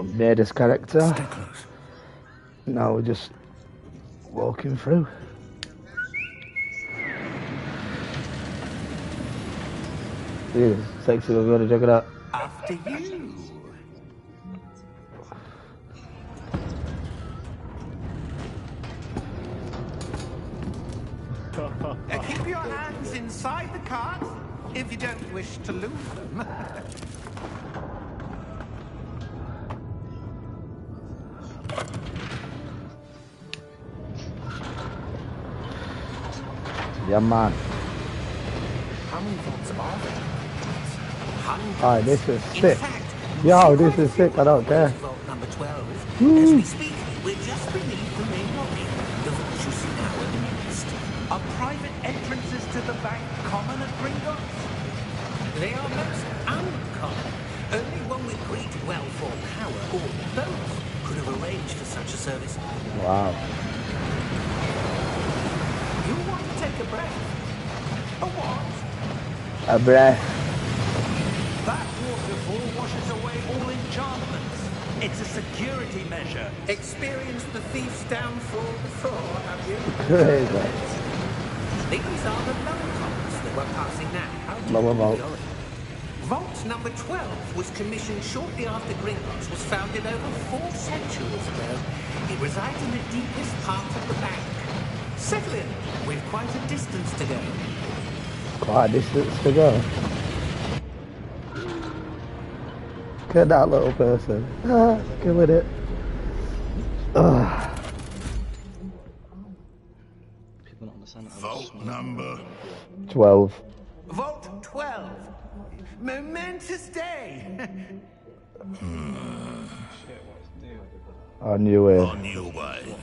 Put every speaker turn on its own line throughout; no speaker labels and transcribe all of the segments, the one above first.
Made his character.
Stay close.
Now we're just walking through. Yeah, sexy, we're gonna check it out.
After you. Keep your hands inside the cart if you don't wish to lose them.
Yeah, man.
How many vaults are there? Hundreds.
Alright, this is
In
sick.
fact,
Yo, this is sick, I don't care.
Vault number 12. As we speak, we're just beneath the main lobby. The vaults you see now are the newest. Are private entrances to the bank common at Gringotts? They are most uncommon. Only one with great wealth or power, or both, could have arranged for such a service.
Wow.
You want to take a breath? A what?
A breath.
That waterfall washes away all enchantments. It's a security measure. Experienced the thief's downfall before, have you?
Crazy.
These are the lower vaults that we're passing now. How do
Lower
you
vault.
know it? Vault number 12 was commissioned shortly after Gringotts was founded over 4 centuries ago. It resides in the deepest part of the bank. Settle in. We've quite a distance to go.
Quite a distance to go. Look at that little person. Ah, killing it. Ah.
Vault number
12.
Vault 12. Momentous day.
On your way.
on your way.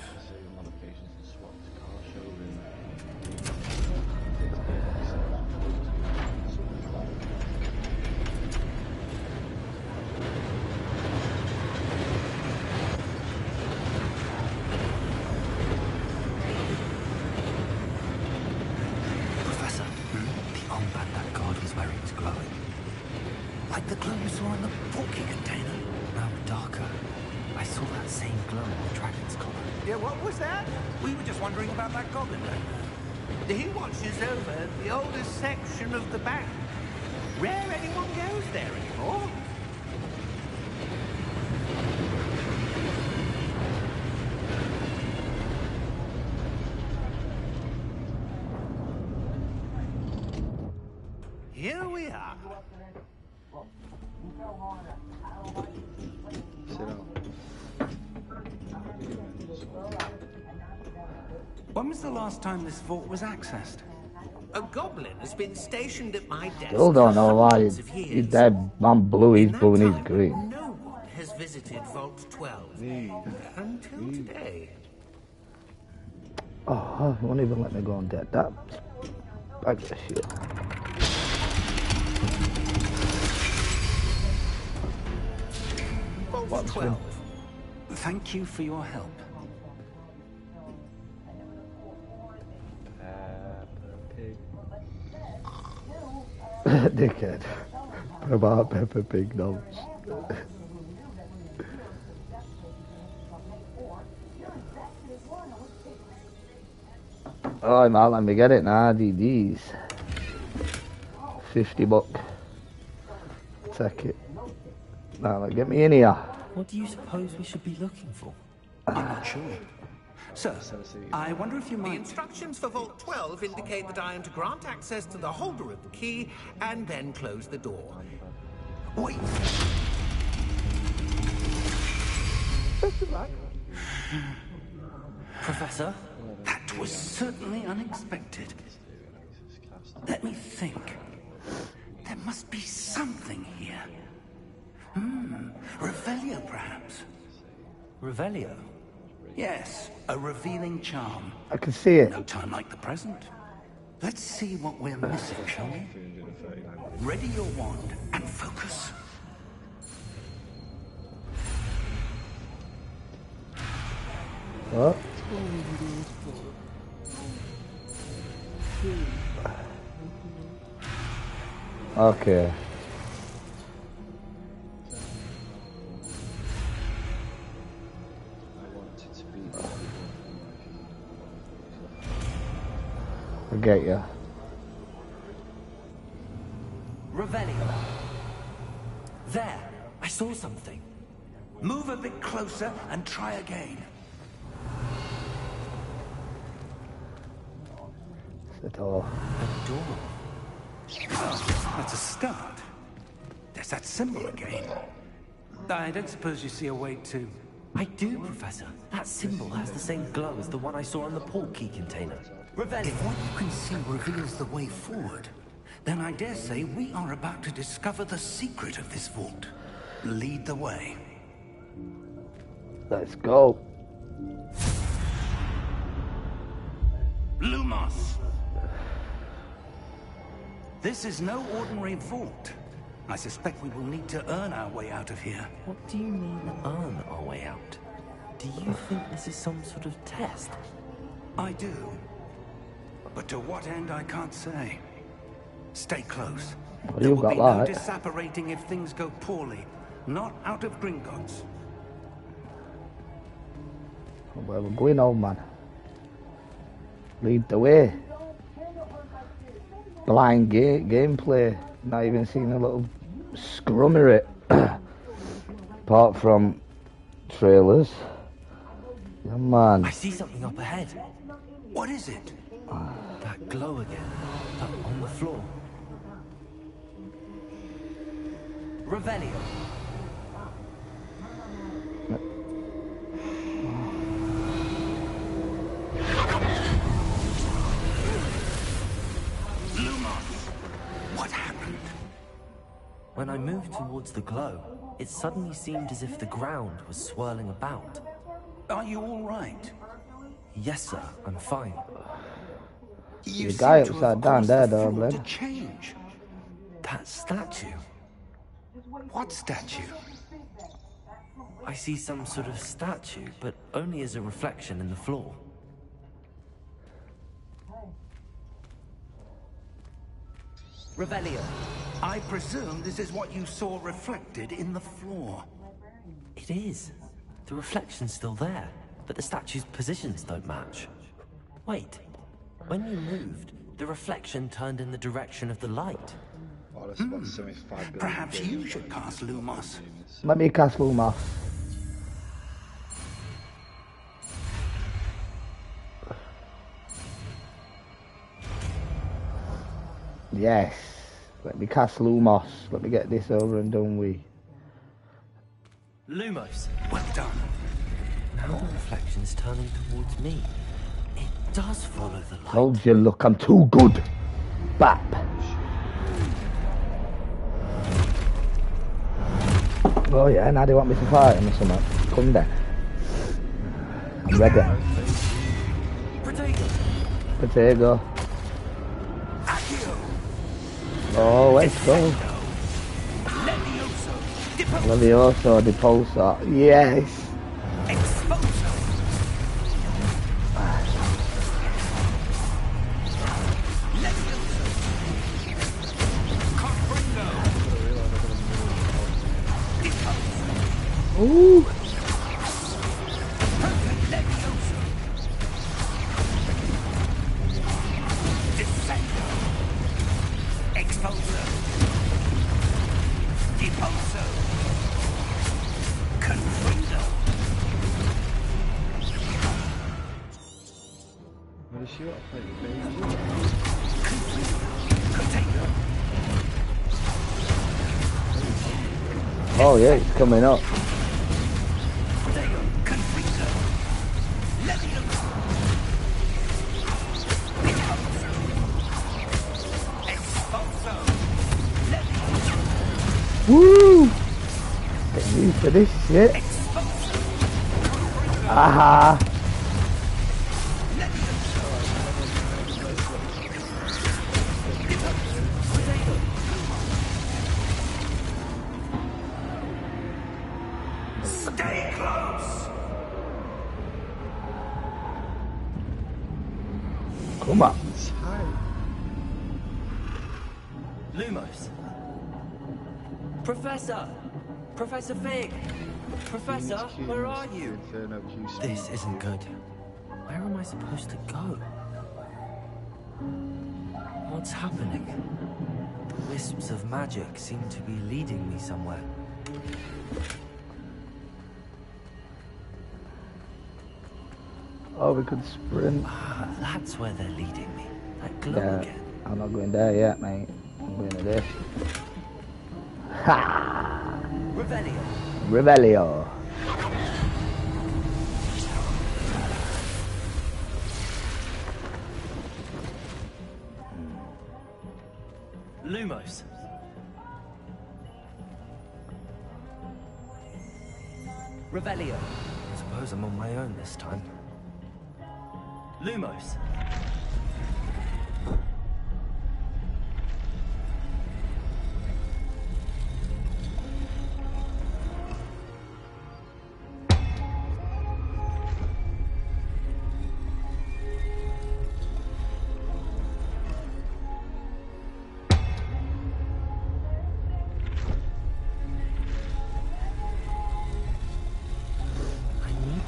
Professor, the armband that guard was wearing is glowing. Like the glow you saw in the porky container. Now darker. I saw that same glow on the dragon's collar. Yeah, what was that? We were just wondering about that goblin man. He watches over the oldest section of the bank. Rare anyone goes there anymore. Here we are. When was the last time this vault was accessed? A goblin has been stationed at my desk.
Still don't know why
hundreds of years.
he's dead. Man blue, he's
In that
blue and he's
time,
green.
No one has visited Vault 12 until today.
Oh, he won't even let me go on dead. That's bag of shit.
Vault 12. Thank you for your help.
Dickhead. About Peppa Pig notes. Oh, man, let me get it now. DDs. $50. Take it. Now, get me in here.
What do you suppose we should be looking for? I'm not sure. Sir, I wonder if you might... The instructions for Vault 12 indicate that I am to grant access to the holder of the key and then close the door. Wait! Professor, that was certainly unexpected. Let me think. There must be something here. Revelio, perhaps. Revelio? Yes, a revealing charm.
I can see it.
No time like the present. Let's see what we're missing, shall we? Ready your wand and focus.
What? Okay. get you.
Revelio. There, I saw something.
Move a bit closer and try again.
It's the door.
A door.
Oh, that's a start. There's that symbol again. I don't suppose you see a way to...
I do, Professor. That symbol has the same glow as the one I saw on the port key container. Revelio.
If what you can see reveals the way forward, then I dare say we are about to discover the secret of this vault. Lead the way.
Let's go.
Lumos! This is no ordinary vault. I suspect we will need to earn our way out of here.
What do you mean, earn our way out? Do you think this is some sort of test?
I do. But to what end, I can't say. Stay close.
Well,
There
you've
will
got
be no
light.
disapparating if things go poorly. Not out of Gringotts.
Where we're going, old man. Lead the way. Blind gameplay. Not even seen a little scrum of it. Apart from trailers. Yeah, man.
I see something up ahead.
What is it?
That glow again. Up on the floor. Revelio.
What happened?
When I moved towards the glow, it suddenly seemed as if the ground was swirling about.
Are you all right?
Yes, sir, I'm fine.
You
The guy
seem to have
upside down
caused
there,
the
though,
floor to
Bled.
change.
That statue.
What statue?
I see some sort of statue, but only as a reflection in the floor. Revelio.
I presume this is what you saw reflected in the floor.
It is. The reflection's still there, but the statue's positions don't match. Wait. When you moved, the reflection turned in the direction of the light.
Oh, that's about 75 billion.
Perhaps you should cast Lumos.
Let me cast Lumos. Yes. Let me cast Lumos. Let me get this over and done with.
Lumos.
Well done.
Now the reflection's turning towards me. It does follow the light.
Told you, look, I'm too good. Bap. Oh yeah, now they want me to fight him or something. Come then. I'm ready. Potato. Oh, let's go. Levioso, Depulso. Yes. Ooh. Oh yeah, it's coming up. Woo! Get used to this shit. Aha!
Stay close.
Come on.
Lumos. Professor! Professor Fig! Professor, where are you? This isn't good. Where am I supposed to go? What's happening? The wisps of magic seem to be leading me somewhere.
Oh, we could sprint.
Ah, that's where they're leading me. That glow
Yeah,
again.
I'm not going there yet, mate. I'm going to this. Ha!
Revelio.
Revelio.
Lumos. Revelio. I suppose I'm on my own this time. Lumos.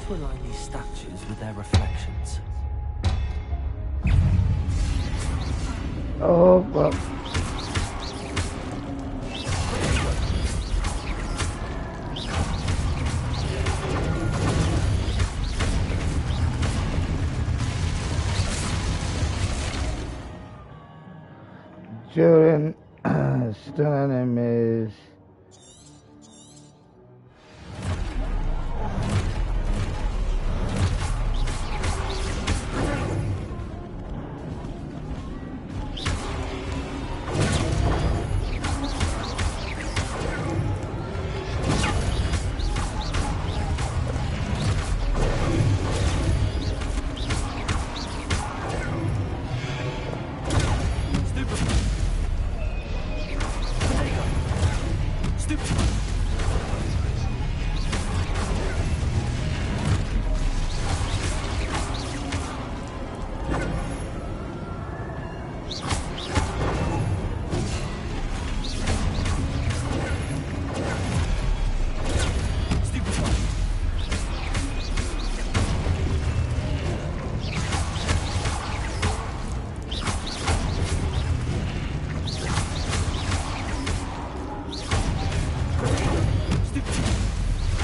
To align these statues with their reflections.
Oh, well. During stun enemies.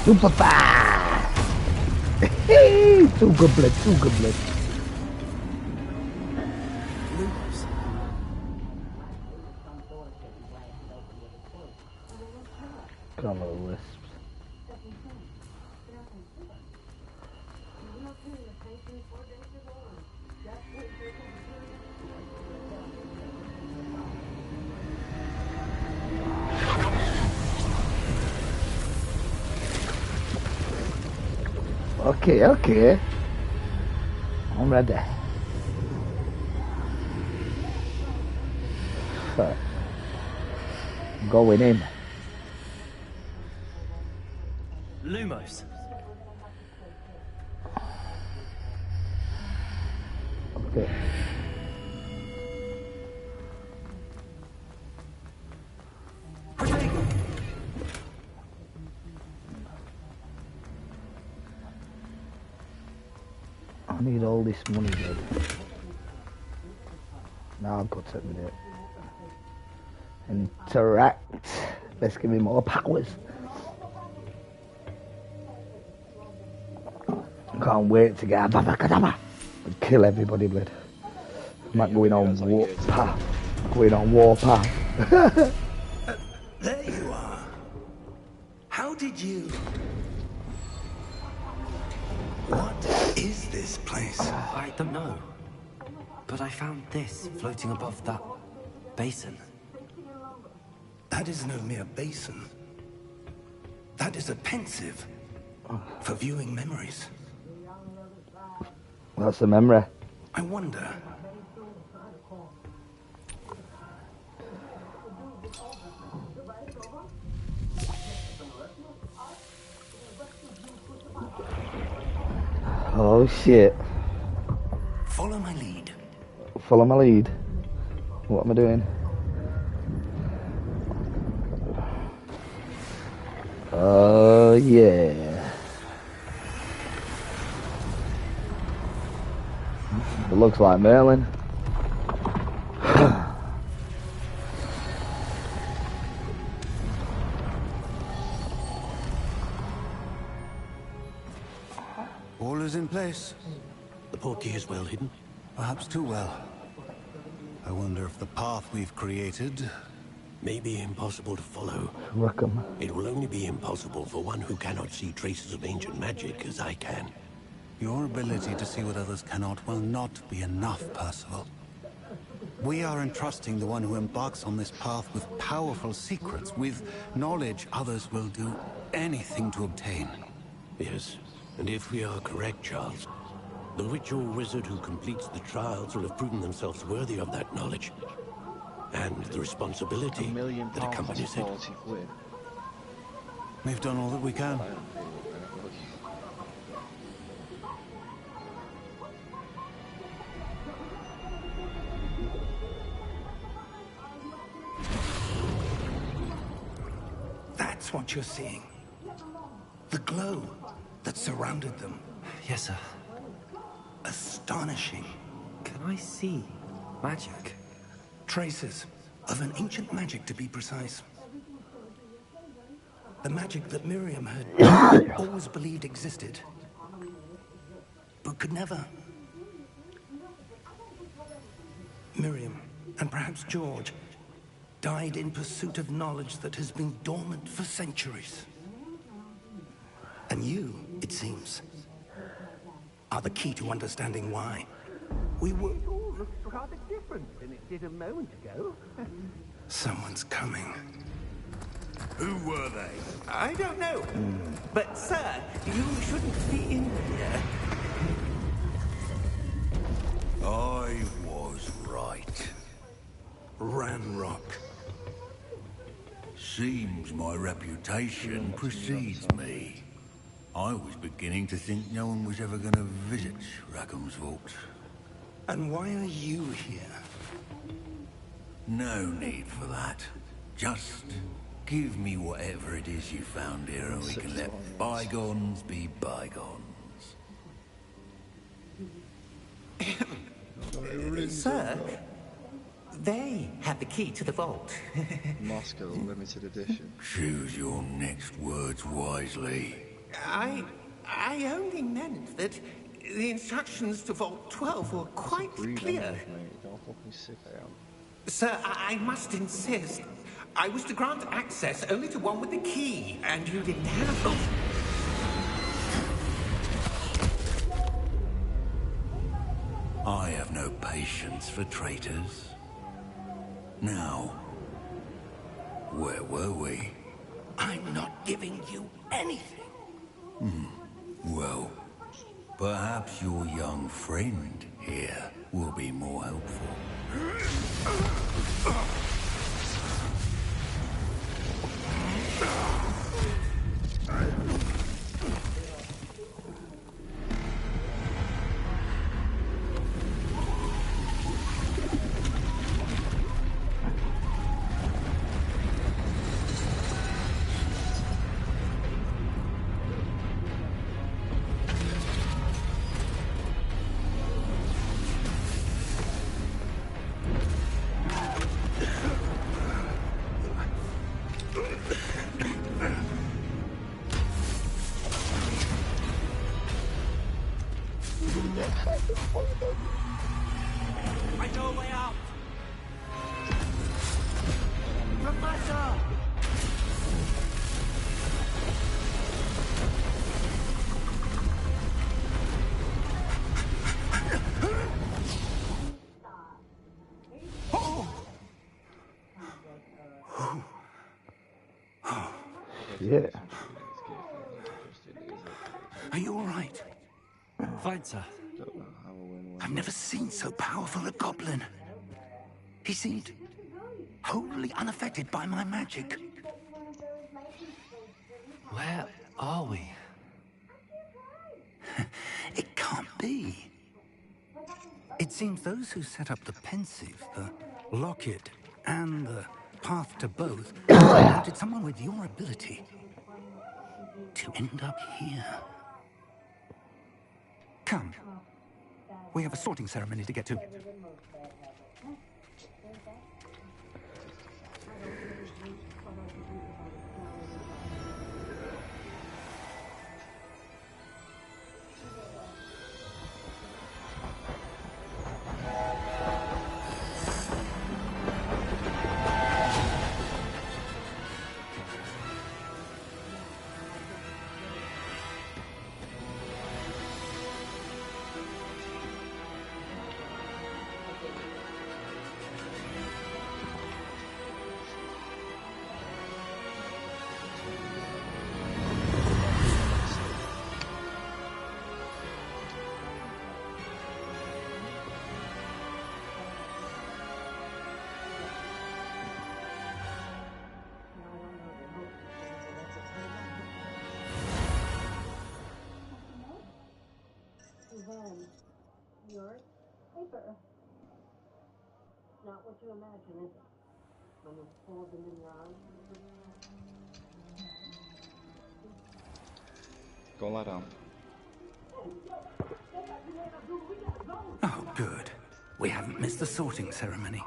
Super fast! Too good blood, too good blood. Come on, little wisps. Okay, okay. I'm ready. So, going in.
Lumos.
Okay. I need all this money, dude. Now I've got to with it. Interact. Let's give me more powers. Can't wait to get Abacadabra and kill everybody, blood. I'm not going on warpath. Going on warpath.
There you are. How did you... What is this place?
I don't know. But I found this floating above that basin.
That is no mere basin. That is a pensive for viewing memories.
That's a memory.
I wonder...
Oh shit.
Follow my lead.
Follow my lead. What am I doing? Oh yeah. It looks like Merlin.
All is in place.
The portkey is well hidden.
Perhaps too well. I wonder if the path we've created...
May be impossible to follow.
Rackham.
It will only be impossible for one who cannot see traces of ancient magic as I can.
Your ability to see what others cannot will not be enough, Percival. We are entrusting the one who embarks on this path with powerful secrets, with knowledge others will do anything to obtain.
Yes, and if we are correct, Charles, the witch or wizard who completes the trials will have proven themselves worthy of that knowledge. And the responsibility
£1 million
that accompanies it.
40 quid.
We've done all that we can.
I don't feel it.
That's what you're seeing. The glow that surrounded them.
Yes, sir.
Astonishing.
Can I see magic?
Traces of an ancient magic, to be precise. The magic that Miriam had always believed existed, but could never. Miriam, and perhaps George, died in pursuit of knowledge that has been dormant for centuries. And you, it seems, are the key to understanding why. We were...
It all looks rather different than it did a moment ago.
Someone's coming.
Who were they?
I don't know. But, sir, you shouldn't be in here.
I was right.
Ranrock.
Seems my reputation precedes me. I was beginning to think no one was ever going to visit Rackham's vault.
And why are you here?
No need for that. Just give me whatever it is you found here and we can let bygones be bygones.
Sir, they have the key to the vault.
Moscow limited edition.
Choose your next words wisely.
I only meant that the instructions to Vault 12 were quite clear.
How fucking sick I am.
Sir, I must insist. I was to grant access only to one with the key, and you didn't have them.
I have no patience for traitors. Now, where were we?
I'm not giving you anything.
Well, perhaps your young friend here will be more helpful.
I know a way out. Professor!
Yeah.
Are you all right?
Fine, sir.
I've never seen so powerful a goblin. He seemed wholly unaffected by my magic.
Where are we?
It can't be. It seems those who set up the pensive, the locket, and the path to both wanted someone with your ability to end up here. Come. We have a sorting ceremony to get to.
paper. Not what you imagine, is it? When you hold them in your arms.
Go lie down.
Oh, good. We haven't missed the sorting ceremony.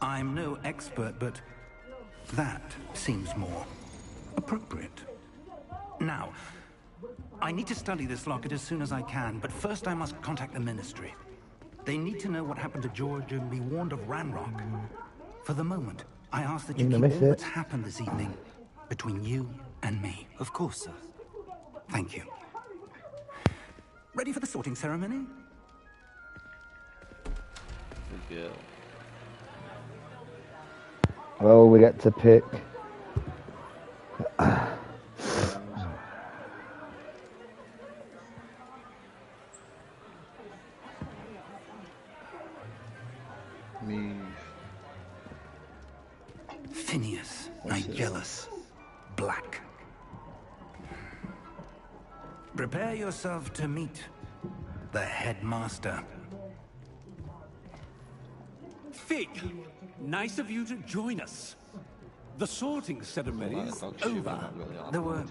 I'm no expert, but that seems more appropriate. Now, I need to study this locket as soon as I can, but first I must contact the Ministry. They need to know what happened to George and be warned of Ranrock. For the moment, I ask that you keep all that's happened this evening between you and me.
Of course, sir.
Thank you. Ready for the sorting ceremony?
Yeah.
Well, we get to pick.
Phineas, Nigellus, Black. Prepare yourself to meet the headmaster.
Fig, nice of you to join us. The sorting ceremony is over.
There were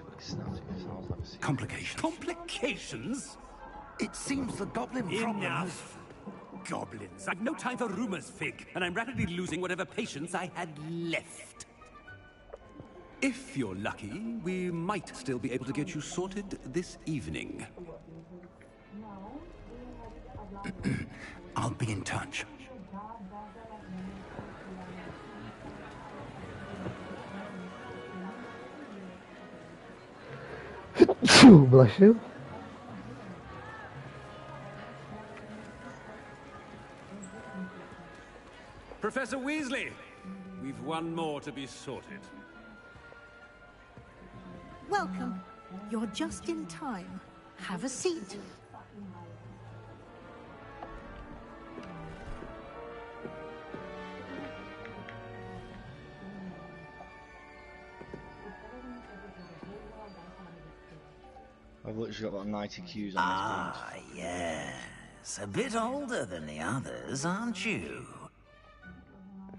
complications.
Complications?
It seems the goblin problem
Enough. Goblins. I've no time for rumors, Fig, and I'm rapidly losing whatever patience I had left. If you're lucky, we might still be able to get you sorted this evening.
I'll be in touch.
Bless you.
Professor Weasley, we've one more to be sorted.
Welcome. You're just in time. Have a seat.
I've literally got about 90 cues on this page.
Yes. A bit older than the others, aren't you?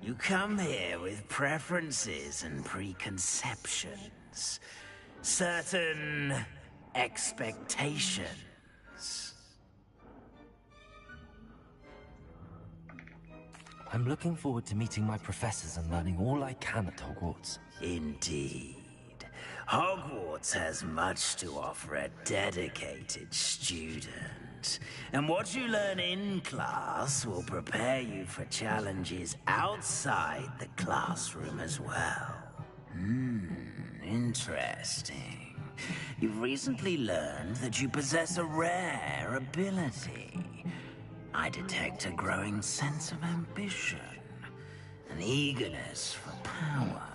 You come here with preferences and preconceptions. Certain expectations.
I'm looking forward to meeting my professors and learning all I can at Hogwarts.
Indeed. Hogwarts has much to offer a dedicated student. And what you learn in class will prepare you for challenges outside the classroom as well. Interesting. You've recently learned that you possess a rare ability. I detect a growing sense of ambition, an eagerness for power.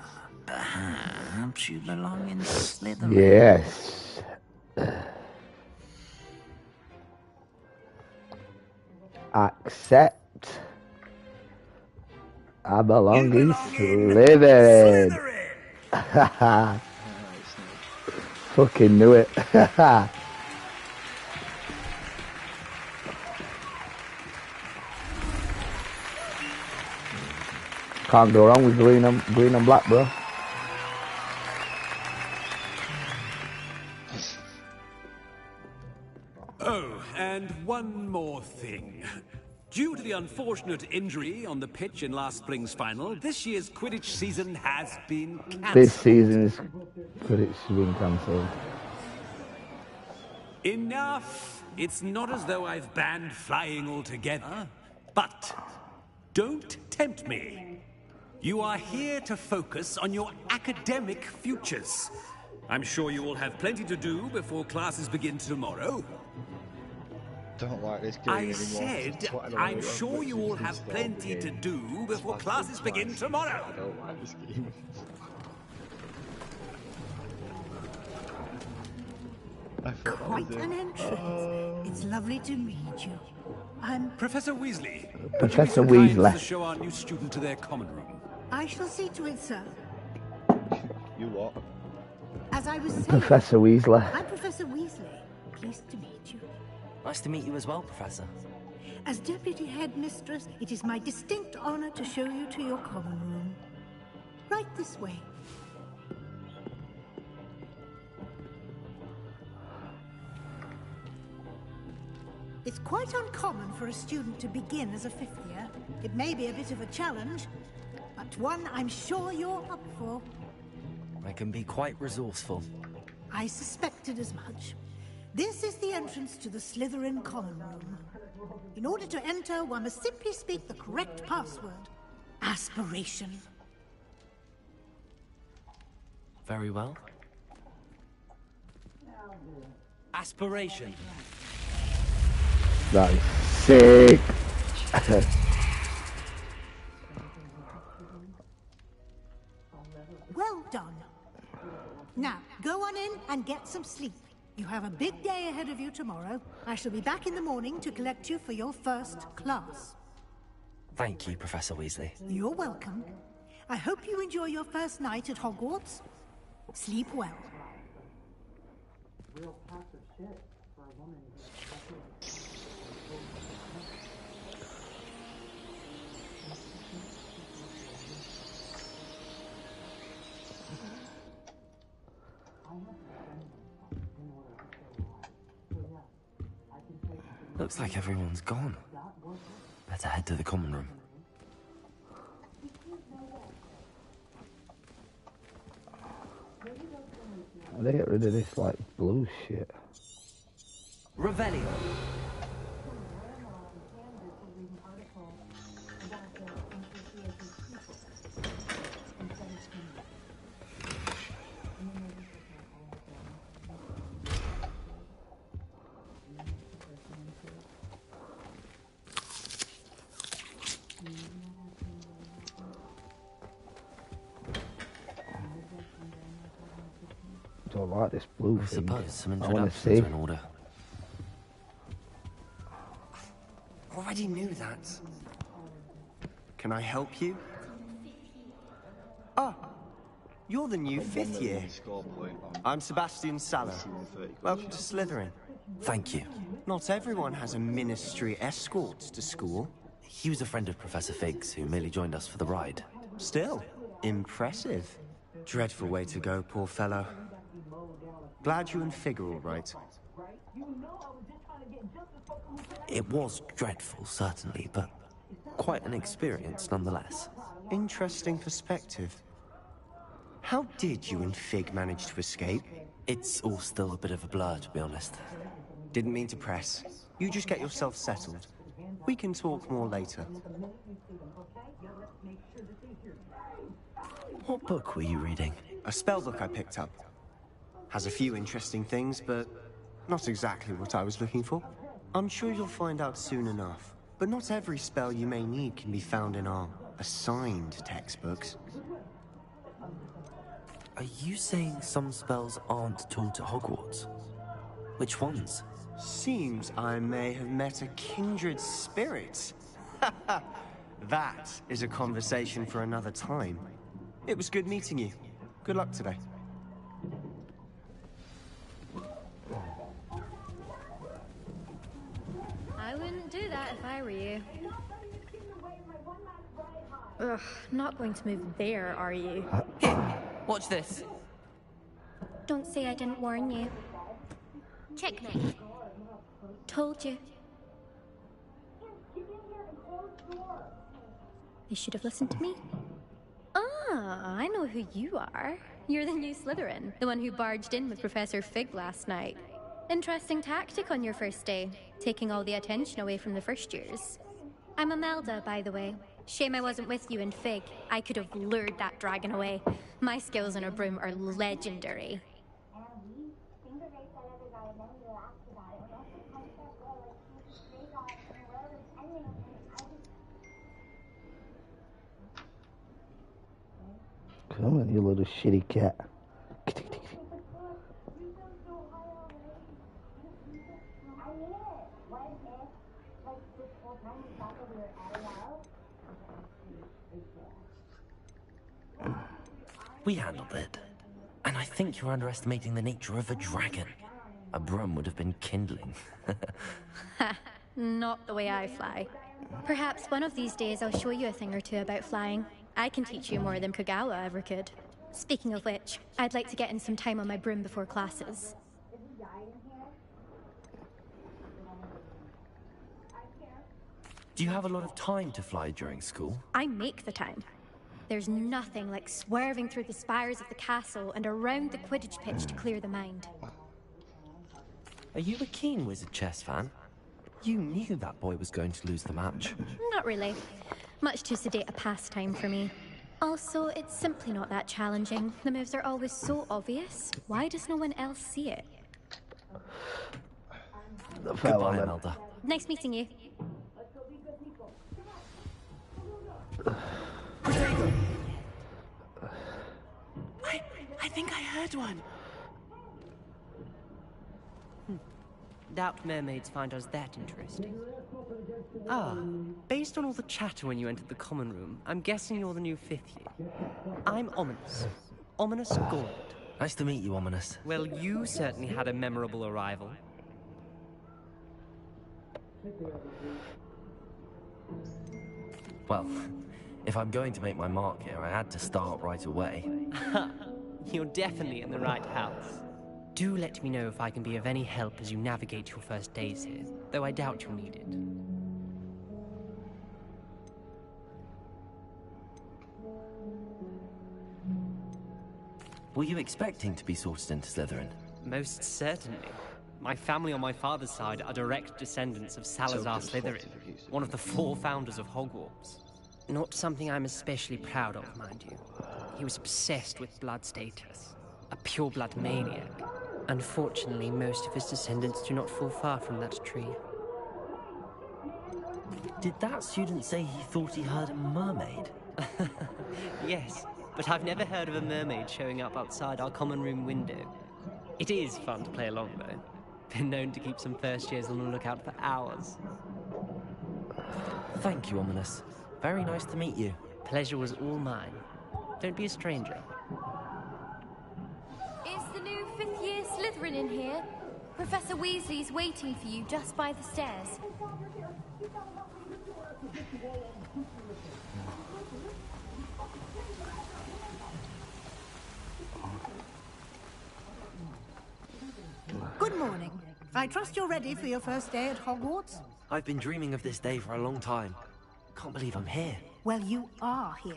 Perhaps you belong in Slytherin.
Yes. Accept. I belong in Slytherin. Fucking knew it. Can't go wrong with green and black, bro.
Oh, and one more thing. Due to the unfortunate injury on the pitch in last spring's final, this year's Quidditch season has been cancelled.
This season's Quidditch has been cancelled.
Enough! It's not as though I've banned flying altogether. But don't tempt me. You are here to focus on your academic futures. I'm sure you all have plenty to do before classes begin tomorrow.
Don't like this game
I
anymore.
said, I'm sure you all have plenty to do before classes begin tomorrow.
I don't like this game.
Quite an entrance. It's lovely to meet you. I'm
Professor Weasley.
Professor
would you be so kind
Weasley.
as to show our new student to their common room?
I shall see to it, sir.
You what?
As I was saying,
Professor Weasley.
I'm Professor Weasley. Pleased to meet you.
Nice to meet you as well, Professor.
As Deputy Headmistress, it is my distinct honor to show you to your common room. Right this way. It's quite uncommon for a student to begin as a fifth year. It may be a bit of a challenge, but one I'm sure you're up for.
I can be quite resourceful.
I suspected as much. This is the entrance to the Slytherin common room. In order to enter, one must simply speak the correct password. Aspiration.
Very well. Aspiration.
That is sick.
Well done. Now, go on in and get some sleep. You have a big day ahead of you tomorrow. I shall be back in the morning to collect you for your first class.
Thank you, Professor Weasley.
You're welcome. I hope you enjoy your first night at Hogwarts. Sleep well.
Looks like everyone's gone. Better head to the common room.
They get rid of this like blue shit.
Revelio.
Don't like this blue
I
thing.
suppose some
I want to
introductions
see.
are in order.
Already knew that. Can I help you? Ah, you're the new fifth year. I'm Sebastian Saller. Welcome to Slytherin.
Thank you.
Not everyone has a ministry escort to school.
He was a friend of Professor Fig's who merely joined us for the ride.
Still, impressive. Dreadful way to go, poor fellow. Glad you and Fig are all right.
It was dreadful, certainly, but quite an experience nonetheless.
Interesting perspective. How did you and Fig manage to escape?
It's all still a bit of a blur, to be honest.
Didn't mean to press. You just get yourself settled. We can talk more later.
What book were you reading?
A spell book I picked up. Has a few interesting things, but not exactly what I was looking for. I'm sure you'll find out soon enough. But not every spell you may need can be found in our assigned textbooks.
Are you saying some spells aren't taught at Hogwarts? Which ones?
Seems I may have met a kindred spirit. That is a conversation for another time. It was good meeting you. Good luck today.
I wouldn't do that if I were you. Ugh, not going to move there, are you?
Watch this.
Don't say I didn't warn you. Checkmate. Told you. You should have listened to me. Ah, I know who you are. You're the new Slytherin, the one who barged in with Professor Fig last night. Interesting tactic on your first day, taking all the attention away from the first years. I'm Imelda, by the way. Shame I wasn't with you in Fig. I could have lured that dragon away. My skills on a broom are legendary.
Come on, you little shitty cat.
We handled it. And I think you're underestimating the nature of a dragon. A broom would have been kindling.
Not the way I fly. Perhaps one of these days I'll show you a thing or two about flying. I can teach you more than Kogawa ever could. Speaking of which, I'd like to get in some time on my broom before classes.
Do you have a lot of time to fly during school?
I make the time. There's nothing like swerving through the spires of the castle and around the Quidditch pitch to clear the mind.
Are you a keen wizard chess fan? You knew that boy was going to lose the match.
Not really. Much too sedate a pastime for me. Also, it's simply not that challenging. The moves are always so obvious. Why does no one else see it?
Goodbye, Imelda.
Nice meeting you.
I think I heard one. Doubt mermaids find us that interesting. Ah, based on all the chatter when you entered the common room, I'm guessing you're the new 5th year. I'm Ominous. Ominous Gaunt.
Nice to meet you, Ominous.
Well, you certainly had a memorable arrival.
Well, if I'm going to make my mark here, I had to start right away.
You're definitely in the right house. Do let me know if I can be of any help as you navigate your first days here, though I doubt you'll need it.
Were you expecting to be sorted into Slytherin?
Most certainly. My family on my father's side are direct descendants of Salazar Slytherin, one of the 4 founders of Hogwarts. Not something I'm especially proud of, mind you. He was obsessed with blood status, a pure-blood maniac. Unfortunately, most of his descendants do not fall far from that tree.
Did that student say he thought he heard a mermaid?
Yes, but I've never heard of a mermaid showing up outside our common room window. It is fun to play along, though. Been known to keep some first years on the lookout for hours.
Thank you, Ominous. Very nice to meet you.
Pleasure was all mine. Don't be a stranger.
Is the new 5th year Slytherin in here? Professor Weasley's waiting for you just by the stairs.
Good morning. I trust you're ready for your first day at Hogwarts?
I've been dreaming of this day for a long time. Can't believe I'm here.
Well, you are here.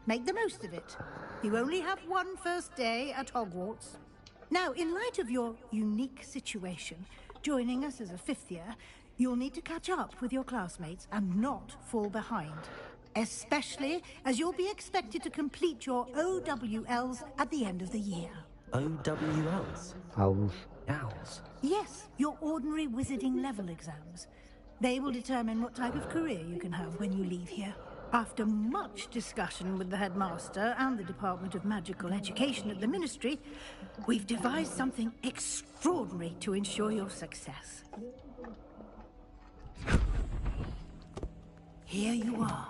Make the most of it. You only have one first day at Hogwarts. Now, in light of your unique situation, joining us as a 5th year, you'll need to catch up with your classmates and not fall behind. Especially as you'll be expected to complete your OWLs at the end of the year.
OWLs?
Owls.
Owls?
Yes, your ordinary wizarding level exams. They will determine what type of career you can have when you leave here. After much discussion with the headmaster and the Department of Magical Education at the Ministry, we've devised something extraordinary to ensure your success. Here you are.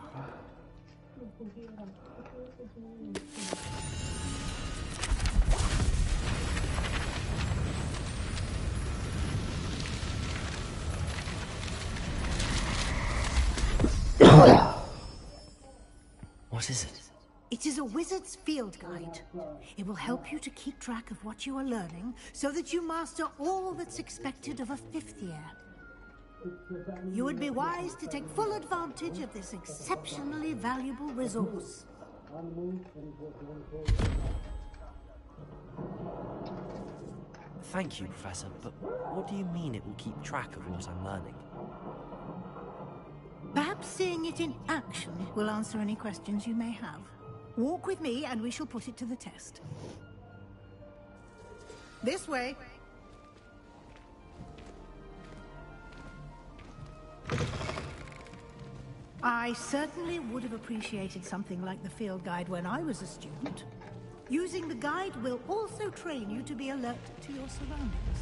What is it?
It is a wizard's field guide. It will help you to keep track of what you are learning so that you master all that's expected of a 5th year. You would be wise to take full advantage of this exceptionally valuable resource.
Thank you, Professor, but what do you mean it will keep track of what I'm learning?
Perhaps seeing it in action will answer any questions you may have. Walk with me and we shall put it to the test. This way. I certainly would have appreciated something like the field guide when I was a student. Using the guide will also train you to be alert to your surroundings.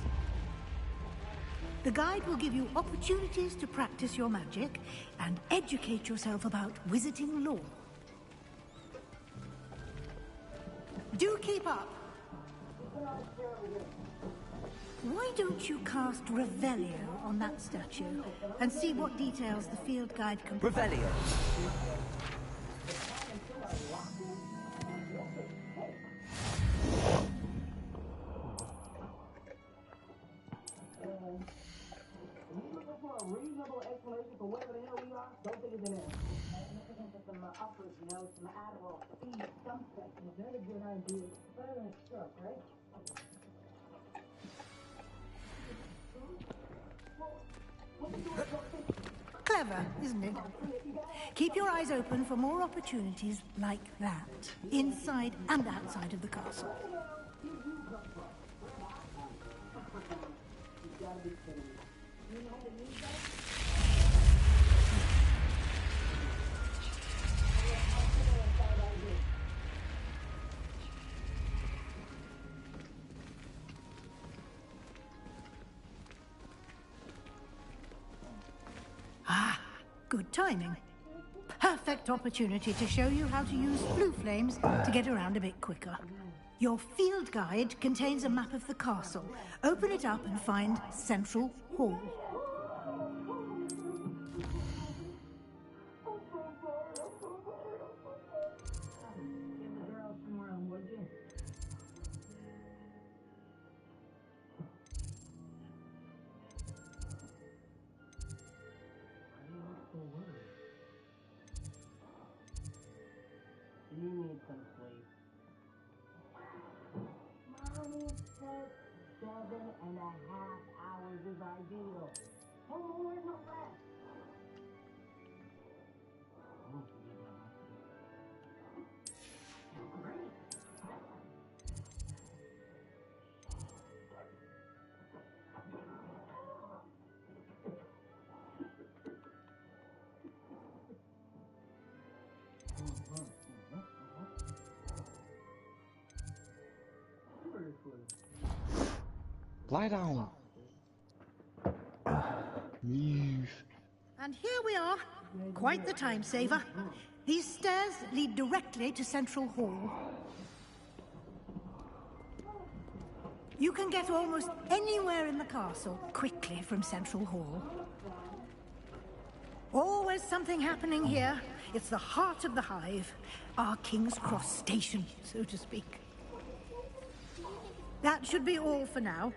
The guide will give you opportunities to practice your magic and educate yourself about wizarding lore. Do keep up! Why don't you cast Revelio on that statue and see what details the field guide can provide?
Revelio.
Reasonable explanation for wherever the hell we are. Don't think it's in there. Some uppers, you know, some Adderall, feed, something. It's not a good idea. Better than a truck, right?
Clever, isn't it? Keep your eyes open for more opportunities like that, inside and outside of the castle. Ah, good timing. Perfect opportunity to show you how to use blue flames to get around a bit quicker. Your field guide contains a map of the castle. Open it up and find Central Hall.
You need some sleep. Mommy said 7.5 hours is ideal. No more, no less.
Lie down. Move.
And here we are. Quite the time saver. These stairs lead directly to Central Hall. You can get almost anywhere in the castle quickly from Central Hall. Always something happening here. It's the heart of the hive. Our King's Cross station, so to speak. That should be all for now.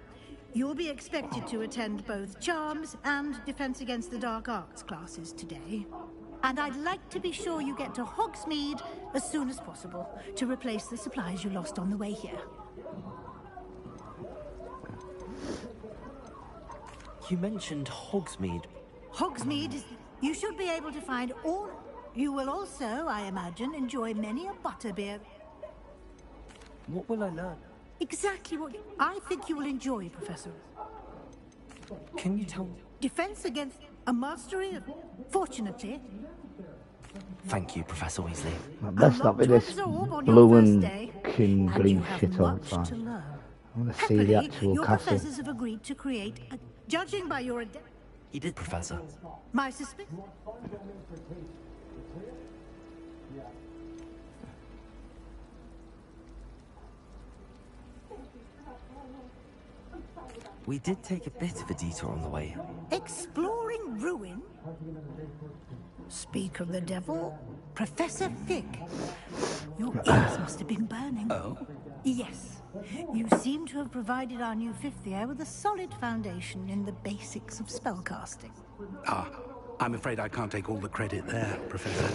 You'll be expected to attend both Charms and Defense Against the Dark Arts classes today. And I'd like to be sure you get to Hogsmeade as soon as possible to replace the supplies you lost on the way here.
You mentioned Hogsmeade.
Hogsmeade is... You should be able to find all... You will also, I imagine, enjoy many a butterbeer.
What will I learn?
Exactly what I think you will enjoy, Professor.
Can you tell me?
Defense against a mastery of... Fortunately...
Thank you, Professor Weasley.
Best not be this blue and king green shit all the time. I want to see the actual
your
castle.
professors have agreed to create a... Judging by your...
He did, Professor.
My suspicion...
We did take a bit of a detour on the way.
Exploring ruin? Speak of the devil, Professor Fig. Your ears must have been burning.
Oh?
Yes. You seem to have provided our new fifth year with a solid foundation in the basics of spellcasting.
Ah, I'm afraid I can't take all the credit there, Professor.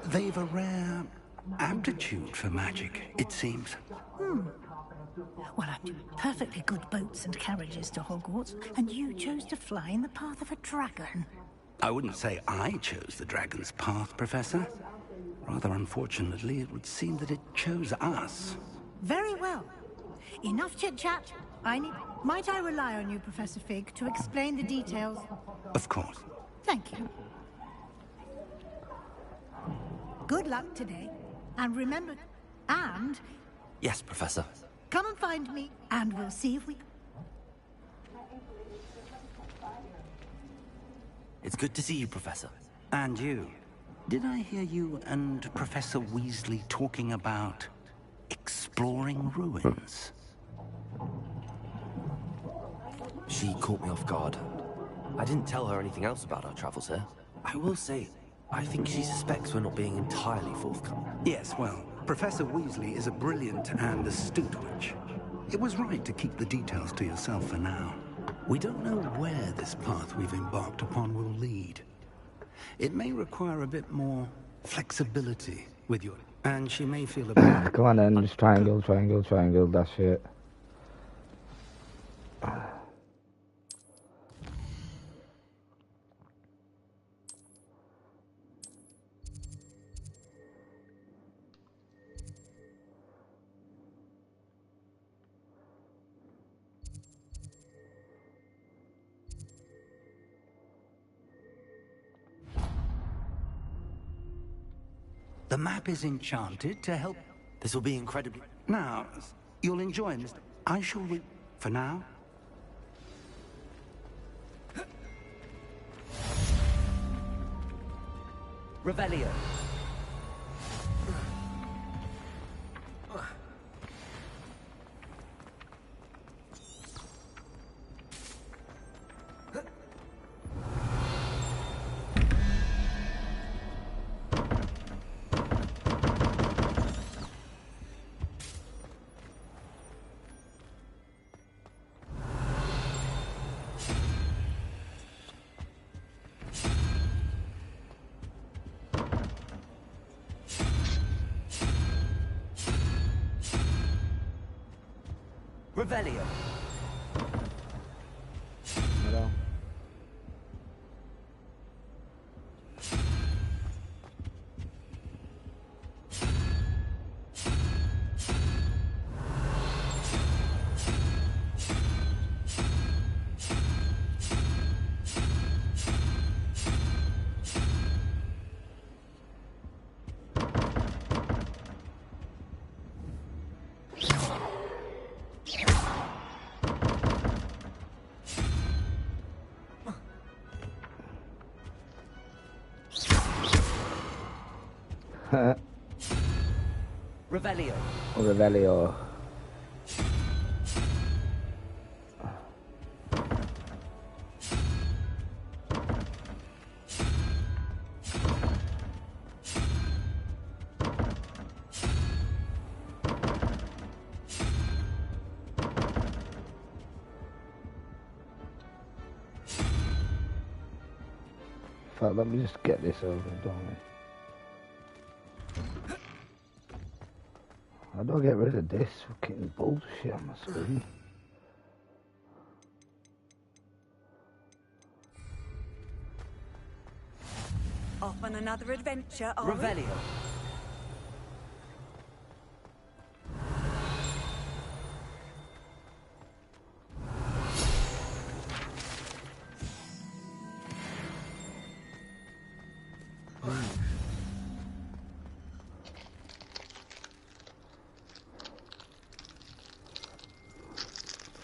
They've a rare aptitude for magic, it seems.
Well, I'm doing perfectly good boats and carriages to Hogwarts, and you chose to fly in the path of a dragon.
I wouldn't say I chose the dragon's path, Professor. Rather unfortunately, it would seem that it chose us.
Very well. Enough chit-chat. Might I rely on you, Professor Fig, to explain the details?
Of course.
Thank you. Good luck today. And remember... And...
Yes, Professor.
Come and find me, and we'll see if we...
It's good to see you, Professor.
And you. Did I hear you and Professor Weasley talking about exploring ruins?
She caught me off guard. I didn't tell her anything else about our travels here. I will say, I think she suspects we're not being entirely forthcoming.
Yes, well, Professor Weasley is a brilliant and astute witch. It was right to keep the details to yourself for now. We don't know where this path we've embarked upon will lead. It may require a bit more flexibility with you, and she may feel a bit...
Come on then, just triangle, triangle, triangle, that's it.
The map is enchanted to help...
This will be incredibly...
Now, you'll enjoy this. I shall read... For now...
Revelio. Revelio.
Hello.
Revelio.
Revelio. In fact, let me just get this over and done with. How do I get rid of this fucking bullshit on my screen?
Off on another adventure, are
Revelio.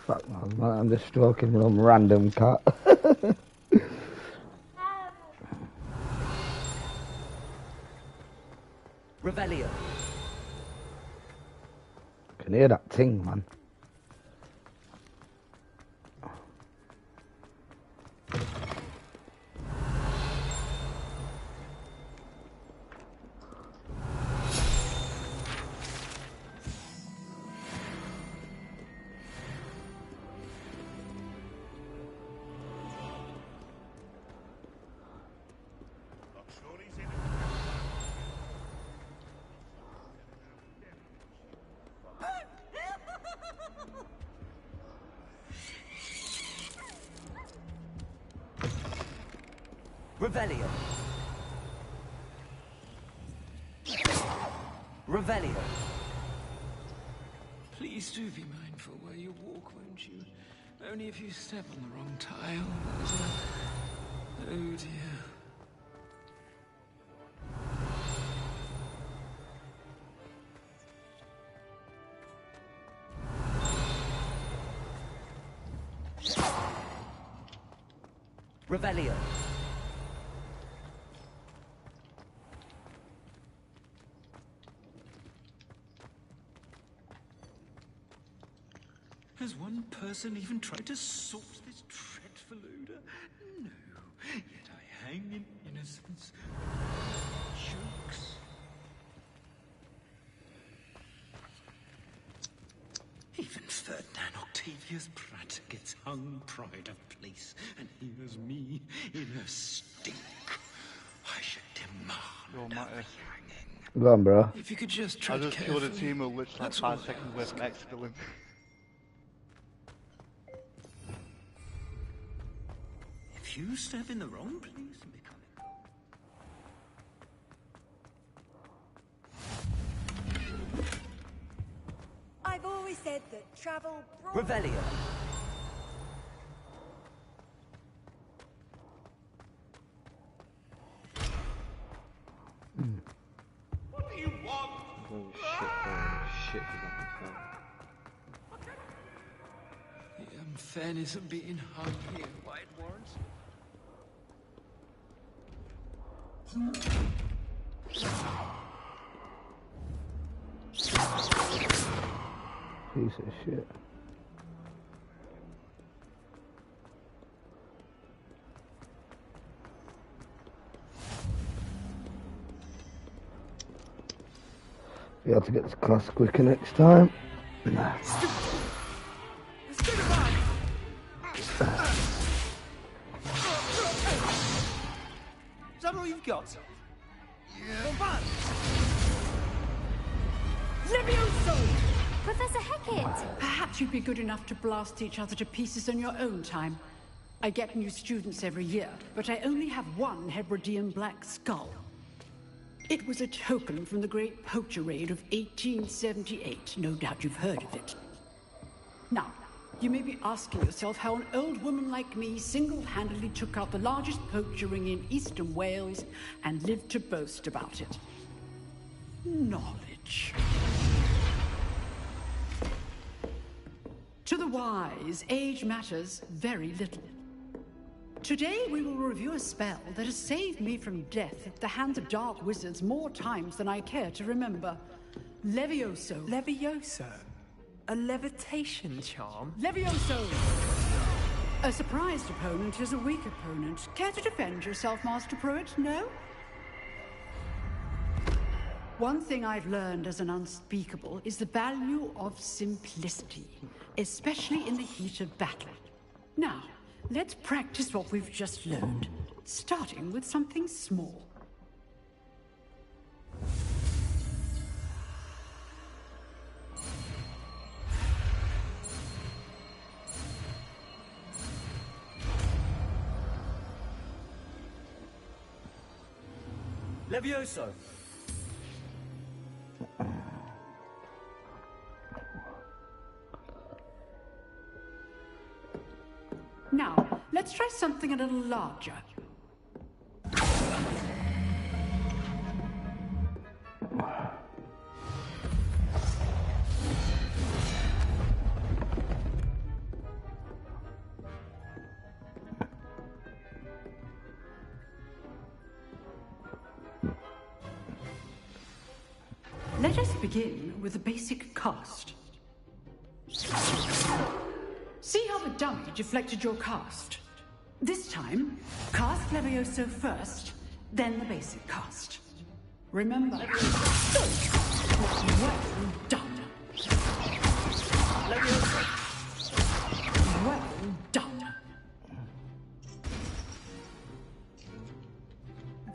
Fuck man, I'm just stroking some random cat.
Revelio.
Can hear that ting, man.
Revelio. Revelio.
Please do be mindful where you walk, won't you? Only if you step on the wrong tile. Oh dear.
Revelio.
As one one person even tried to sort this dreadful odor? No. Yet I hang in innocence. Jokes. Even Ferdinand Octavius Pratt gets hung pride of place, and here's me in a stink. I should demand a hanging.
Go on, bro.
If you could just
I
tread
just killed a
carefully,
team of literally like
that's
5
all I
seconds worth of extra killing.
If you step in the wrong place and become
I've always said that travel...
Revelio.
What do you want?
Oh shit,
The unfairness of being hung here, White Warrants.
Piece of shit. We have to get this class quicker next time.
Is
that all you've got?
Yeah. Levioso!
Professor Hecat!
Perhaps you'd be good enough to blast each other to pieces in your own time. I get new students every year, but I only have one Hebridean black skull. It was a token from the Great Poacher Raid of 1878. No doubt you've heard of it. Now, you may be asking yourself how an old woman like me single-handedly took out the largest poacher ring in eastern Wales and lived to boast about it. Knowledge. To the wise, age matters very little. Today we will review a spell that has saved me from death at the hands of dark wizards more times than I care to remember. Levioso.
Levioso? A levitation charm?
Levioso! A surprised opponent is a weak opponent. Care to defend yourself, Master Pruitt? No? One thing I've learned as an unspeakable is the value of simplicity, especially in the heat of battle. Now, let's practice what we've just learned, starting with something small.
Levioso.
Now, let's try something a little larger. Let us begin with the basic cast. See how the dummy deflected your cast? This time, cast Levioso first, then the basic cast. Remember, well done. Levioso. Well done.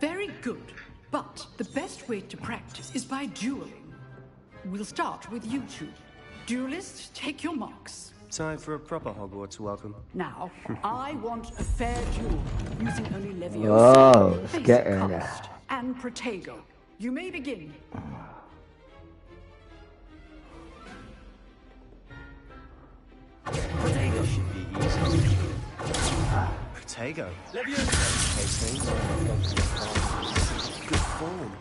Very good, but the best way to practice is by dueling. We'll start with you two. Duelists, take your marks.
Time for a proper Hogwarts welcome.
Now, I want a fair duel, using only Levioso,
Oh, let's
basic
get in there.
cast, and Protego. You may begin.
Protego should be easy. Protego.
Levioso.
Good form.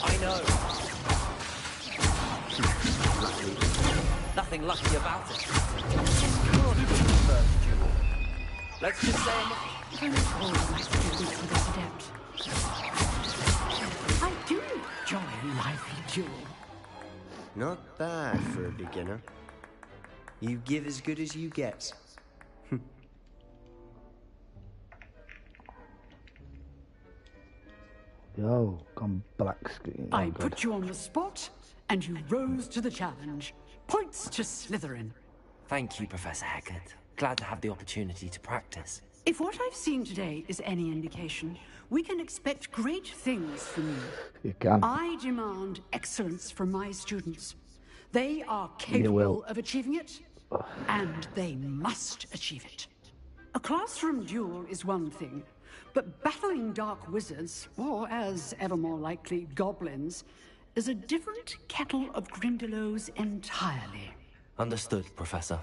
I know. Nothing lucky about it. Can't be the first duel. Let's just say
I do enjoy a lively duel.
Not bad for a beginner. You give as good as you get.
Yo, gone black screen.
I put you on the spot, and you rose to the challenge. Points to Slytherin.
Thank you, Professor Hecat. Glad to have the opportunity to practice.
If what I've seen today is any indication, we can expect great things from you.
You can.
I demand excellence from my students. They are capable of achieving it, and they must achieve it. A classroom duel is one thing, but battling dark wizards, or as ever more likely, goblins, is a different kettle of Grindylows entirely.
Understood, Professor.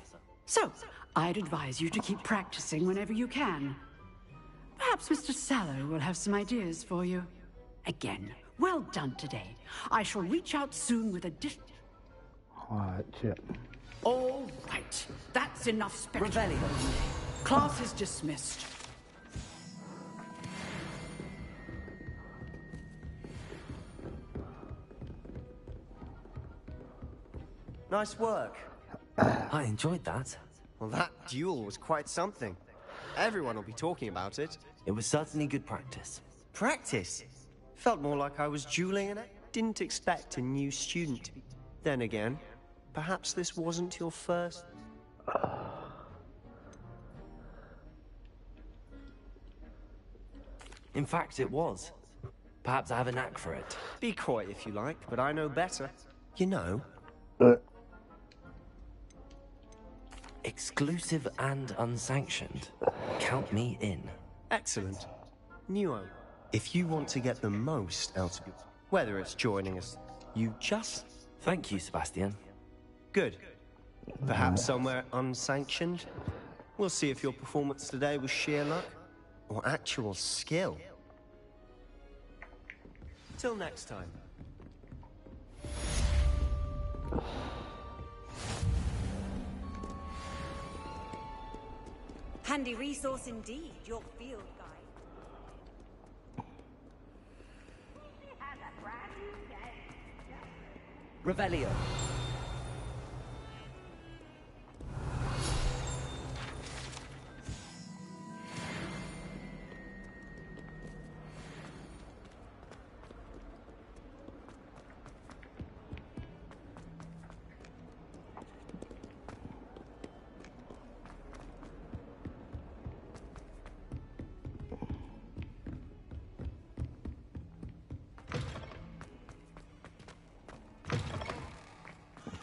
So, I'd advise you to keep practicing whenever you can. Perhaps Mr. Sallow will have some ideas for you. Again, well done today. I shall reach out soon with a
Alright, yeah.
All right, that's enough spectacle. Class is dismissed.
Nice work.
I enjoyed that.
Well, that duel was quite something. Everyone will be talking about it.
It was certainly good practice.
Practice? Felt more like I was dueling and I didn't expect a new student to be. Then again, perhaps this wasn't your first.
In fact, it was. Perhaps I have a knack for it.
Be coy if you like, but I know better. You know.
Exclusive and unsanctioned. Count me in.
Excellent. Nuo, if you want to get the most out of it, whether it's joining us, you just...
Thank you, Sebastian.
Good. Perhaps somewhere unsanctioned? We'll see if your performance today was sheer luck or actual skill. Till next time.
Handy resource indeed, your field guide.
Revelio.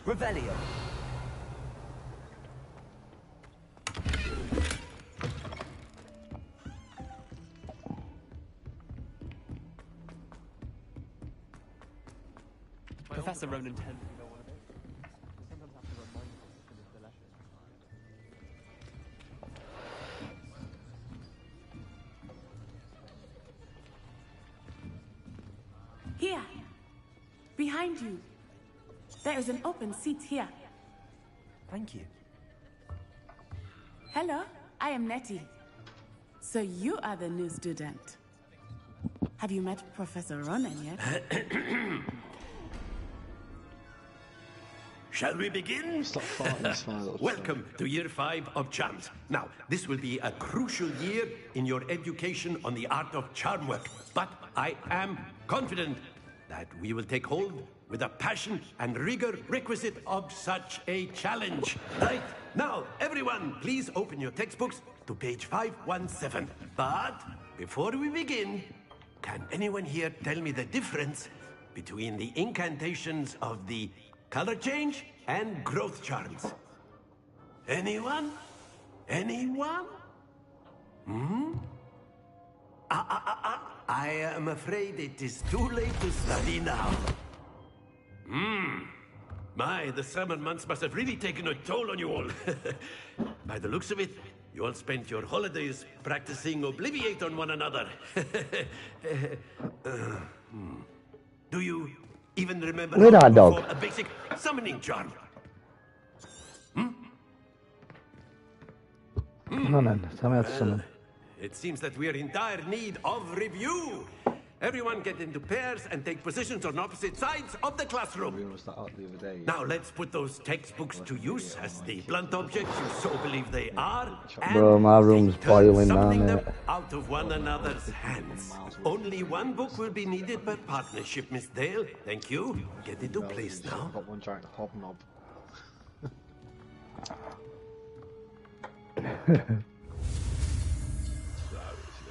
Revelio.
Professor Ronan tends to know one of it. Sometimes have to remind him of the lesson.
Here, behind you. There is an open seat here.
Thank you.
Hello, I am Nettie. So you are the new student. Have you met Professor Ronan yet?
Shall we begin?
Stop farting, smile.
Welcome to Year 5 of Charms. Now, this will be a crucial year in your education on the art of charm work. But I am confident that we will take hold with the passion and rigor requisite of such a challenge. Right, now, everyone, please open your textbooks to page 517. But before we begin, can anyone here tell me the difference between the incantations of the color change and growth charms? Anyone? Anyone? I am afraid it is too late to study now. My, the summer months must have really taken a toll on you all. By the looks of it, you all spent your holidays practicing Obliviate on one another. Do you even remember
Where'd
how
our
to
dog?
perform a basic summoning charm?
Come on then, tell me how to summon.
It seems that we are in dire need of review. Everyone get into pairs and take positions on opposite sides of the classroom. Now let's put those textbooks to use as the blunt objects you so believe they are,
Bro, my room's boiling down
summoning them
here.
out of one another's hands. Only one book will be needed per partnership, Miss Dale. Thank you. Get into place now.
Got one giant hobnob.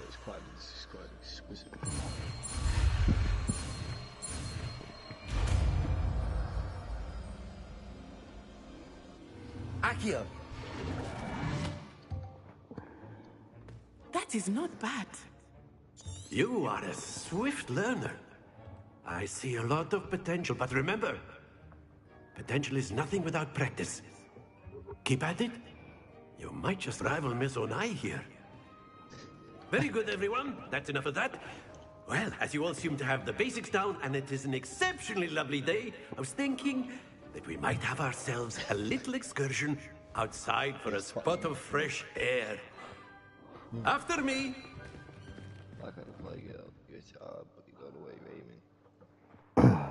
It's quite exquisite.
Accio!
That is not bad.
You are a swift learner. I see a lot of potential, but remember, potential is nothing without practice. Keep at it. You might just rival Miss Onai here. Very good, everyone. That's enough of that. Well, as you all seem to have the basics down, and it is an exceptionally lovely day, I was thinking that we might have ourselves a little excursion outside for a spot of fresh air. After me.
I kind of like it. It's hard, but you got away aiming.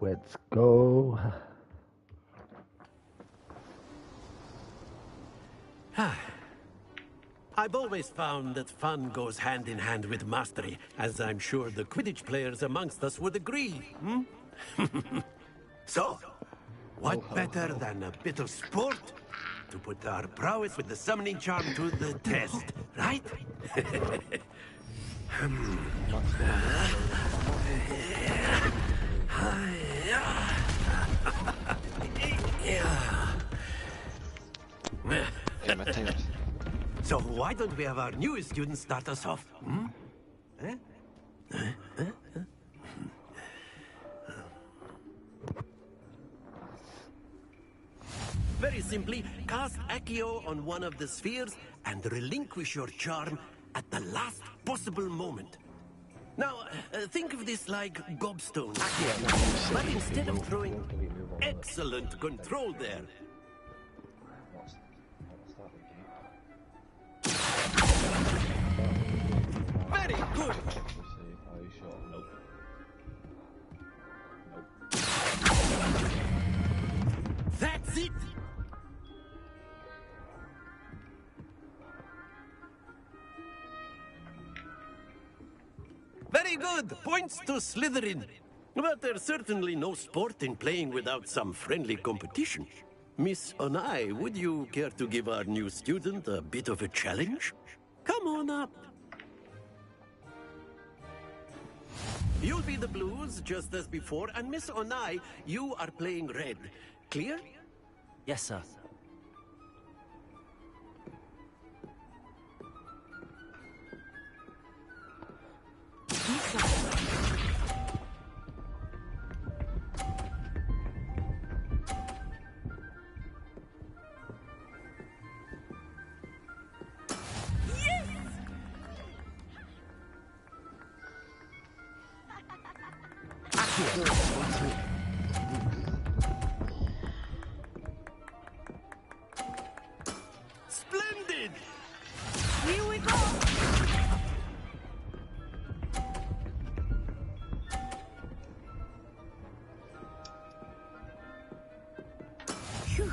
Let's go.
I've always found that fun goes hand in hand with mastery, as I'm sure the Quidditch players amongst us would agree. So, what better than a bit of sport to put our prowess with the summoning charm to the test, right? So why don't we have our newest student start us off? Very simply, cast Accio on one of the spheres and relinquish your charm at the last possible moment. Now, think of this like gobstone, Accio, but instead of throwing... Excellent control there. Very good. That's it. Very good. Points to Slytherin. But there's certainly no sport in playing without some friendly competition. Miss Onai, would you care to give our new student a bit of a challenge? Come on up. You'll be the blues, just as before, and Miss Onai, you are playing red. Clear?
Yes, sir.
Splendid!
Here we go! Phew.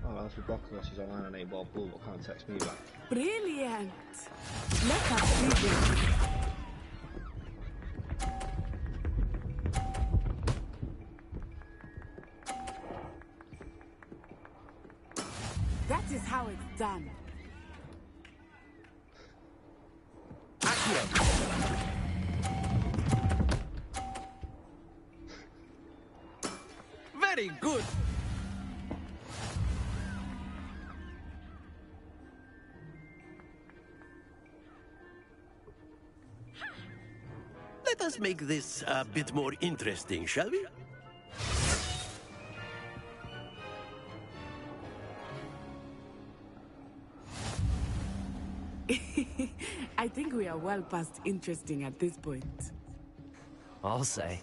Oh, that's ridiculous. He's online on 8-ball pool, but can't text me back.
Brilliant! Let us do this. That is how it's done.
Very good. Let us make this a bit more interesting, shall we?
I think we are well past interesting at this point.
I'll say.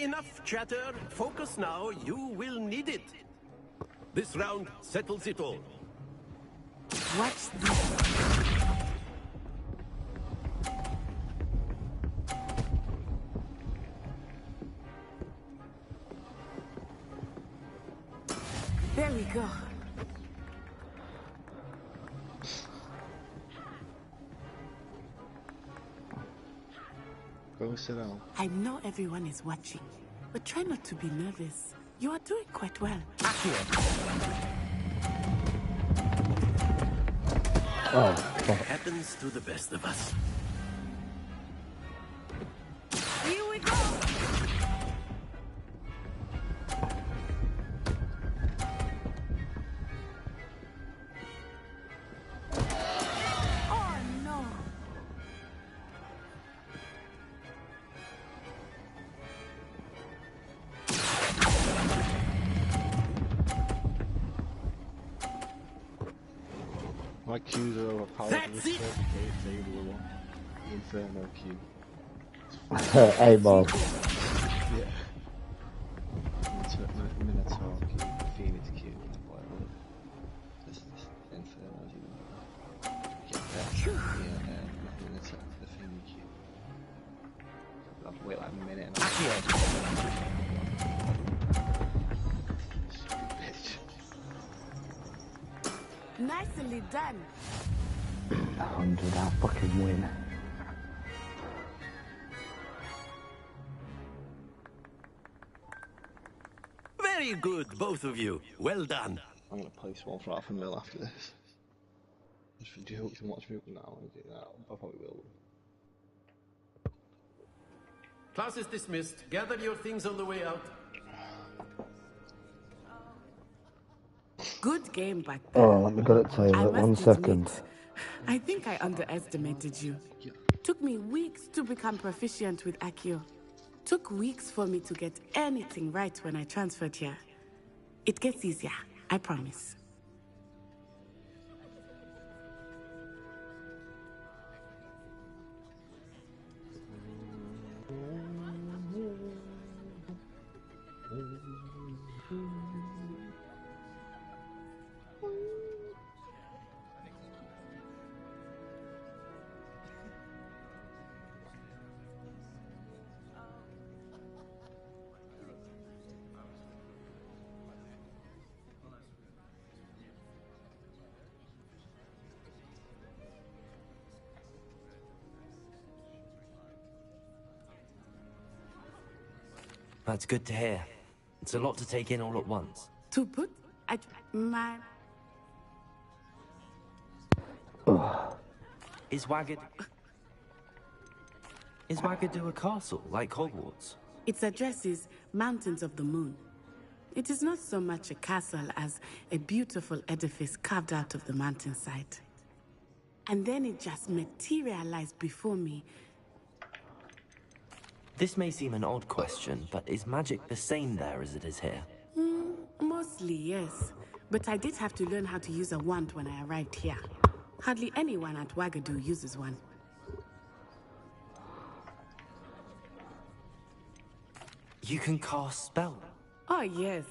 Enough chatter. Focus now. You will need it. This round settles it all.
Watch this. There we go.
Go sit down.
I know everyone is watching, but try not to be nervous. You are doing quite well.
Oh,
Happens to the best of us.
Here we go. Oh no.
My cues are overpowered.
That's it!
Inferno cue.
Hey, ball.
Yeah. Minotaur cue, Phoenix cue, whatever. This Inferno cue. Get that. Yeah, Minotaur, the Phoenix cue. I'll have to wait like a minute and Stupid bitch.
Nicely done.
100, I'll fucking win.
Very good, both of you. Well done.
I'm gonna place one for $500,000 after this. Just for jokes and watch people now and do that. I probably will.
Class is dismissed. Gather your things on the way out.
Good game back there.
Oh, let me get it to you.
I
One
must
second.
admit, I think I underestimated you. Took me weeks to become proficient with Accio. Took weeks for me to get anything right when I transferred here. It gets easier, I promise.
That's good to hear. It's a lot to take in all at once.
To put at my...
Is Wagadu a castle, like Hogwarts?
Its address is Mountains of the Moon. It is not so much a castle as a beautiful edifice carved out of the mountainside. And then it just materialized before me.
This may seem an odd question, but is magic the same there as it is here?
Mostly, yes. But I did have to learn how to use a wand when I arrived here. Hardly anyone at Wagadu uses one.
You can cast spells.
Oh, yes.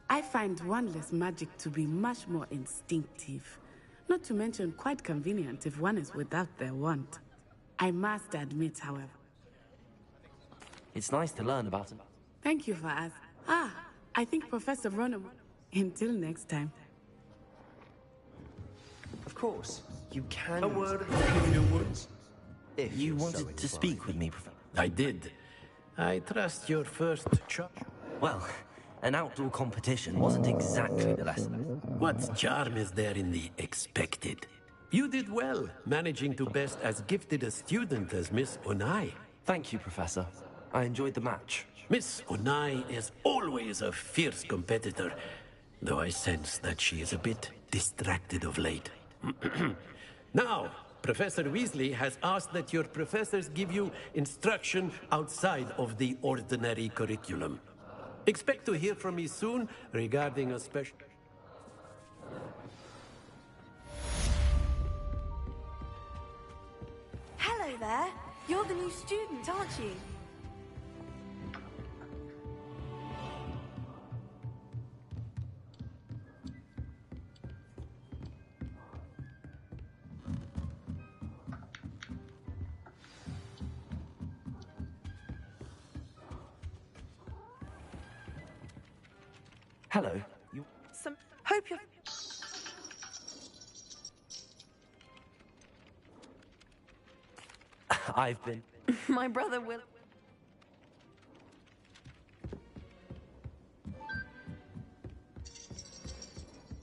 I find wandless magic to be much more instinctive. Not to mention quite convenient if one is without their wand. I must admit, however.
It's nice to learn about it.
Thank you for asking. I think Professor Ronan... Until next time.
Of course, you can...
A word in your words.
If you wanted to speak with me, Professor.
I did. I trust your first charm.
Well, an outdoor competition wasn't exactly the lesson.
What charm is there in the expected? You did well, managing to best as gifted a student as Miss Onai.
Thank you, Professor. I enjoyed the match.
Miss Onai is always a fierce competitor, though I sense that she is a bit distracted of late. Now, Professor Weasley has asked that your professors give you instruction outside of the ordinary curriculum. Expect to hear from me soon regarding a special...
Hello there. You're the new student, aren't you?
Hello.
Hope you're...
I've been...
My brother will...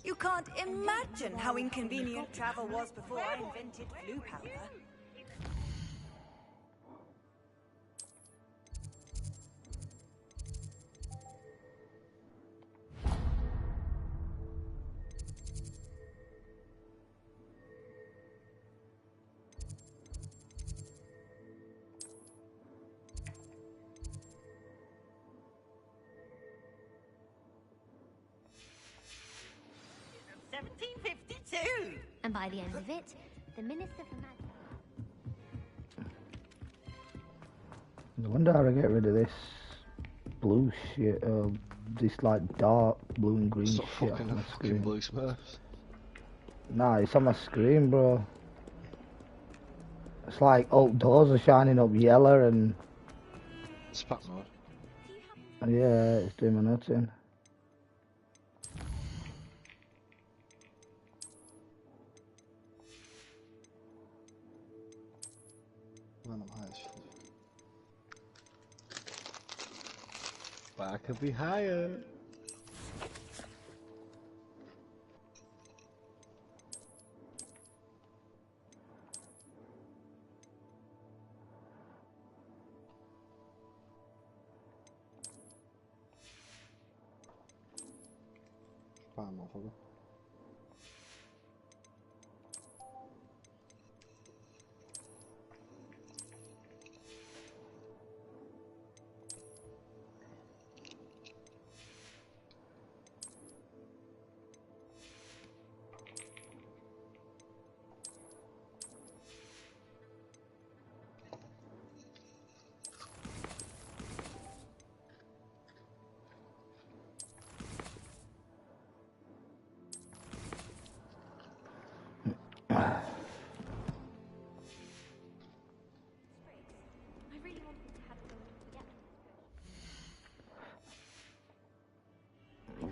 You can't imagine how inconvenient travel was before I invented blue powder.
And by the end of it, the Minister for Magic...
I wonder how to get rid of this blue shit, this like dark blue and green
Stop
shit on
fucking
my
fucking
screen.
blue smurfs.
Nah, it's on my screen, bro. It's like outdoors are shining up yellow and...
Spat mode.
Yeah, it's doing my nuts in.
Man, I'm high as fuck. But I could be higher. Fine, motherfucker.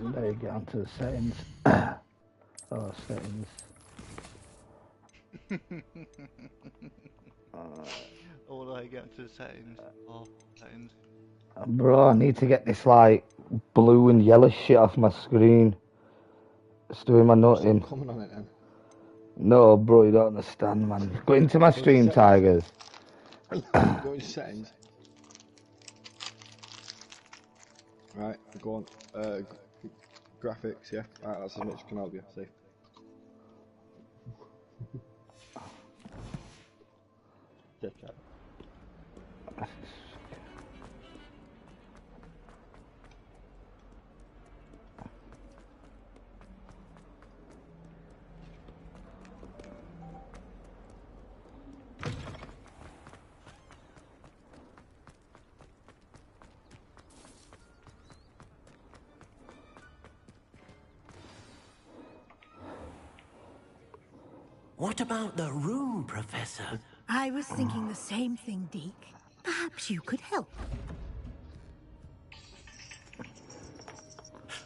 There you get onto the settings. Oh, settings.
All I get to the settings. Oh, settings.
Bro, I need to get this like blue and yellow shit off my screen. It's doing my nutting.
Stop comment on it then.
No, bro, you don't understand, man. Go into my stream, Tigers.
Go into settings. Right, go on. Graphics, yeah. Right, that's as much as can help you. See. Dead cat.
What about the room, Professor?
I was thinking the same thing, Deke. Perhaps you could help.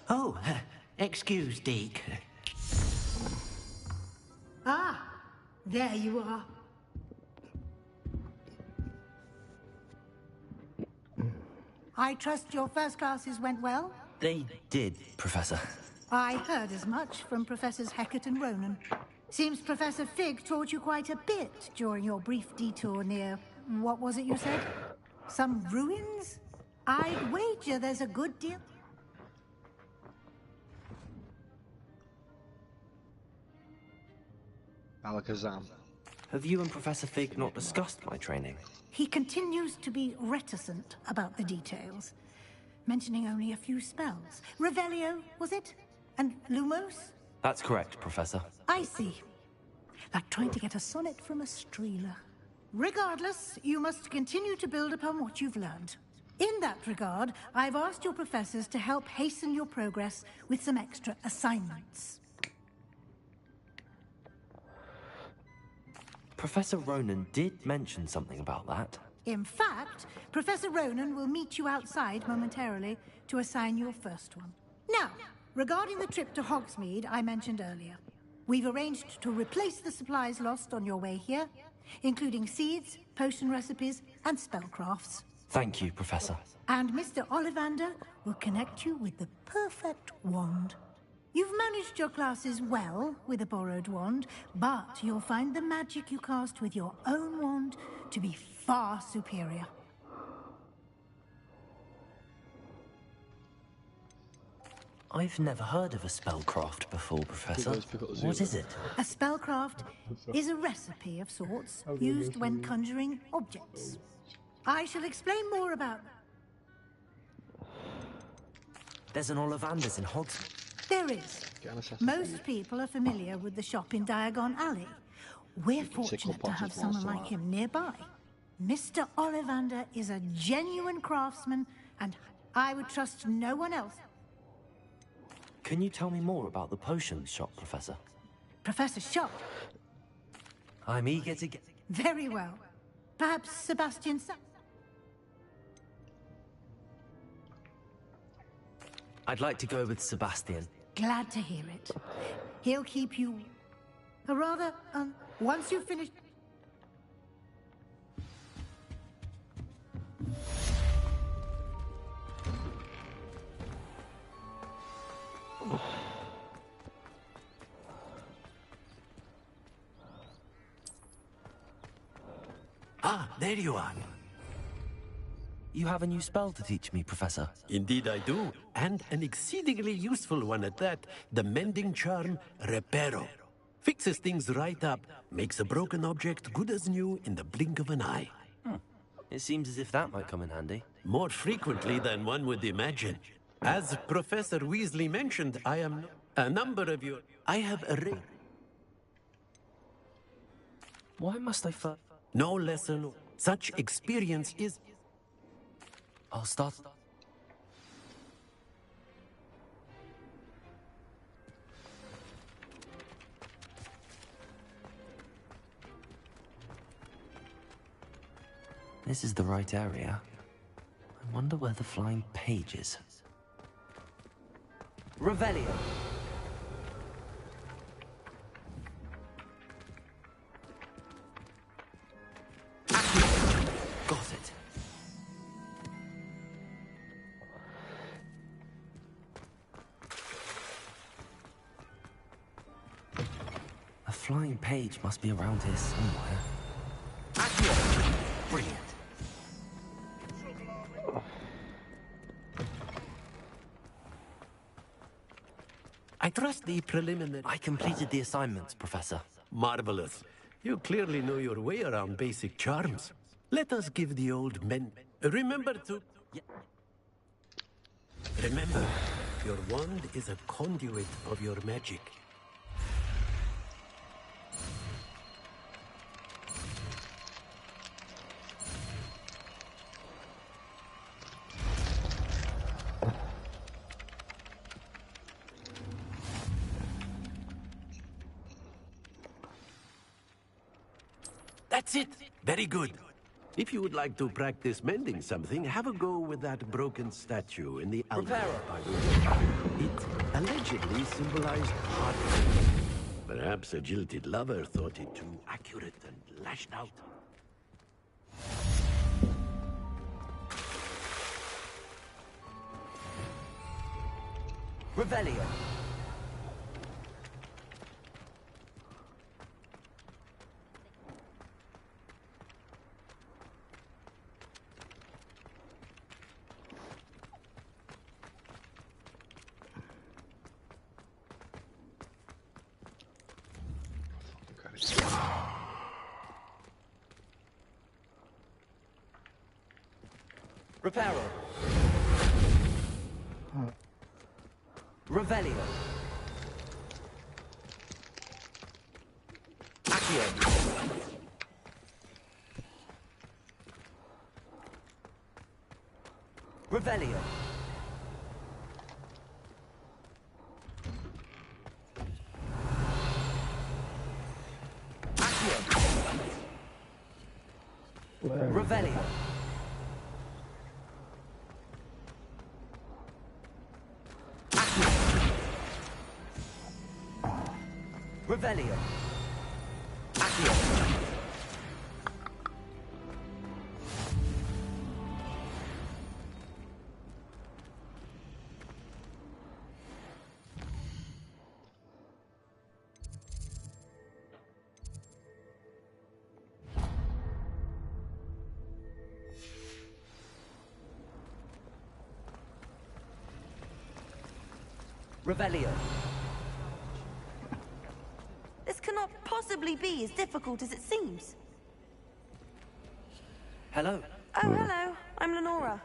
Oh, excuse, Deke.
Ah, there you are. I trust your first classes went well?
They did, Professor.
I heard as much from Professors Hecat and Ronan. Seems Professor Fig taught you quite a bit during your brief detour near... what was it you said? Some ruins? I'd wager there's a good deal...
Alakazam.
Have you and Professor Fig not discussed my training?
He continues to be reticent about the details, mentioning only a few spells. Revelio, was it? And Lumos?
That's correct, Professor.
I see. Like trying to get a sonnet from a streeler. Regardless, you must continue to build upon what you've learned. In that regard, I've asked your professors to help hasten your progress with some extra assignments.
Professor Ronan did mention something about that.
In fact, Professor Ronan will meet you outside momentarily to assign your first one. Now, Regarding the trip to Hogsmeade I mentioned earlier, we've arranged to replace the supplies lost on your way here, including seeds, potion recipes, and spellcrafts.
Thank you, Professor.
And Mr. Ollivander will connect you with the perfect wand. You've managed your classes well with a borrowed wand, but you'll find the magic you cast with your own wand to be far superior.
I've never heard of a spellcraft before, Professor. What is it?
A spellcraft is a recipe of sorts used when conjuring objects. I shall explain more about them.
There's an Ollivander's in Hogsmeade.
There is. Most people are familiar with the shop in Diagon Alley. We're fortunate to have someone like him nearby. Mr. Ollivander is a genuine craftsman, and I would trust no one else.
Can you tell me more about the potions shop, Professor?
Professor Shop?
I'm eager to get...
Very well. Perhaps Sebastian Sa...
I'd like to go with Sebastian.
Glad to hear it. He'll keep you... rather, once you've finished...
Ah, there you are.
You have a new spell to teach me, Professor.
Indeed I do, and an exceedingly useful one at that. The mending charm, Reparo. Fixes things right up, makes a broken object good as new in the blink of an eye.
It seems as if that might come in handy.
More frequently than one would imagine. As Professor Weasley mentioned, I am... A number of you... I have a...
Why must I first...
No lesson. Such experience is...
I'll start... This is the right area. I wonder where the flying page is. Revelio! Got it. A flying page must be around here somewhere. Accio! Brilliant.
I trust the preliminary...
I completed the assignments, Professor.
Marvelous. You clearly know your way around basic charms. Let us give the old men... Remember to... Remember, your wand is a conduit of your magic. That's it! Very good. If you would like to practice mending something, have a go with that broken statue in the altar. It allegedly symbolized heartbreak. Perhaps a jilted lover thought it too accurate and lashed out.
Revelio. Reparo. Revelio. Accio. Revelio. Accio. Revelio. Revelio. Accio. Revelio.
This cannot possibly be as difficult as it seems.
Hello.
Oh, hello. I'm Lenora.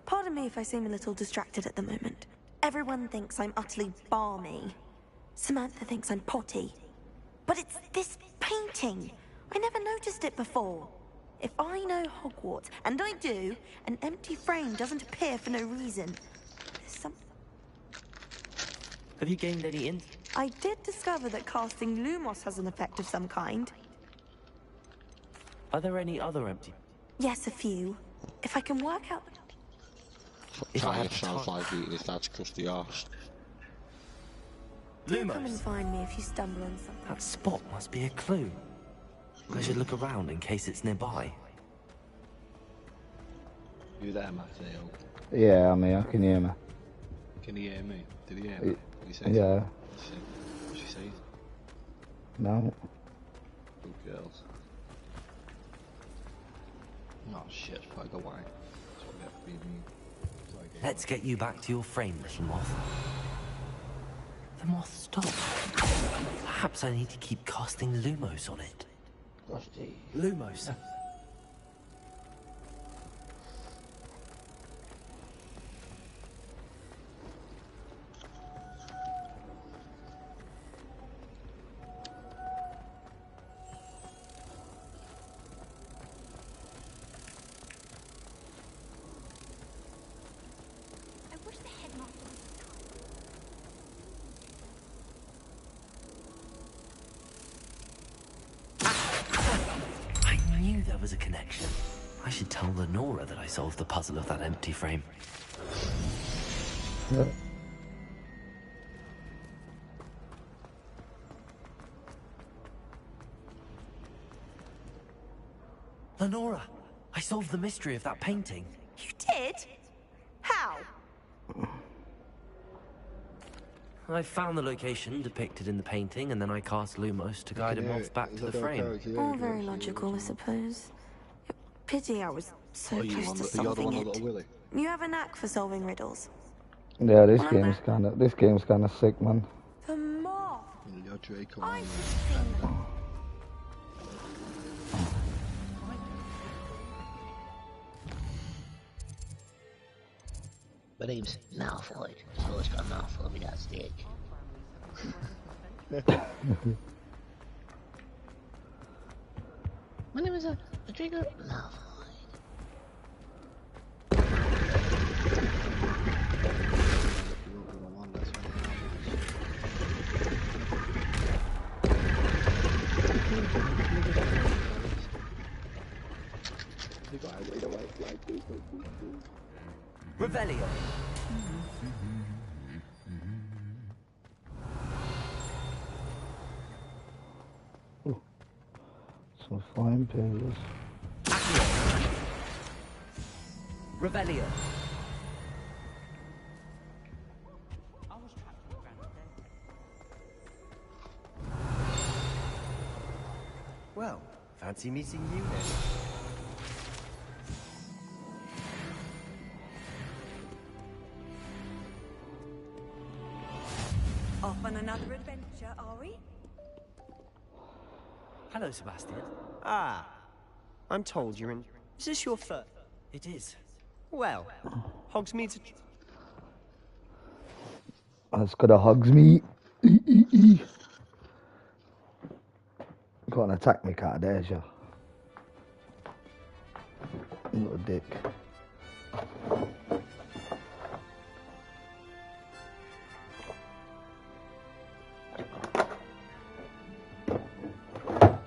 Pardon me if I seem a little distracted at the moment. Everyone thinks I'm utterly balmy. Samantha thinks I'm potty. But it's this painting. I never noticed it before. If I know Hogwarts, and I do, an empty frame doesn't appear for no reason. There's some...
Have you gained any int?
I did discover that casting Lumos has an effect of some kind.
Are there any other empty?
Yes, a few. If I can work out...
Tyre sounds like eating his dad's crusty arse.
Do come and find me if you stumble on something.
That spot must be a clue. I should look around in case it's nearby.
You there, Matteo?
Yeah, I'm here. I can hear me.
Can he hear me? Did he hear me? Did he say
yeah.
What'd she say?
No.
Good girls. Oh shit, it's probably the wine. That's what we have to be mean.
Let's get you back to your frame, little moth. The moth stopped. Perhaps I need to keep casting Lumos on it. Lumos. There was a connection. I should tell Lenora that I solved the puzzle of that empty frame.
Yeah.
Lenora, I solved the mystery of that painting.
You did? How?
I found the location depicted in the painting, and then I cast Lumos to guide a moth back to the frame.
All very logical, I suppose. Pity I was so close to solving it. You have a knack for solving riddles.
Yeah, this game's kind of sick, man.
The moth.
My name's Malfoy. It's always got a mouthful of me, that's the egg. My name is Draco Malfoy.
Revelio.
Some flying pages.
Revelio.
Well, fancy meeting you then.
Off on another adventure, are we?
Hello, Sebastian.
Ah, I'm told you're in... Is this your first?
It is.
Well, Hogsmeade's...
That's got a Hogsmeade. Go and attack me, cat. There's you. Little dick.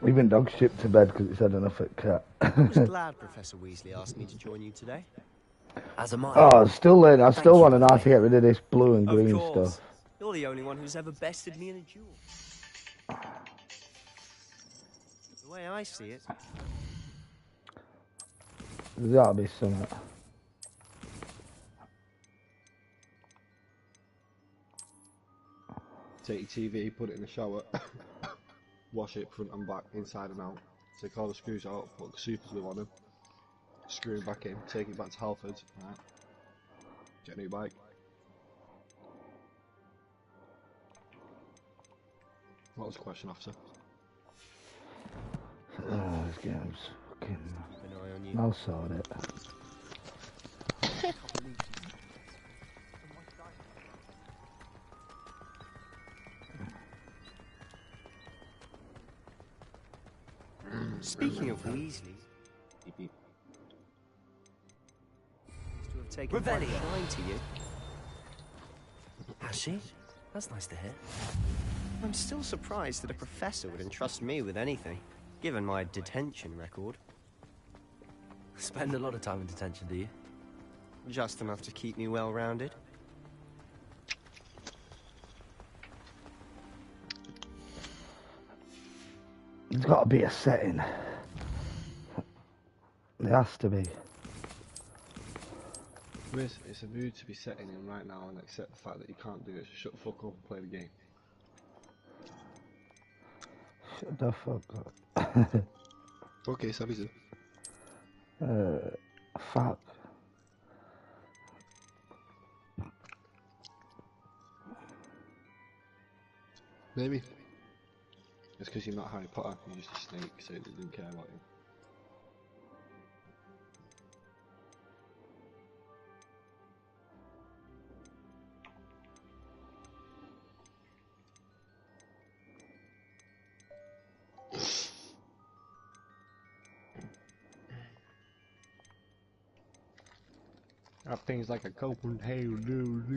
Even dog's shipped to bed because it's had enough at cat.
I was glad Professor Weasley asked me to join you today.
As am I.
Oh, still learning. I still want to know how to get rid of this blue and green
Of course.
stuff.
You're the only one who's ever bested me in a duel. way I see it.
There's gotta be something.
Take your TV, put it in the shower, wash it front and back, inside and out. Take all the screws out, put super glue on them, screw them back in, take it back to Halford, right? Get a new bike. What was the question, officer?
Oh, this game's fucking... I'll sort it.
Speaking of Weasley,
beep beep.
To have taken quite a shine to you.
Has she? That's nice to hear.
I'm still surprised that a professor would entrust me with anything, given my detention record.
Spend a lot of time in detention, do you?
Just enough to keep me well-rounded.
There's got to be a setting. There has to be.
Riz, it's a mood to be setting in right now and accept the fact that you can't do it, so shut the fuck up and play the game.
Shut the fuck up.
Okay, sorry, sir.
Fuck.
Maybe. It's because you're not Harry Potter, you're just a snake, so they didn't care about you. Have things like a Copenhagen.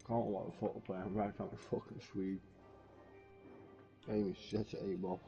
Can't watch a football player, I'm right out the fucking Swede. Aim is shit at A-ball.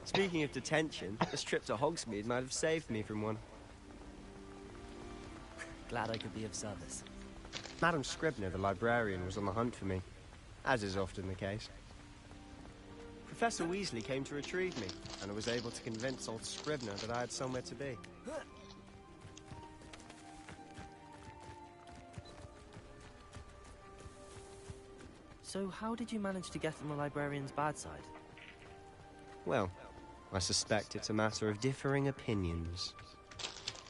Speaking of detention, this trip to Hogsmeade might have saved me from one.
Glad I could be of service.
Madam Scribner, the librarian, was on the hunt for me, as is often the case. Professor Weasley came to retrieve me, and I was able to convince old Scribner that I had somewhere to be.
So how did you manage to get on the librarian's bad side?
Well, I suspect it's a matter of differing opinions.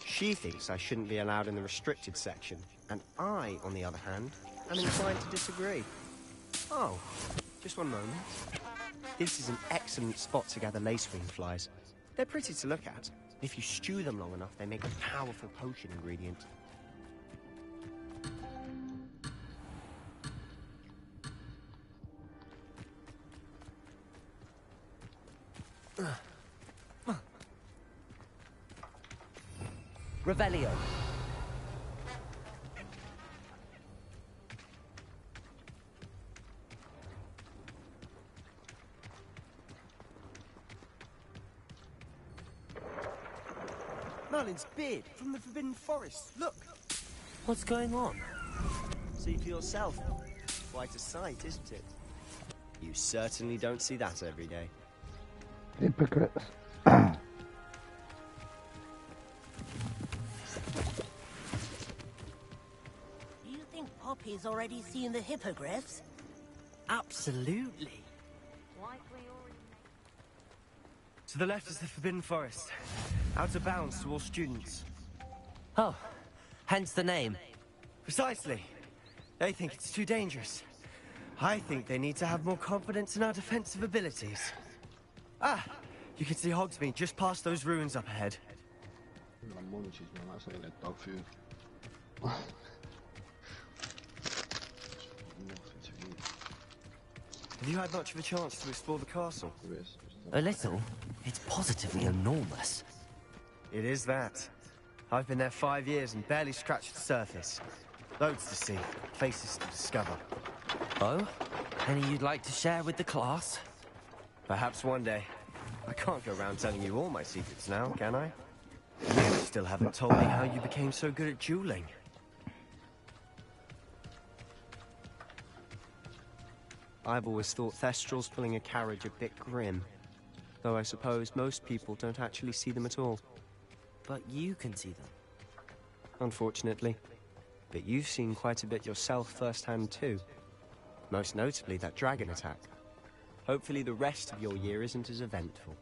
She thinks I shouldn't be allowed in the restricted section, and I, on the other hand, am inclined to disagree. Oh, just one moment. This is an excellent spot to gather lacewing flies. They're pretty to look at. If you stew them long enough, they make a powerful potion ingredient.
Revelio.
Merlin's beard from the Forbidden Forest. Look.
What's going on?
See for yourself. Quite a sight, isn't it? You certainly don't see that every day.
Hypocrites.
Poppy's already seen the hippogriffs?
Absolutely.
To the left is the Forbidden Forest. Out of bounds to all students.
Oh, hence the name.
Precisely. They think it's too dangerous. I think they need to have more confidence in our defensive abilities. Ah, you can see Hogsmeade just past those ruins up ahead.
Munchies, man, that's like that dog food.
Have you had much of a chance to explore the castle?
A little. It's positively enormous.
It is that. I've been there 5 years and barely scratched the surface. Loads to see, places to discover.
Oh? Any you'd like to share with the class?
Perhaps one day. I can't go around telling you all my secrets now, can I? You still haven't told me how you became so good at dueling. I've always thought Thestrals pulling a carriage a bit grim. Though I suppose most people don't actually see them at all.
But you can see them.
Unfortunately. But you've seen quite a bit yourself firsthand too. Most notably that dragon attack. Hopefully the rest of your year isn't as eventful.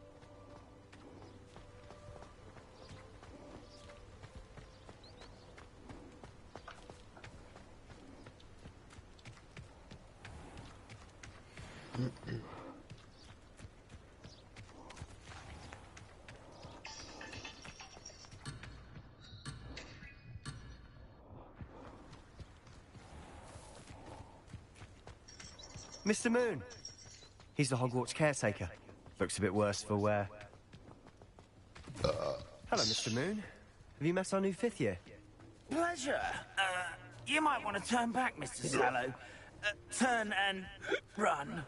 Mr. Moon! He's the Hogwarts caretaker. Looks a bit worse for wear. Hello, Mr. Moon. Have you met our new 5th year?
Pleasure. You might want to turn back, Mr. Sallow. Turn and run.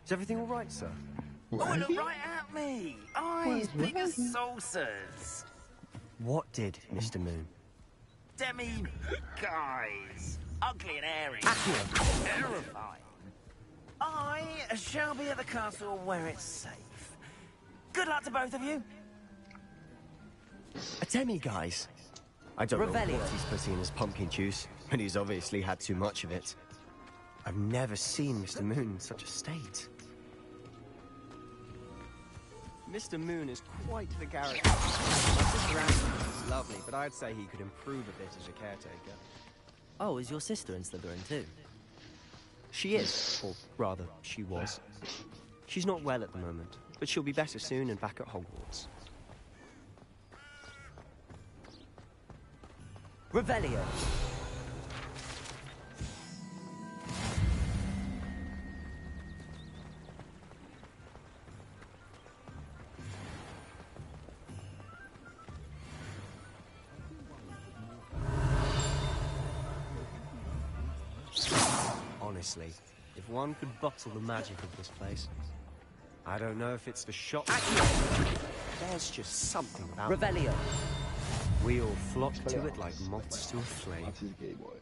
Is everything all right, sir?
Oh, look right at me. Eyes big as saucers.
What did, Mr. Moon?
Guys. Ugly and hairy. Terrifying. I shall be at the castle where it's safe. Good luck to both of you.
A demi-guise? I don't know what he's putting in his pumpkin juice, and he's obviously had too much of it. I've never seen Mr. Moon in such a state. Mr. Moon is quite the character. My sister Ashley is lovely, but I'd say he could improve a bit as a caretaker.
Oh, is your sister in Slytherin too?
She is, or rather, she was. She's not well at the moment, but she'll be better soon and back at Hogwarts.
Revelio.
Honestly, if one could bottle the magic of this place, I don't know if it's the shot. There's just something about
Revelio.
We all flock to it like moths to a flame.
That's his gay boy.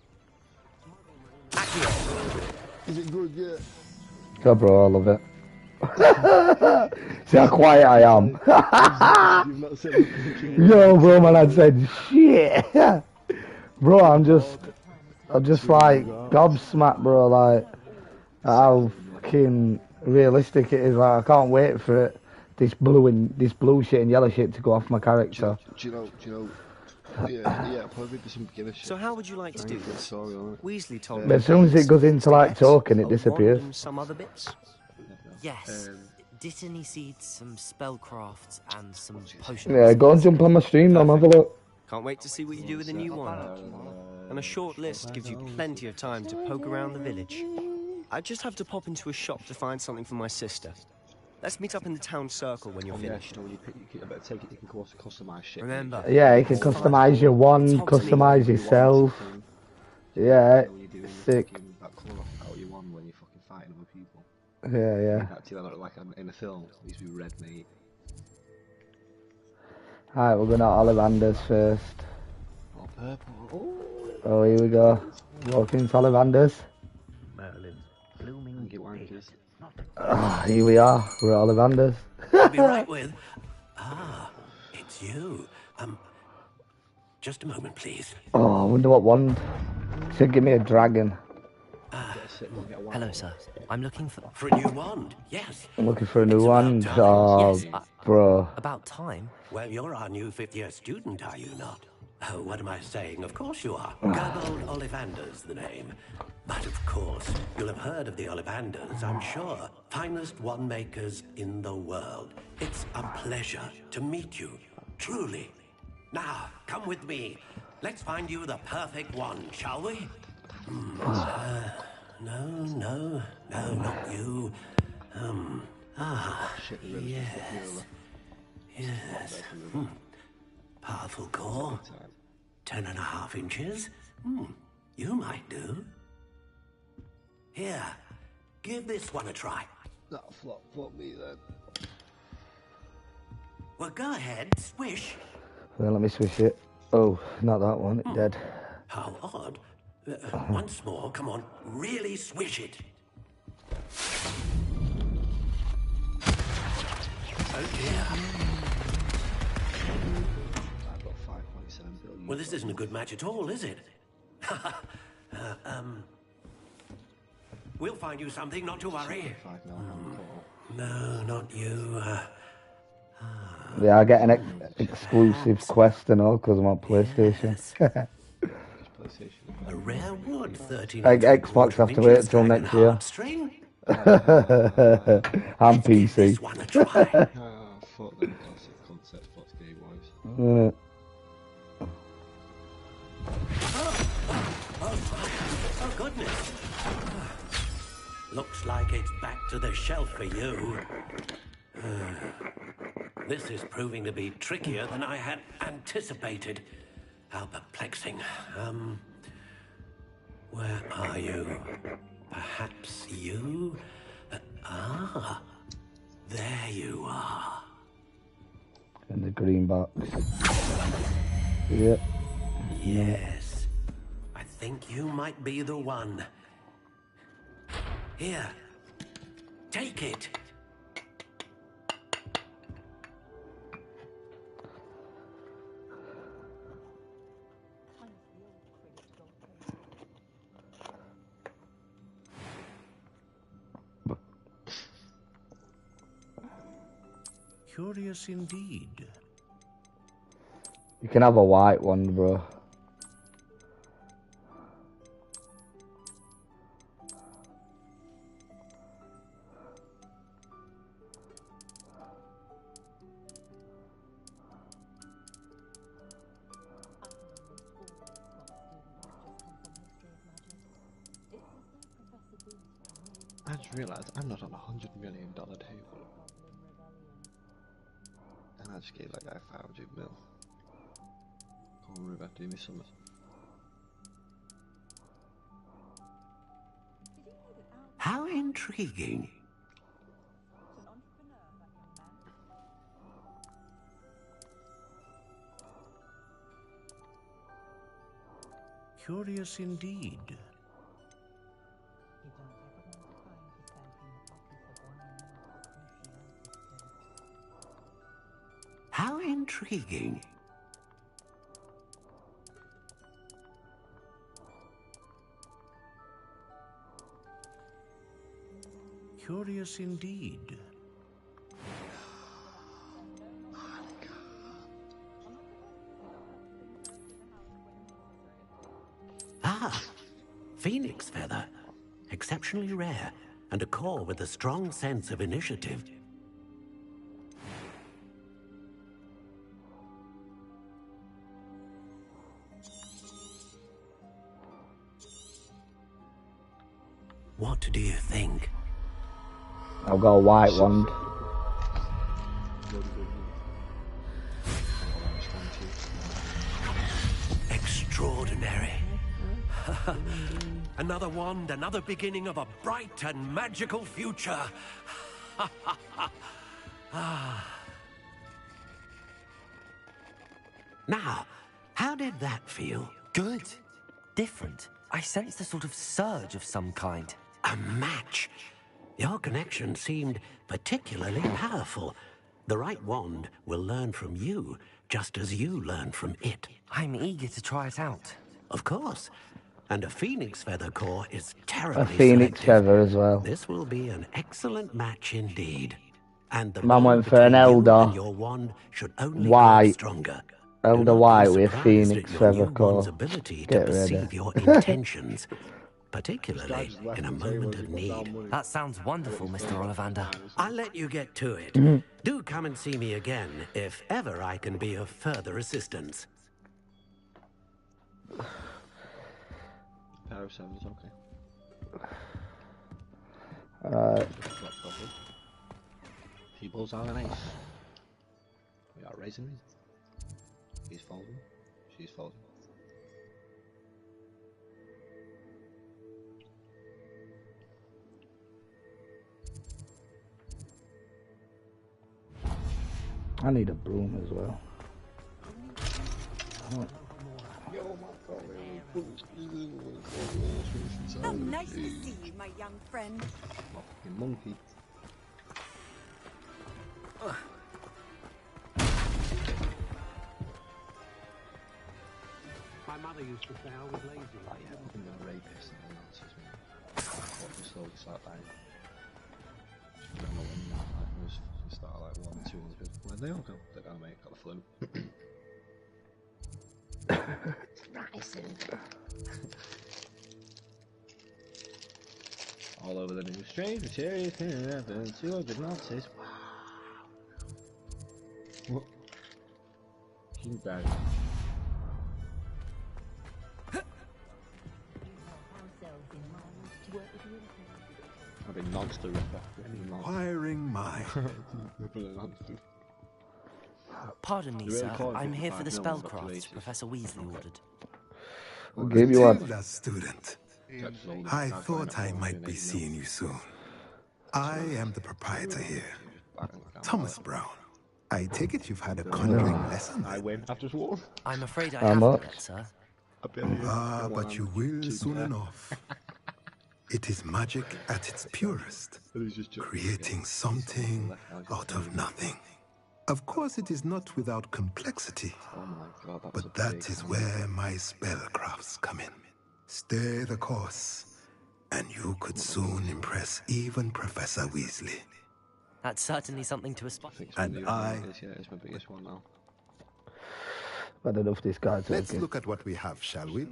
Is it good yet?
Go, bro, I love it. See how quiet I am. Yo, bro, man, I said shit. Bro, I'm just like gobsmacked, bro. Like how fucking realistic it is. Like I can't wait for it. This blue shit and yellow shit to go off my character.
Do you know? Yeah, probably do some beginner shit.
So how would you like to do this? Weasley told me.
But as soon as it goes into like talking, it disappears.
Some other bits.
Yes. Dittany seeds, some spellcrafts, and some potions.
Yeah, go and jump on my stream, then have a look.
Can't wait to see what you do with the new one. And a short list gives you plenty of time to poke around the village. I just have to pop into a shop to find something for my sister. Let's meet up in the town circle when you're finished.
You better take it. You can customize shit.
Remember?
Yeah, you can customize your wand, customize yourself. Yeah, sick.
That colour out your wand when you're fucking fighting other people.
Yeah.
Actually, like in a film, it used to be red, mate.
Alright, we're going to Ollivanders first.
Oh, purple.
Oh, here we go. Walking to Ollivanders.
Merlin, blooming wankers.
Here we are. We're at Ollivanders.
I'll be right with. It's you. Just a moment, please.
Oh, I wonder what wand. Should give me a dragon.
Hello, sir. I'm looking for
a new wand. Yes.
I'm looking for a new wand. Oh,
yes,
bro.
About time.
Well, you're our new 5th-year student, are you not?
Oh, what am I saying? Of course you are. Gerbold Ollivander's the name. But of course, you'll have heard of the Ollivanders, I'm sure. Finest wand makers in the world. It's a pleasure to meet you, truly. Now, come with me. Let's find you the perfect wand, shall we? No, not you. Yes. Powerful core. 10.5 inches. You might do. Here, give this one a try.
That'll flop me then.
Well, go ahead, swish.
Well, let me swish it. Oh, not that one. It's dead.
How odd. Once more, come on, really swish it. Oh dear.
I've got 5.7 billion.
Well, this isn't a good match at all, is it? We'll find you something, not to worry. No, not you.
Yeah, I get an exclusive quest and all because I'm on PlayStation.
A rare wood, 13.
Xbox have to wait until next year. I'm PC.
Fuck them classic concept plots game-wise.
Oh, goodness. Looks like it's back to the shelf for you. This is proving to be trickier than I had anticipated. How perplexing. Where are you? Perhaps you? There you are.
In the green box. Yep.
Yes. I think you might be the one. Here. Take it. Curious indeed.
You can have a white one, bro.
I just realised I'm not on $100 million table. And I just gave that guy 500 mil. Come on, River, do me something.
How intriguing. Curious indeed. How intriguing. Curious indeed. Ah, phoenix feather. Exceptionally rare, and a core with a strong sense of initiative. What do you think?
I've got a white wand.
Extraordinary. Another wand, another beginning of a bright and magical future. Now, how did that feel?
Good. Different. I sensed a sort of surge of some kind.
A match. Your connection seemed particularly powerful. The right wand will learn from you, just as you learn from it.
I'm eager to try it out.
Of course. And a phoenix feather core is terribly
A phoenix feather as well.
This will be an excellent match indeed. And the
Man
bond
went for an
between you
elder.
and your wand should only grow
White.
stronger.
Elder
not
White
be
with
surprised
Phoenix
at your
Feather
newborn's
Core.
ability to
Get ready.
perceive your intentions, particularly in a moment of need.
That sounds wonderful, Mr. Ollivander.
I'll let you get to it.
Mhm.
Do come and see me again if ever I can be of further assistance.
Power 7 is okay. He pulls out an ace. We are raising me. He's folding. She's folding.
I need a broom as well.
How nice to see you, my young friend.
Fucking monkey.
My mother used to say I was lazy.
Oh yeah, I'm a rapist and all that, me. What just slowly start dying. I don't know when that was. You start like 1 or 2 months ago. Where'd they all go? They go, mate, got the flu. All over the news. Strange material can happen. 200 Nazis. Wow. What? King Dad. I've been monster ripper.
Inquiring mind.
Pardon me, sir. I'm here for the spellcrafts Professor Weasley ordered.
I'll give you one.
Matilda, student. I thought I might be seeing you soon. I am the proprietor here, Thomas Brown. I take it you've had a conjuring lesson.
I win. I've just won.
I'm afraid I
How
haven't
much?
yet, sir.
Ah, but you will soon enough. It is magic at its purest, creating something out of nothing. Of course, it is not without complexity, but that is where my spellcrafts come in. Stay the course, and you could soon impress even Professor Weasley.
That's certainly something to aspire to.
And I...
It's my biggest one now.
Bad enough this guy
Let's
talking.
look at what we have, shall we?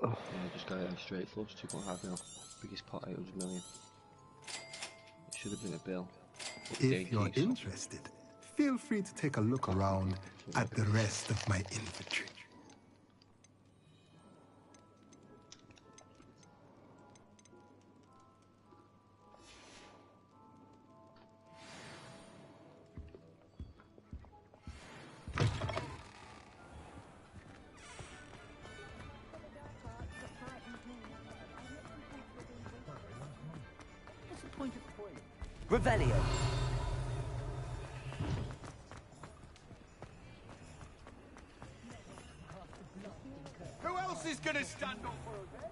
Yeah, just got it in straight flush, 2.5 mil. Biggest pot, 800 million. It should have been a bill.
If you're interested, feel free to take a look around at the rest of my inventory.
Revelio.
Who else is gonna stand up for us, eh?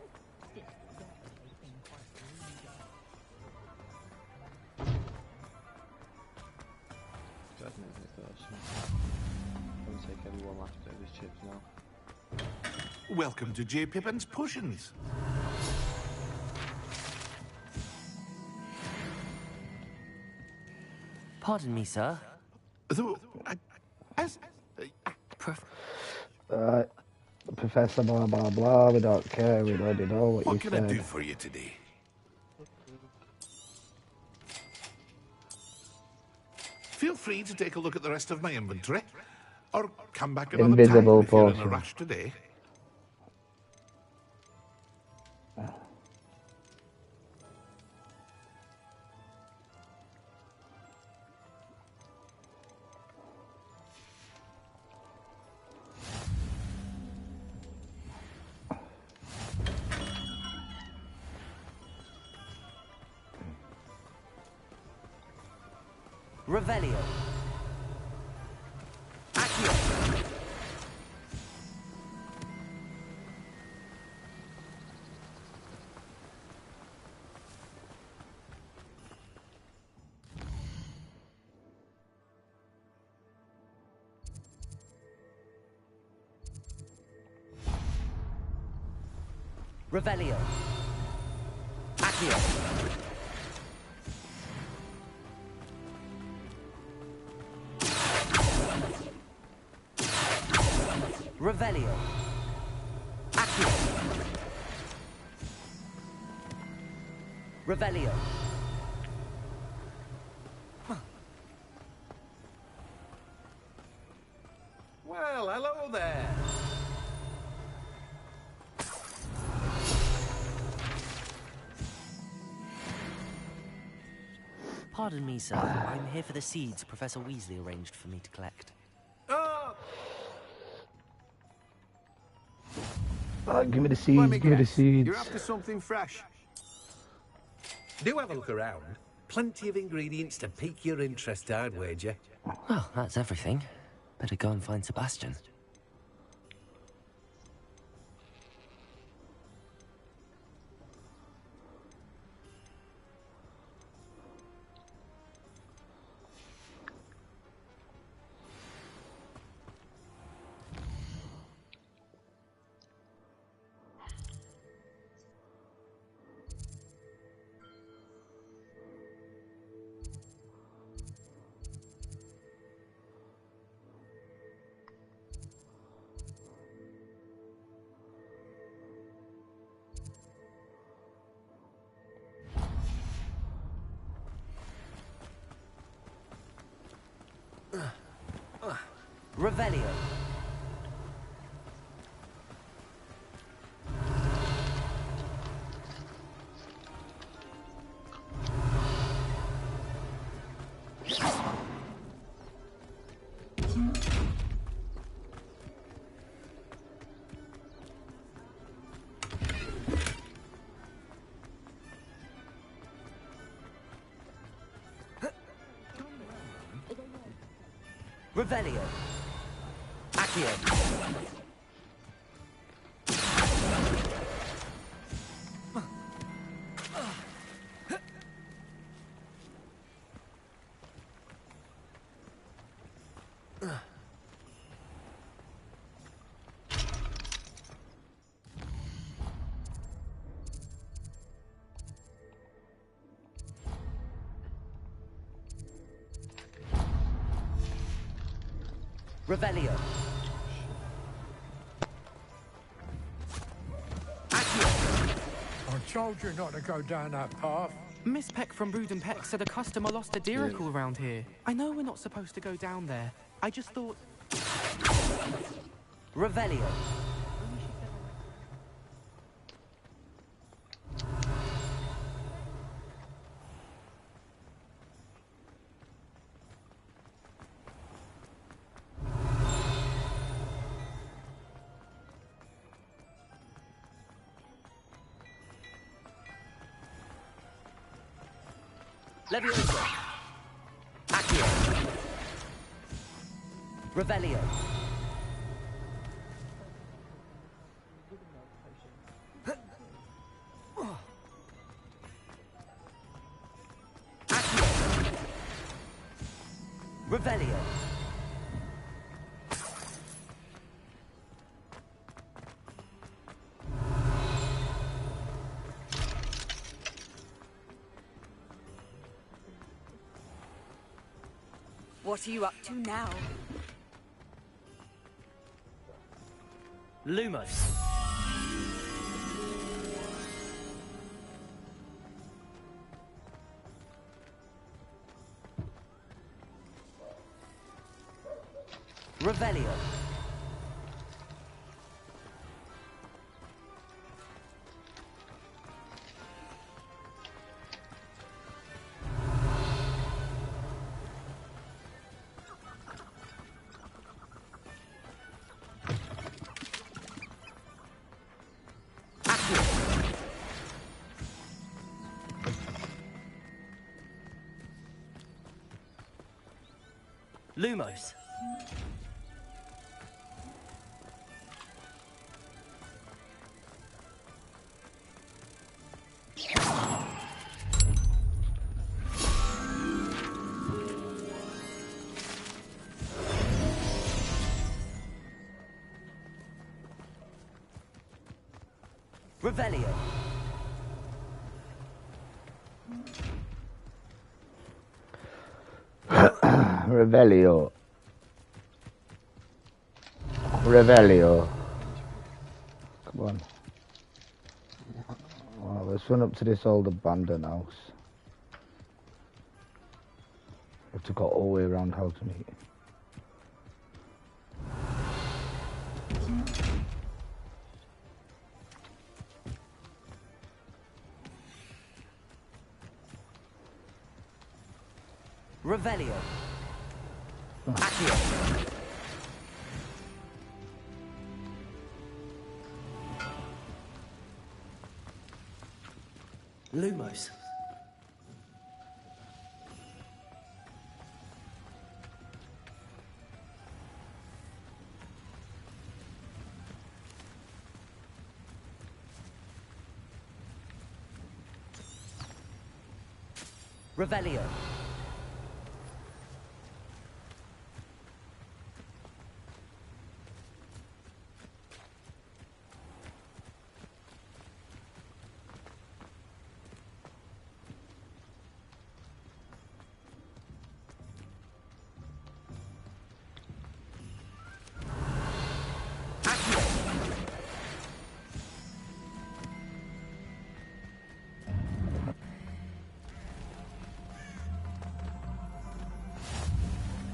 I'll take everyone after these chips now.
Welcome to J. Pippin's Potions.
Pardon me, sir.
Though,
Professor blah blah blah, we don't care, we already know what you
what can I do
said.
for you today? Feel free to take a look at the rest of my inventory, or come back another
Invisible
time if you're in a
potion.
rush today.
Revelio. Accio. Revelio. Accio. Revelio. Accio. Revelio.
Well, hello there.
Pardon me, sir. I'm here for the seeds Professor Weasley arranged for me to collect.
Oh!
Give me the seeds, give me the seeds.
You're after something fresh. Do have a look around. Plenty of ingredients to pique your interest, I'd wager.
Well, that's everything. Better go and find Sebastian. Revelio. Revelio. Accio. Revelio.
I told you not to go down that path.
Miss Peck from Brood and Peck said a customer lost a diricle around here. I know we're not supposed to go down there. I just thought...
Revelio. Leviosa. Accio. Revelio. Accio. Revelio.
What are you up to now?
Lumos. Revelio. Lumos. Revelio.
Revelio. Revelio. Come on. Well, let's run up to this old abandoned house. We have to go all the way around how to meet.
Revelio. Accio. Lumos. Revelio.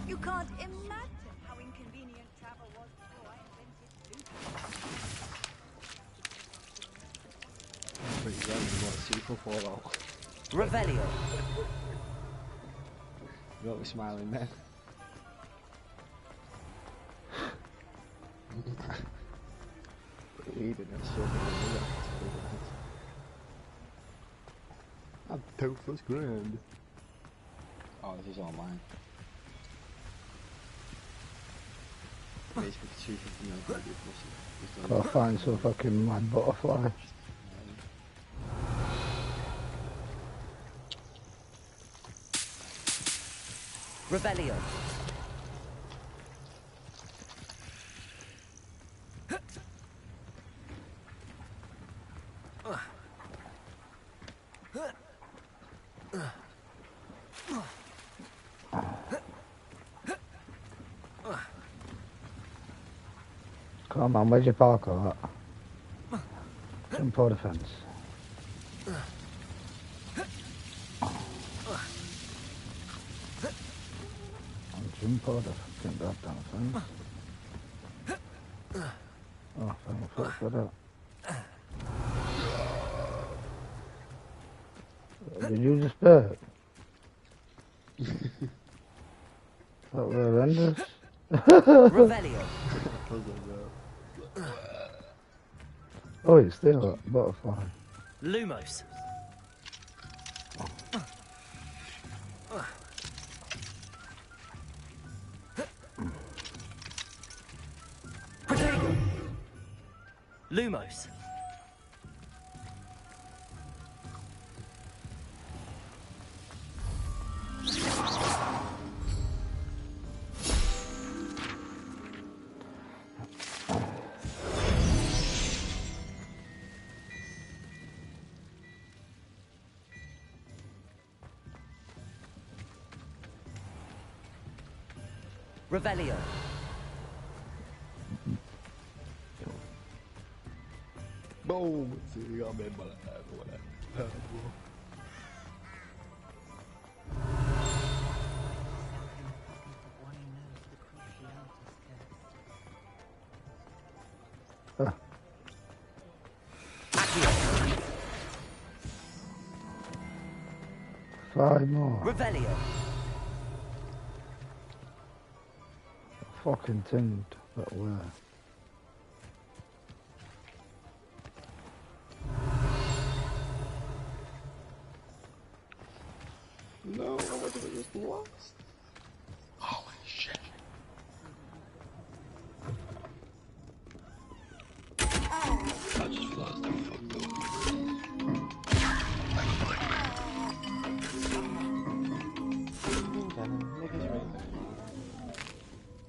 You can't imagine how inconvenient travel was before I invented Bluetooth.
Revelio.
You got me smiling then. He didn't have something. I'm toothless grand. Oh, this is all mine. Basically, 250
Gotta find some fucking mad butterfly.
Revelio.
Come on, where's your parkour at? Jump over the fence. Jump over the fucking goddamn fence. Oh, thank fuck for that. Did you just burp? That was horrendous.
Revelio.
Oh, it's still a butterfly.
Lumos. Protego. Lumos. Revelio.
Boom! See, you got me by that or whatever.
Five more.
Revelio.
Fucking thing, but where?
No, I would have just lost. Holy shit. I just lost the fuck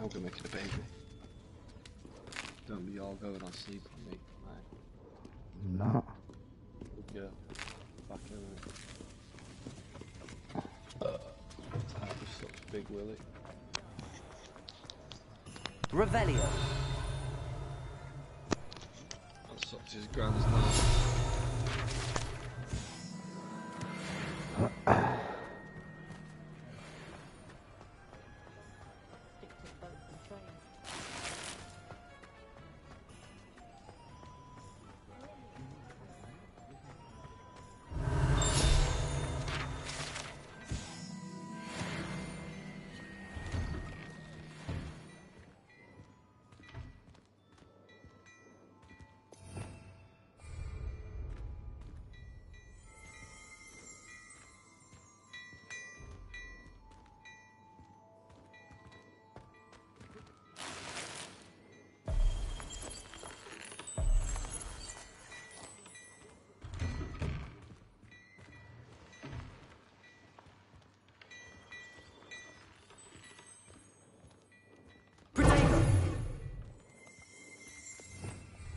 I'm gonna make it a baby. Don't be all going on sleep on me, man.
No.
Good girl. Fuck everything. That was such a big willy.
Revelio.
Stopped his grand's knife.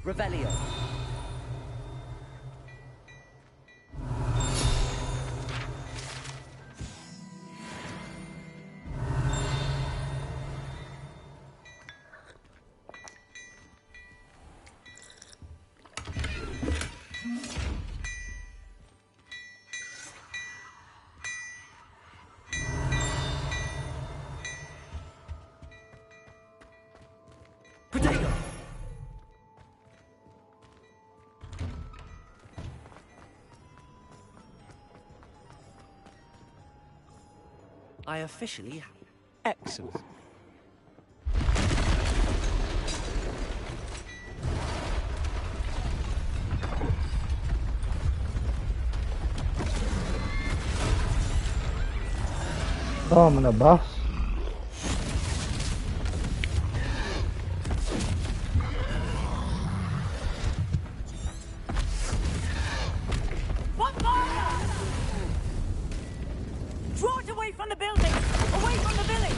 Revelio. I officially... Excellent.
Oh, I'm in a bus.
What fire? Draw it away from the building! Away from the village!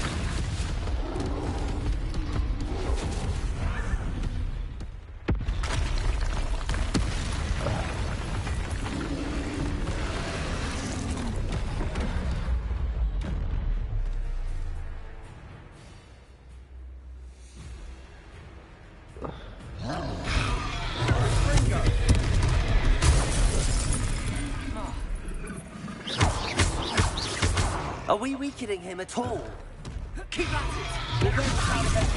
Are we weakening him at all? Keep at it! We'll go out of it.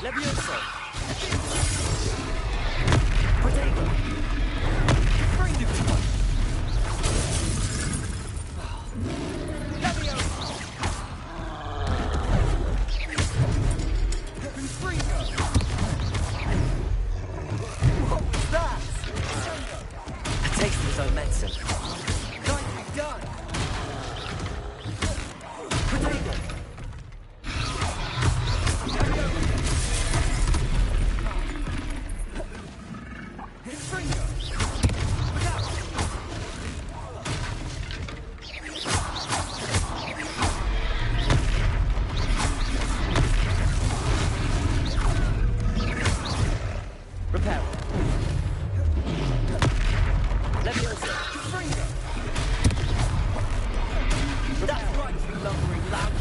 Levioso! Protego! Bring it! Medicine. Nicely done. Potato. Repair. Leviosa. That's right, you lumbering lout.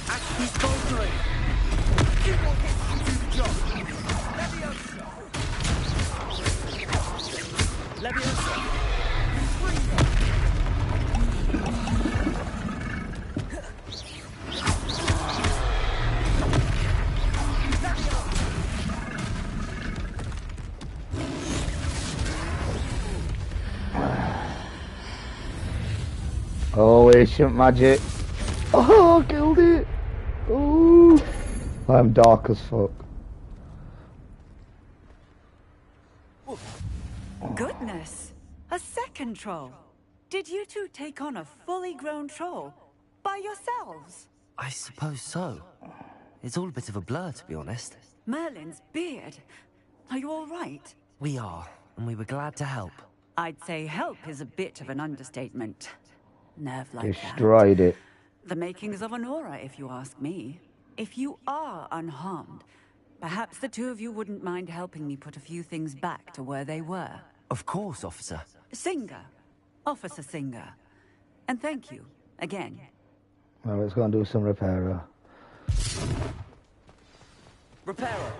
Actually smoldering. You will get to do the job. Leviosa. Leviosa.
Oh, ancient magic. Oh, killed it. Oh, I'm dark as fuck.
Goodness! A second troll. Did you two take on a fully grown troll? By yourselves?
I suppose so. It's all a bit of a blur, to be honest.
Merlin's beard. Are you all right?
We are, and we were glad to help.
I'd say help is a bit of an understatement. Nerve like that.
Destroyed it.
The makings of an aura, if you ask me. If you are unharmed, perhaps the two of you wouldn't mind helping me put a few things back to where they were.
Of course, officer.
Singer. Officer Singer. And thank you, again.
Well, let's go and do some repair.
Repairer.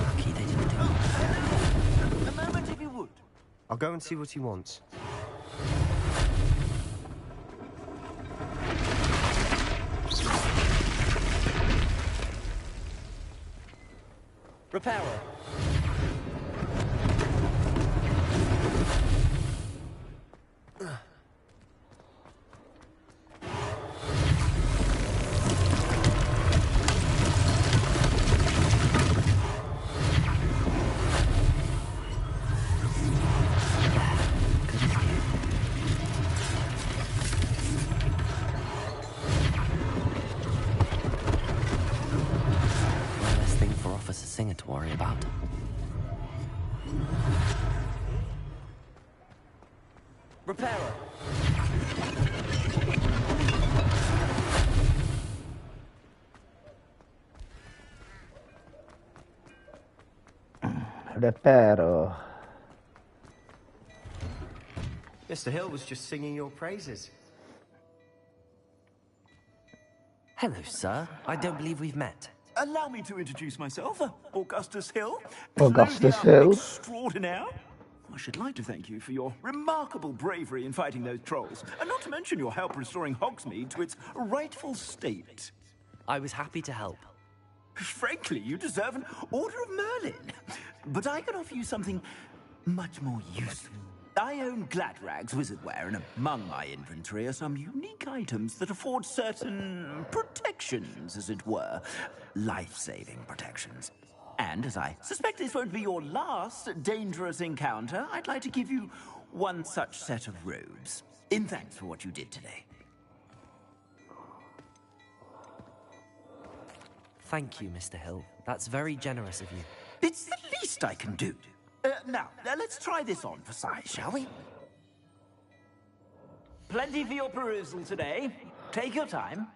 Lucky they didn't do it.
A moment if you would.
I'll go and see what he wants.
Repairer.
One less thing for Officer Singer to worry about.
Repairer.
Reparo.
Mr. Hill was just singing your praises.
Hello, sir. I don't believe we've met.
Allow me to introduce myself, Augustus Hill.
Augustus
Clothier
Hill.
Extraordinaire. I should like to thank you for your remarkable bravery in fighting those trolls, and not to mention your help restoring Hogsmeade to its rightful state.
I was happy to help.
Frankly, you deserve an Order of Merlin. But I can offer you something much more useful. I own Gladrag's wizardware, and among my inventory are some unique items that afford certain protections, as it were. Life-saving protections. And as I suspect this won't be your last dangerous encounter, I'd like to give you one such set of robes, in thanks for what you did today.
Thank you, Mr. Hill. That's very generous of you.
It's the least I can do. Now, let's try this on for size, shall we? Plenty for your perusal today. Take your time.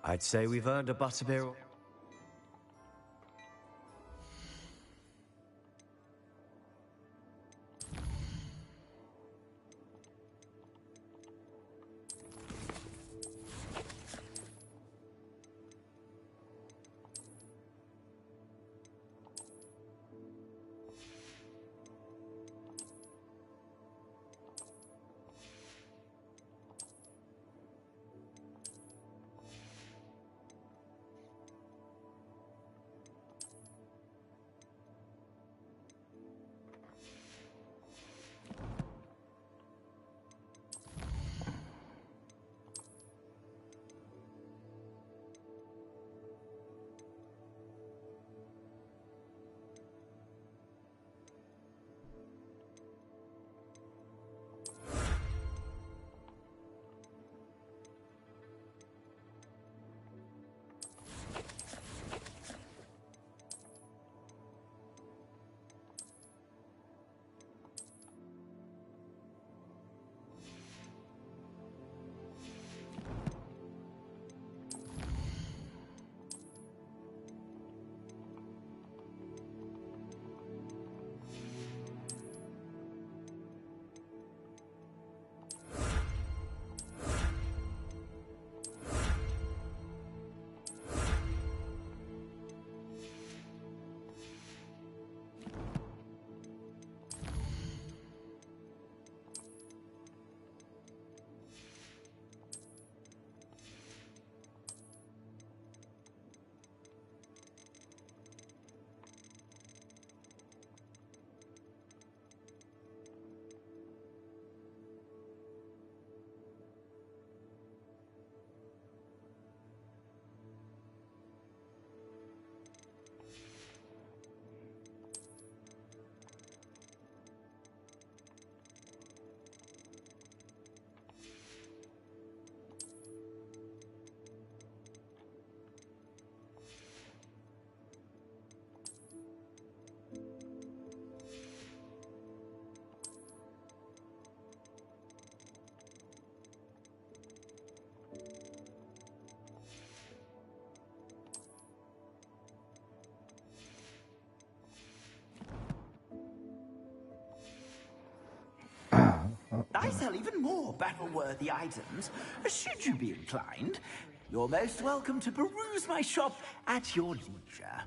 I'd say we've earned a butterbeer.
well, even more battle-worthy items, should you be inclined. You're most welcome to peruse my shop at your leisure.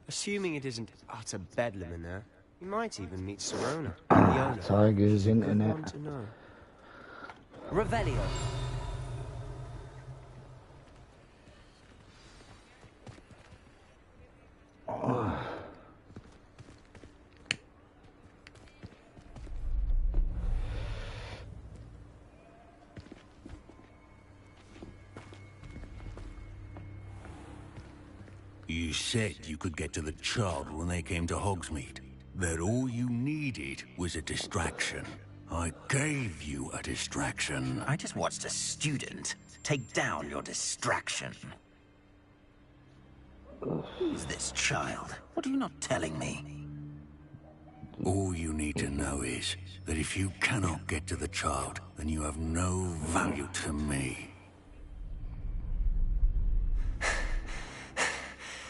Assuming it isn't utter bedlam in there, you might even meet Serona.
Tiger's internet.
Want to know.
Revelio.
You said you could get to the child when they came to Hogsmeade. That all you needed was a distraction. I gave you a distraction.
I just watched a student take down your distraction. Who's this child? What are you not telling me?
All you need to know is that if you cannot get to the child, then you have no value to me.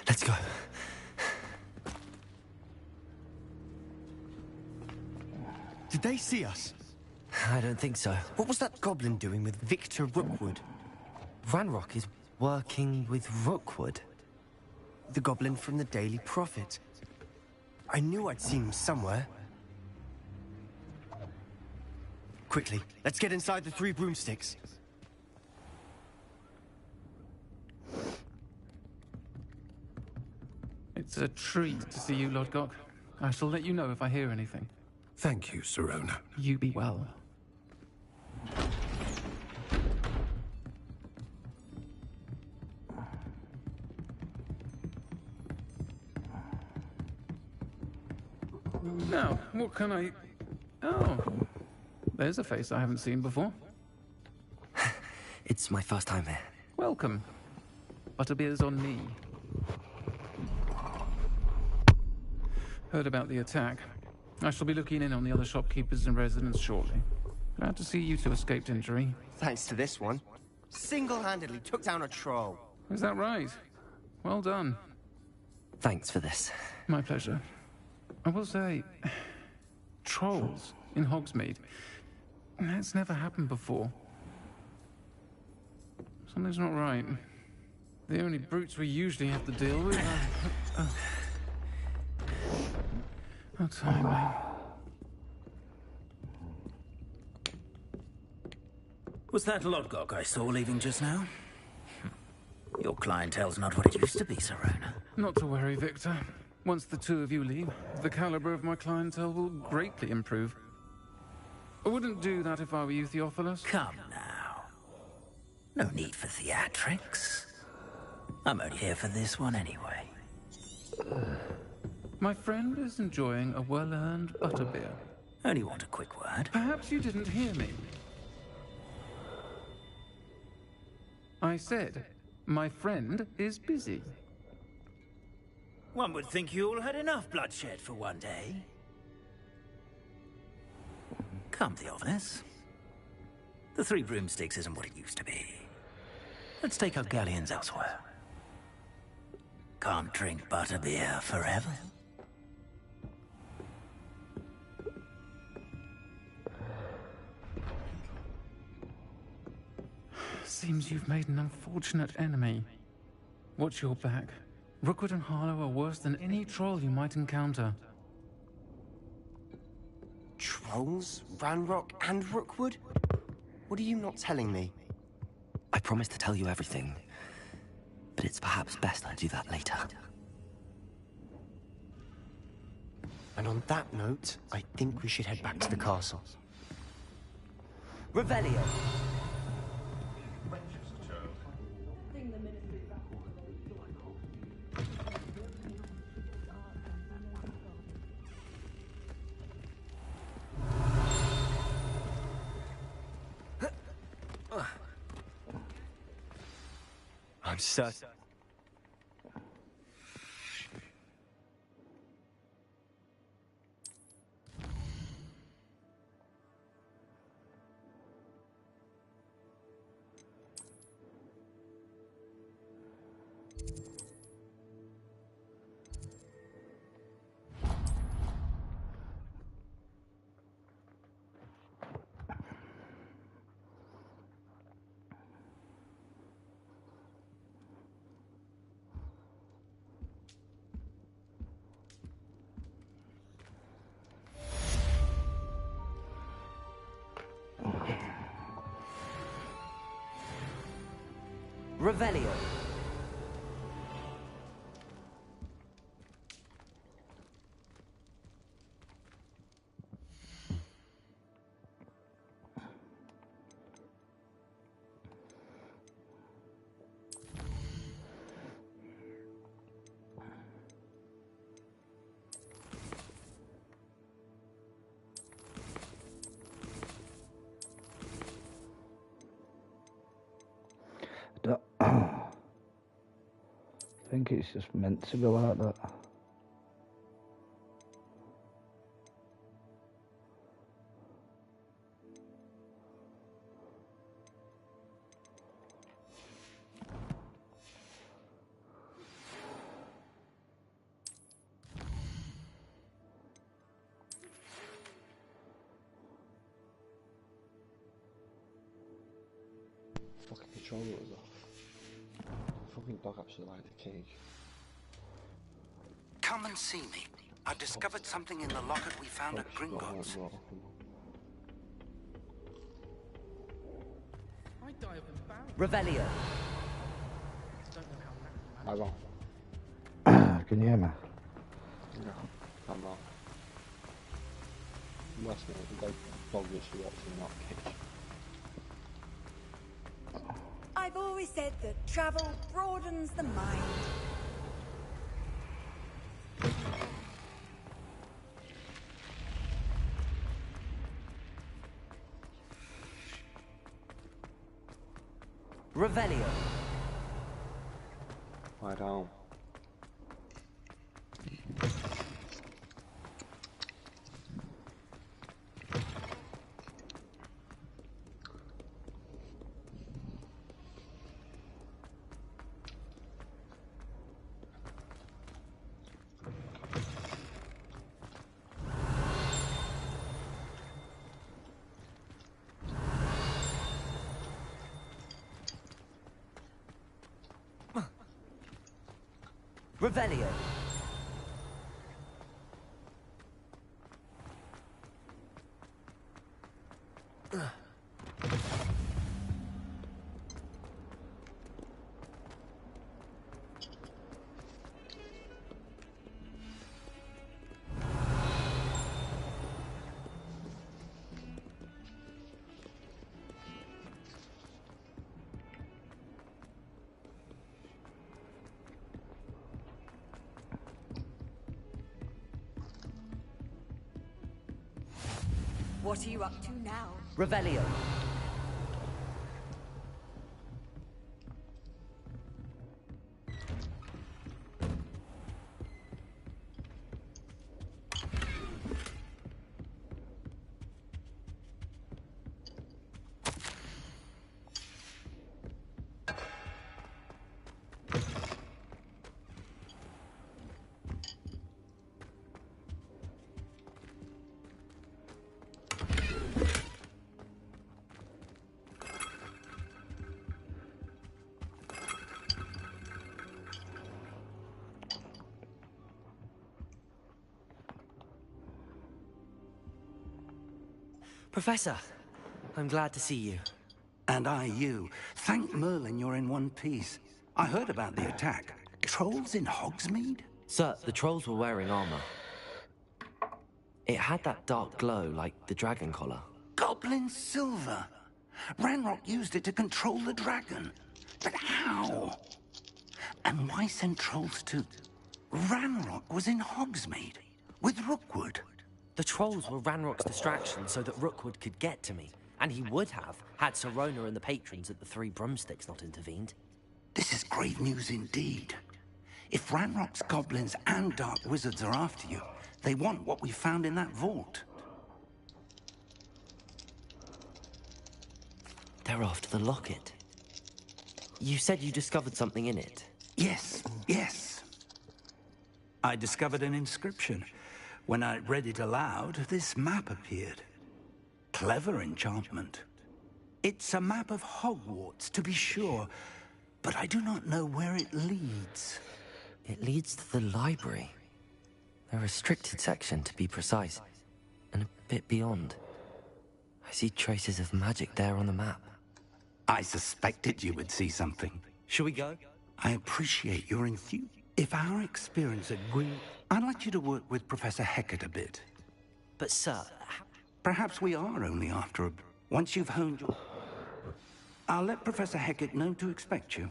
Let's go.
Did they see us?
I don't think so.
What was that goblin doing with Victor Rookwood?
Ranrock is working with Rookwood.
The goblin from the Daily Prophet. I knew I'd seen him somewhere. Quickly, let's get inside the 3 broomsticks.
It's a treat to see you, Lodgok. I shall let you know if I hear anything.
Thank you, Serona.
You be well. Now, what can I... Oh, there's a face I haven't seen before.
It's my first time here.
Welcome. Butterbeer's on me. Heard about the attack. I shall be looking in on the other shopkeepers and residents shortly. Glad to see you two escaped injury.
Thanks to this one. Single-handedly took down a troll.
Is that right? Well done.
Thanks for this.
My pleasure. I will say, trolls in Hogsmeade. That's never happened before. Something's not right. The only brutes we usually have to deal with are... Oh, timely.
Was that Lodgok I saw leaving just now? Your clientele's not what it used to be, Serona.
Not to worry, Victor. Once the two of you leave, the caliber of my clientele will greatly improve. I wouldn't do that if I were you, Theophilus.
Come now. No need for theatrics. I'm only here for this one anyway.
My friend is enjoying a well-earned butterbeer.
Only want a quick word.
Perhaps you didn't hear me. I said, my friend is busy.
One would think you all had enough bloodshed for one day. Come, Theophilus. The 3 broomsticks isn't what it used to be. Let's take our galleons elsewhere. Can't drink butterbeer forever.
Seems you've made an unfortunate enemy. Watch your back. Rookwood and Harlow are worse than any troll you might encounter.
Trolls? Ranrock and Rookwood? What are you not telling me?
I promised to tell you everything, but it's perhaps best I do that later.
And on that note, I think we should head back to the castle.
Revelio!
I'm certain.
Revelio!
I think it's just meant to be like that.
Fucking controller was off. Fucking dog actually liked the cage.
Come and see me. I've discovered something in the locket we found at Gringotts.
Revelio!
I'm wrong.
Can you hear me?
No, I'm wrong. Last minute, the dog literally walks in that cage.
I've always said that travel broadens the mind.
Revelio!
Lie down.
Revelio!
What are you up to now?
Revelio! Professor, I'm glad to see you.
And I you. Thank Merlin you're in one piece. I heard about the attack. Trolls in Hogsmeade?
Sir, the trolls were wearing armor. It had that dark glow like the dragon collar.
Goblin silver. Ranrock used it to control the dragon. But how? And why send trolls to... Ranrock was in Hogsmeade with Rookwood.
The trolls were Ranrock's distraction so that Rookwood could get to me. And he would have, had Sirona and the patrons at the Three Broomsticks not intervened.
This is great news indeed. If Ranrock's goblins and dark wizards are after you, they want what we found in that vault.
They're after the locket. You said you discovered something in it.
Yes, yes. I discovered an inscription. When I read it aloud, this map appeared. Clever enchantment. It's a map of Hogwarts, to be sure, but I do not know where it leads.
It leads to the library. A restricted section, to be precise, and a bit beyond. I see traces of magic there on the map.
I suspected you would see something.
Shall we go?
I appreciate your enthusiasm. If our experience at Gwyn... I'd like you to work with Professor Hecat a bit.
But, sir...
Perhaps we are only after a... Once you've honed your... I'll let Professor Hecat know to expect you.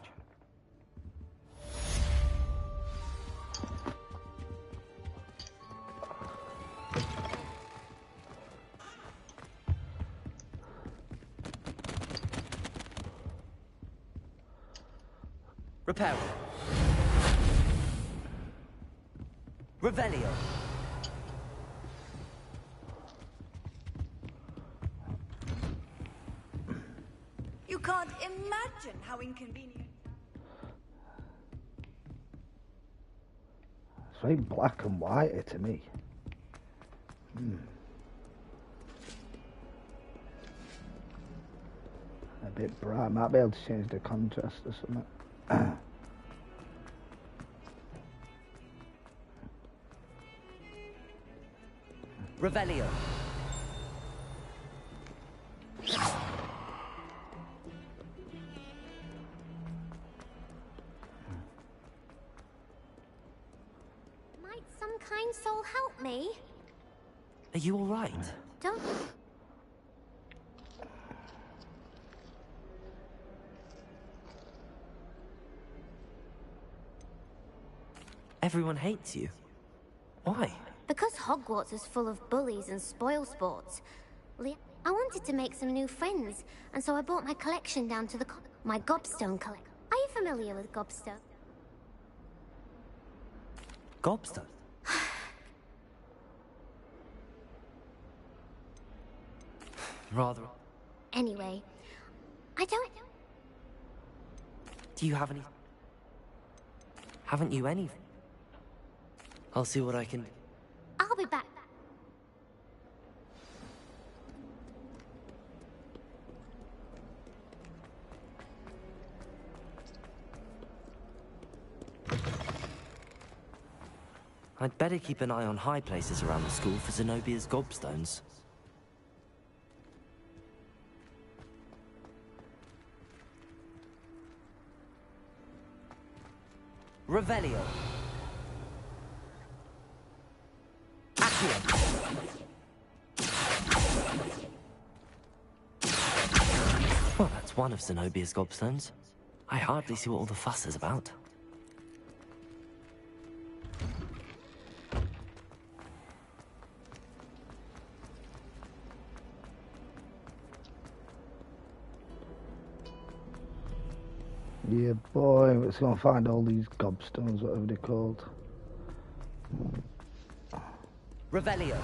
Reparo. Revelio.
You can't imagine how inconvenient.
It's very black and white to me. A bit bright. Might be able to change the contrast or something.
Revelio.
Might some kind soul help me?
Are you all right?
Don't...
Everyone hates you. Why?
Because Hogwarts is full of bullies and spoil sports. I wanted to make some new friends, and so I brought my collection down to my Gobstone collection. Are you familiar with Gobstone?
Gobstone? Rather.
Anyway, I don't...
Do you have any... Haven't you any? I'll see what I can do.
I'll be back.
I'd better keep an eye on high places around the school for Zenobia's gobstones. Revelio. Accio. Well, that's one of Zenobia's gobstones. I hardly see what all the fuss is about.
Yeah, boy, let's go and find all these gobstones, whatever they're called.
Revelio.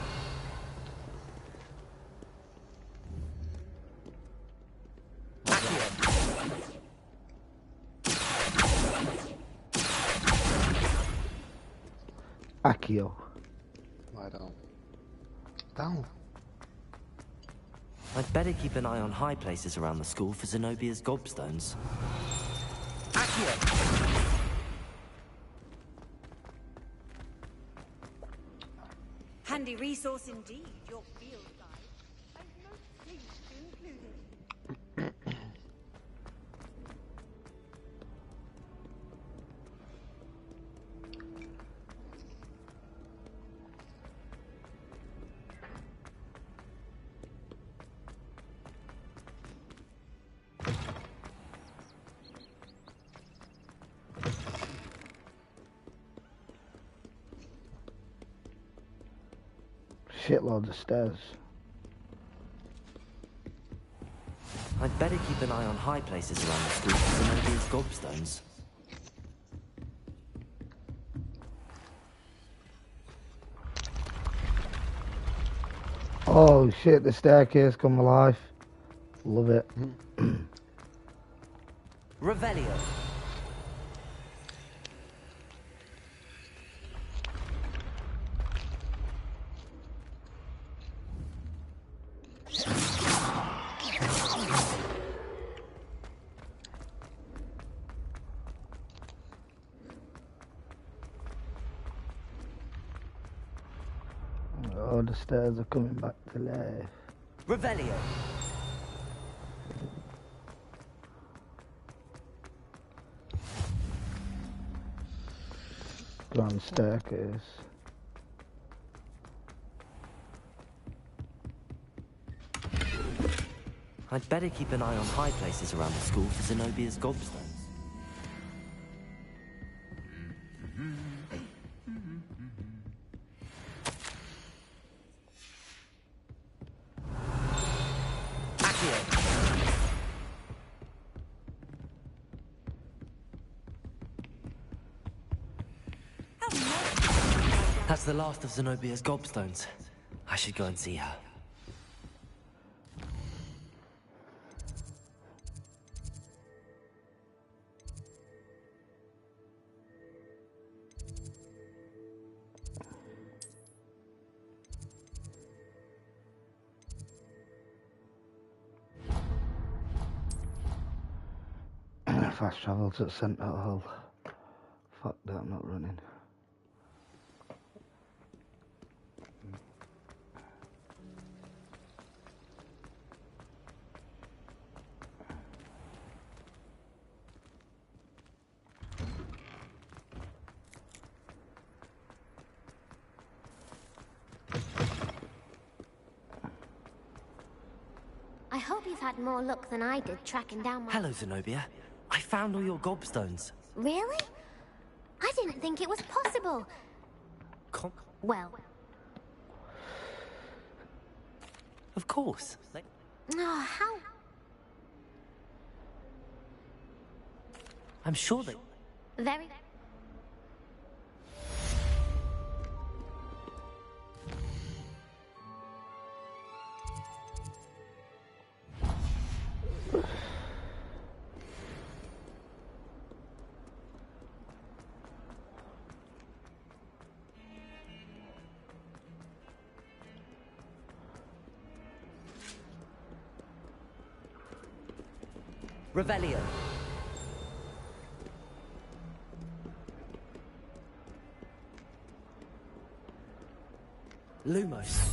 Accio.
Lie down. Down.
I'd better keep an eye on high places around the school for Zenobia's gobstones. Accio.
Handy resource indeed, your field guide. I've no place to include it.
shitloads of stairs.
I'd better keep an eye on high places around the school for Zenobia's gobstones.
Oh shit, the staircase come alive. Love it.
Revelio.
Oh, the stairs are coming back to life.
Revelio.
Grand staircase.
I'd better keep an eye on high places around the school for Zenobia's gobstones. That's the last of Zenobia's gobstones. I should go and see her.
Fast travel to the centre hall. Fuck that, I'm not running.
I hope you've had more luck than I did tracking down my...
Hello, Zenobia. I found all your gobstones.
Really? I didn't think it was possible. Well...
Of course.
Oh, how...
I'm sure that...
Very...
Revelio. Lumos.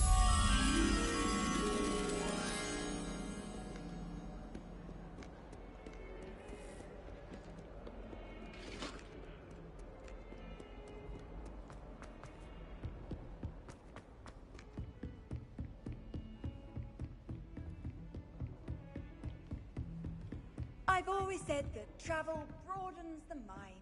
I've always said that travel broadens the mind.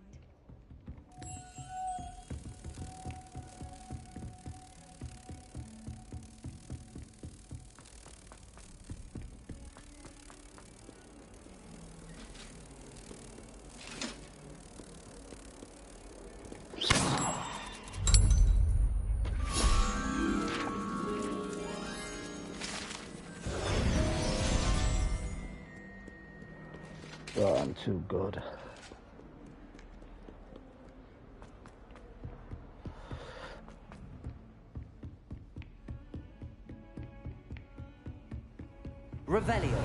Oh, I'm too good.
Revelio.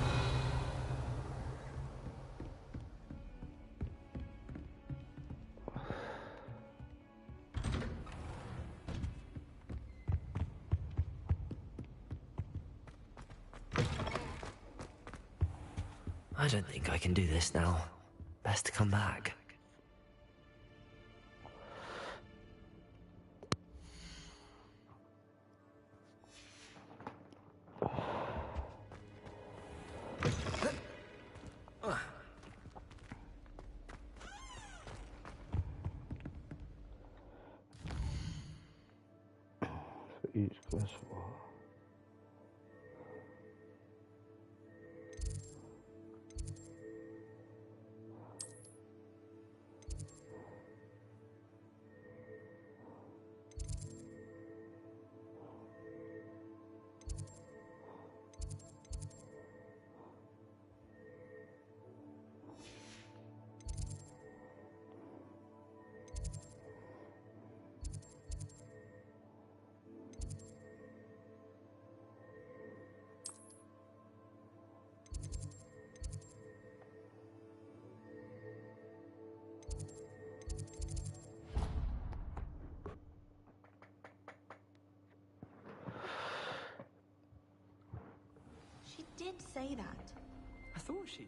I don't think I can do this now. Best to come back.
each quest for.
She did say that.
I thought she...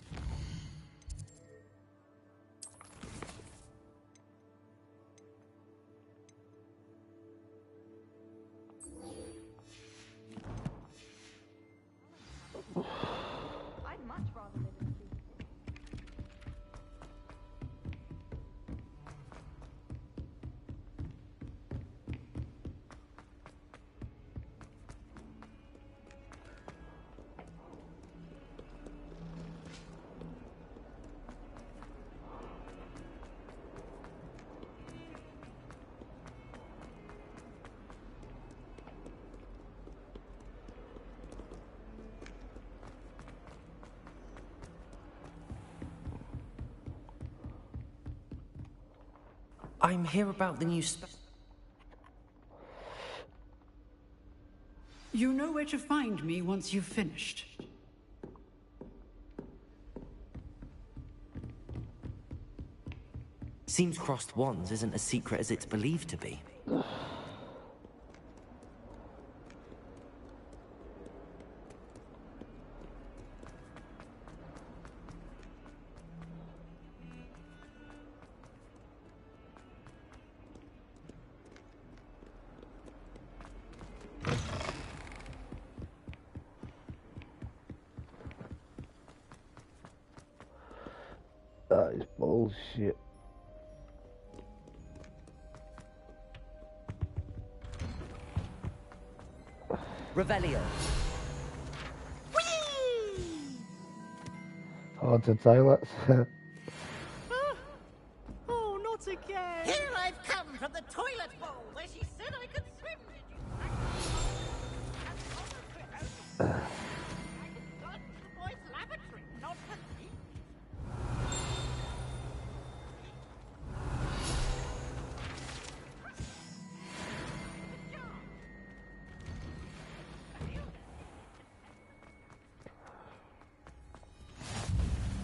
I'd much rather live in a sea.
I'm here about the new
You know where to find me once you've finished.
Seems crossed wands isn't as secret as it's believed to be.
That is bullshit.
Revelio.
Hard to tell, let's...
Oh, not again! Here I've come from the toilet bowl where she said I could swim. Did you? I could go to the boys' lavatory, not for me.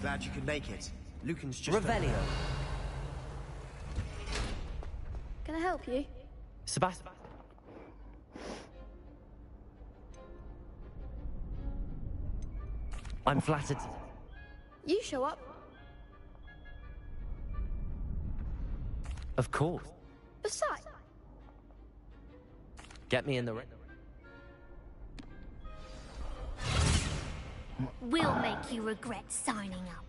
Glad you could make it. Lucan's just...
Revelio.
Can I help you?
Sebastian. I'm flattered.
You show up.
Of course.
Besides,
Get me in the ring.
We'll make you regret signing up.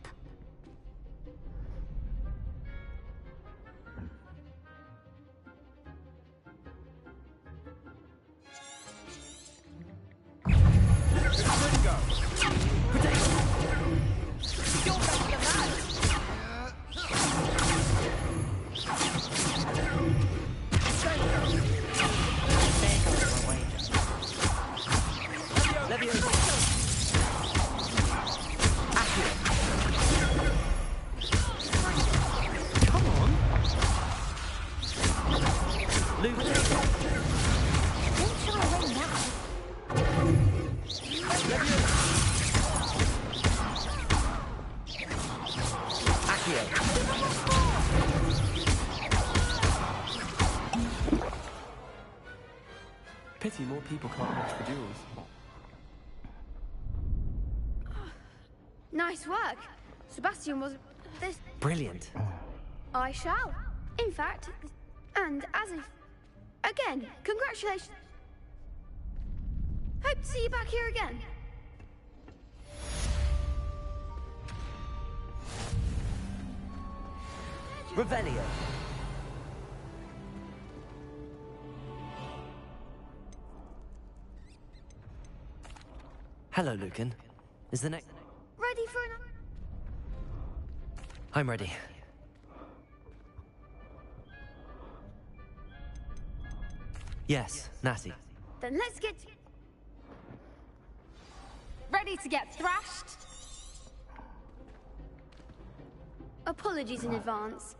Pity more people can't watch the duels.
nice work. Sebastian was this.
Brilliant.
I shall. In fact, and as if. Again, congratulations. Hope to see you back here again.
Revelio. Hello, Lucan. Is the next...
Ready for an...
I'm ready. Yes, Natty.
Then let's get... Ready to get thrashed? Apologies in advance.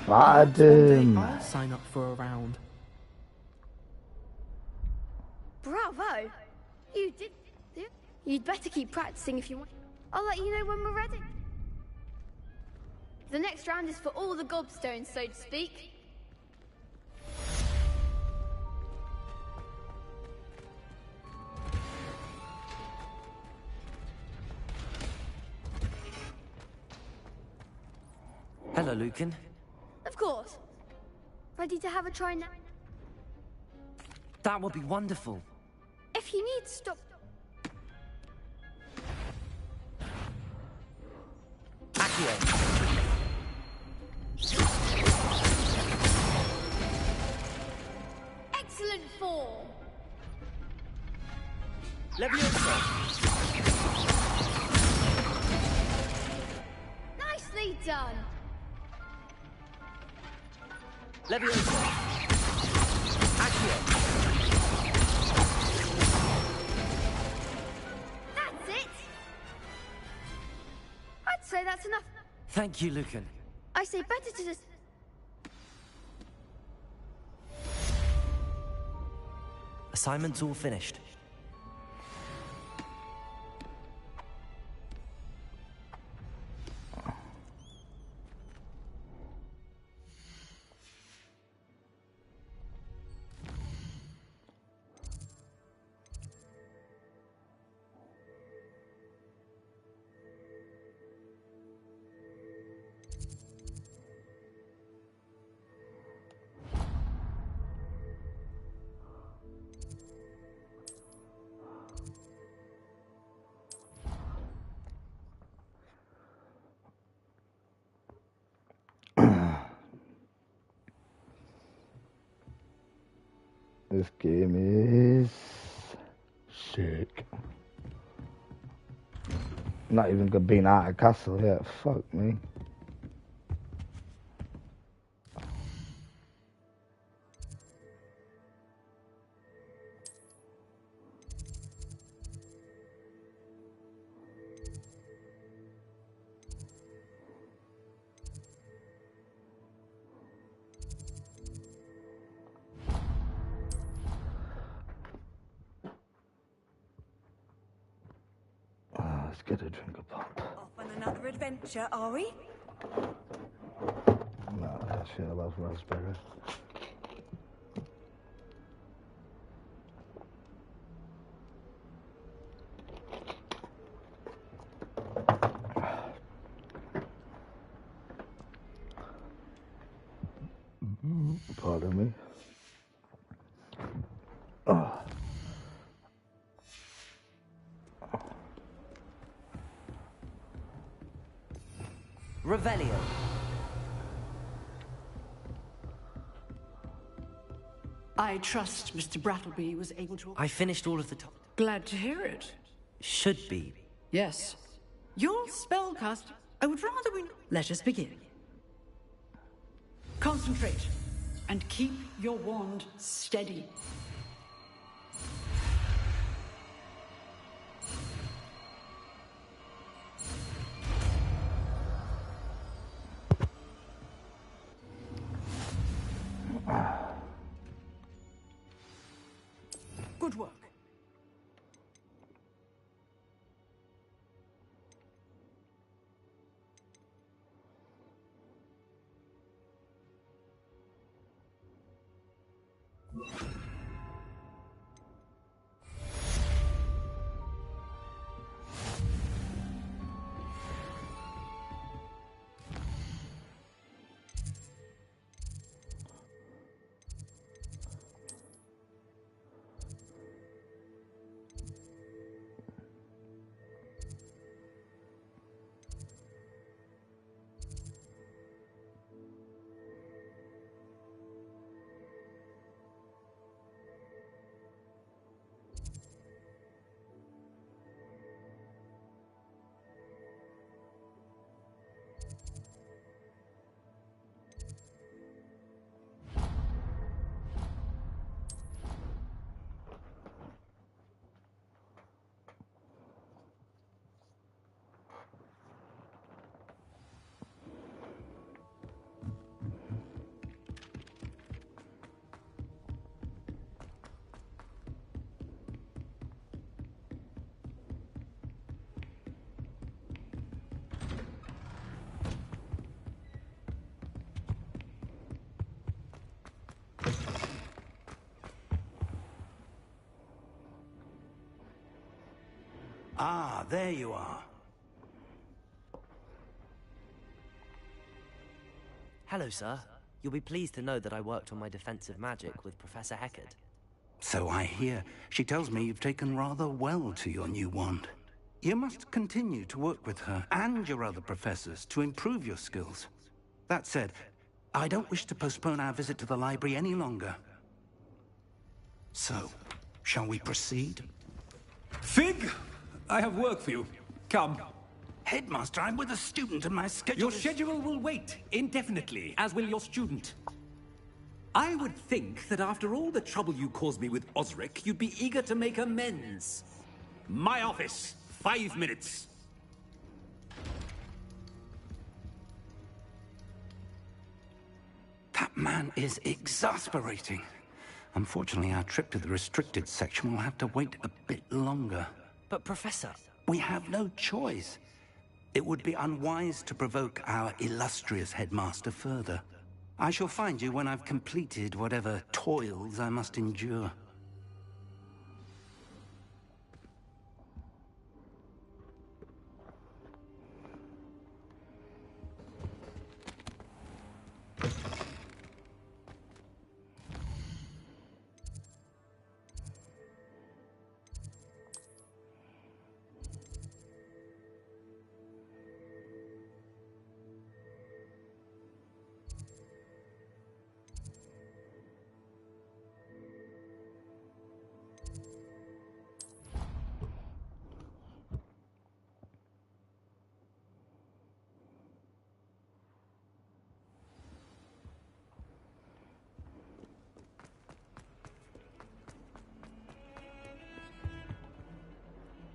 Bad.
I'll sign up for a round.
Bravo! You did. You'd better keep practicing if you want. I'll let you know when we're ready. The next round is for all the gobstones, so to speak.
Hello, Lucan.
Of course. Ready to have a try now?
That would be wonderful.
If you need to stop...
Accio.
Excellent form.
Leviosa.
Nicely done.
Leviosa. Accio.
That's it. I'd say that's enough.
Thank you, Lucan.
I say better to just...
Assignment's all finished.
This game is sick. Not even good being out of castle yet. Fuck me. Let's get a drink of pop.
Off on another adventure, are we?
No, that shit about raspberry. Pardon me.
Revelio.
I trust Mr. Brattleby was able to...
I finished all of the top.
Glad to hear it.
Should be.
Yes. Your spellcast... I would rather we... Let us begin. Concentrate, and keep your wand steady. Good work.
Ah, there you are.
Hello, sir. You'll be pleased to know that I worked on my defensive magic with Professor Heckard.
So I hear. She tells me you've taken rather well to your new wand. You must continue to work with her and your other professors to improve your skills. That said, I don't wish to postpone our visit to the library any longer. So, shall we proceed?
Fig! I have work for you. Come.
Headmaster, I'm with a student and my schedule
Your schedule will wait indefinitely, as will your student. I would think that after all the trouble you caused me with Osric, you'd be eager to make amends. My office, 5 minutes.
That man is exasperating. Unfortunately, our trip to the restricted section will have to wait a bit longer.
But, Professor...
We have no choice. It would be unwise to provoke our illustrious headmaster further. I shall find you when I've completed whatever toils I must endure.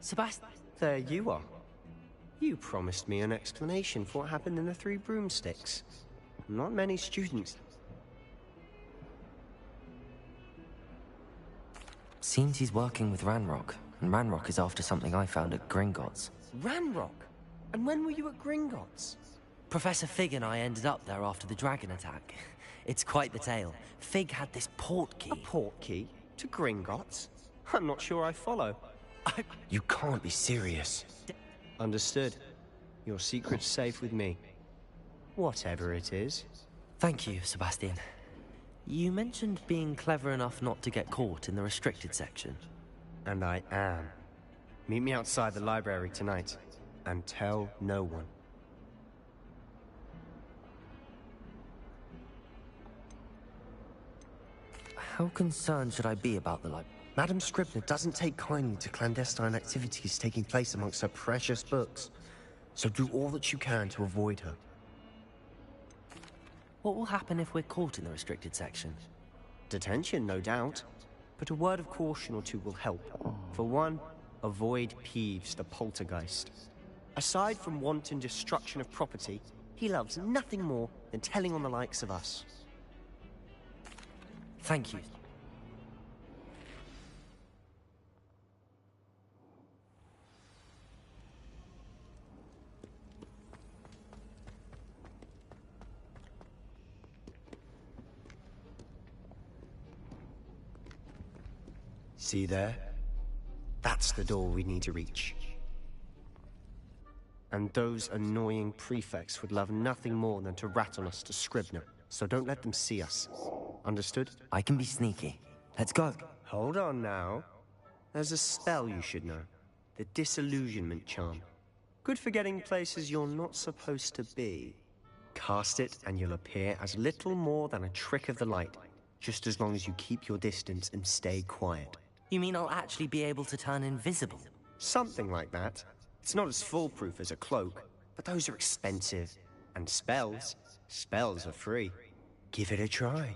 Sebastian...
There you are. You promised me an explanation for what happened in the Three Broomsticks. Not many students...
Seems he's working with Ranrock, and Ranrock is after something I found at Gringotts.
Ranrock? And when were you at Gringotts?
Professor Fig and I ended up there after the dragon attack. It's quite the tale. Fig had this port key.
A port key? To Gringotts? I'm not sure I follow.
You can't be serious.
Understood. Your secret's safe with me. Whatever it is.
Thank you, Sebastian. You mentioned being clever enough not to get caught in the restricted section.
And I am. Meet me outside the library tonight, and tell no one.
How concerned should I be about the library?
Madam Scribner doesn't take kindly to clandestine activities taking place amongst her precious books. So do all that you can to avoid her.
What will happen if we're caught in the restricted section?
Detention, no doubt. But a word of caution or two will help. For one, avoid Peeves the poltergeist. Aside from wanton destruction of property, he loves nothing more than telling on the likes of us.
Thank you.
See there? That's the door we need to reach. And those annoying prefects would love nothing more than to rat on us to Scribner, so don't let them see us. Understood?
I can be sneaky. Let's go.
Hold on now. There's a spell you should know. The Disillusionment Charm. Good for getting places you're not supposed to be. Cast it and you'll appear as little more than a trick of the light, just as long as you keep your distance and stay quiet.
You mean I'll actually be able to turn invisible?
Something like that. It's not as foolproof as a cloak, but those are expensive. And spells are free. Give it a try.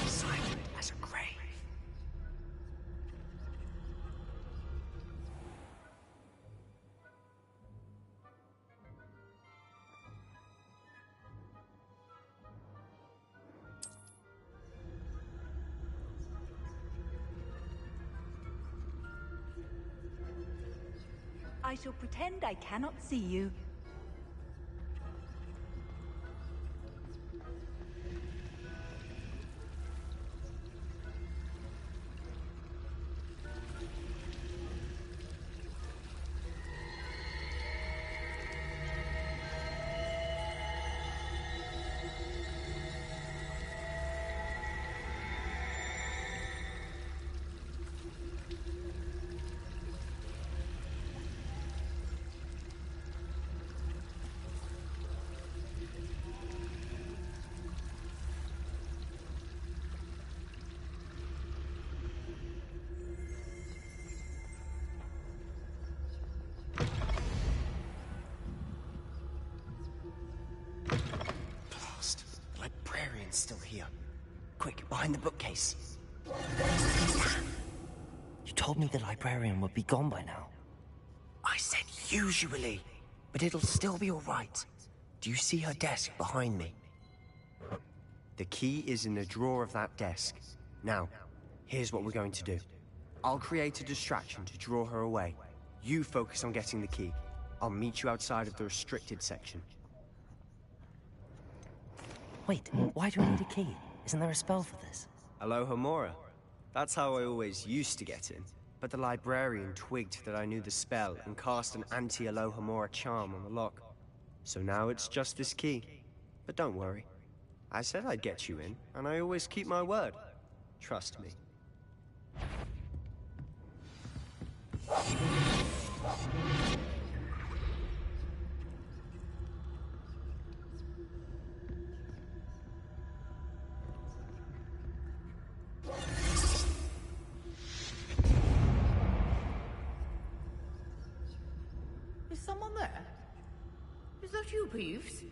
Silent as a grave.
I shall pretend I cannot see you.
Still here. Quick, behind the bookcase. You told me the librarian would be gone by now. I said usually, but it'll still be all right.
Do you see her desk behind me? The key is in the drawer of that desk. Now, here's what we're going to do. I'll create a distraction to draw her away. You focus on getting the key. I'll meet you outside of the restricted section.
Wait, why do we need a key? Isn't there a spell for this?
Alohomora. That's how I always used to get in. But the librarian twigged that I knew the spell and cast an anti-Alohomora charm on the lock. So now it's just this key. But don't worry. I said I'd get you in, and I always keep my word. Trust me.
Is someone there? Is that you, Peeves?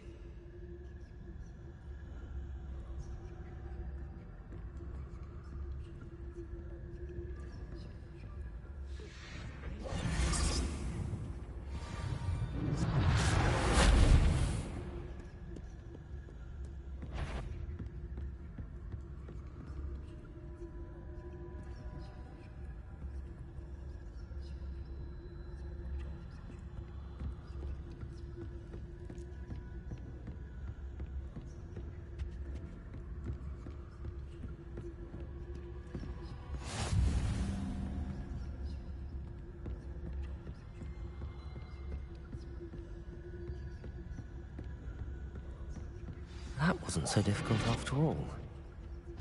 That wasn't so difficult after all.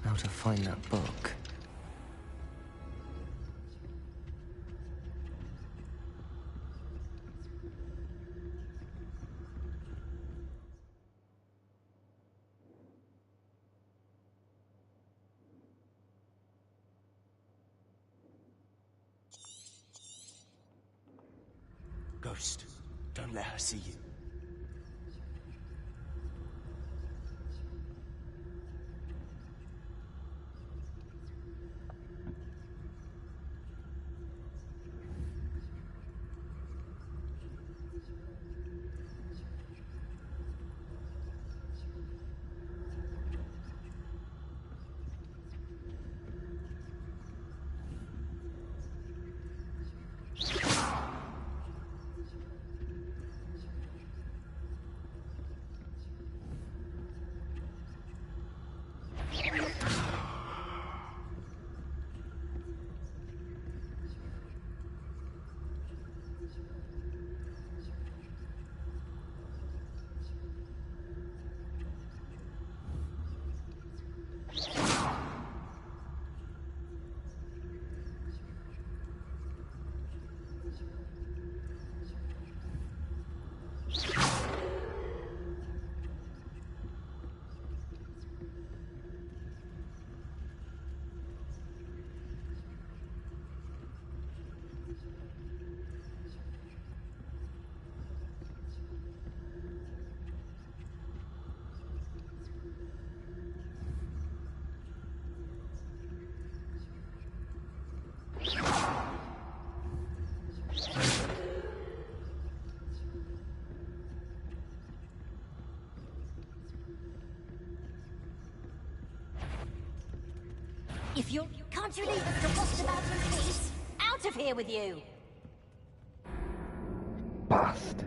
Now to find that book.
Ghost, don't let her see you.
If you can't you leave us to waft about in peace? Out of here with you!
Bastard.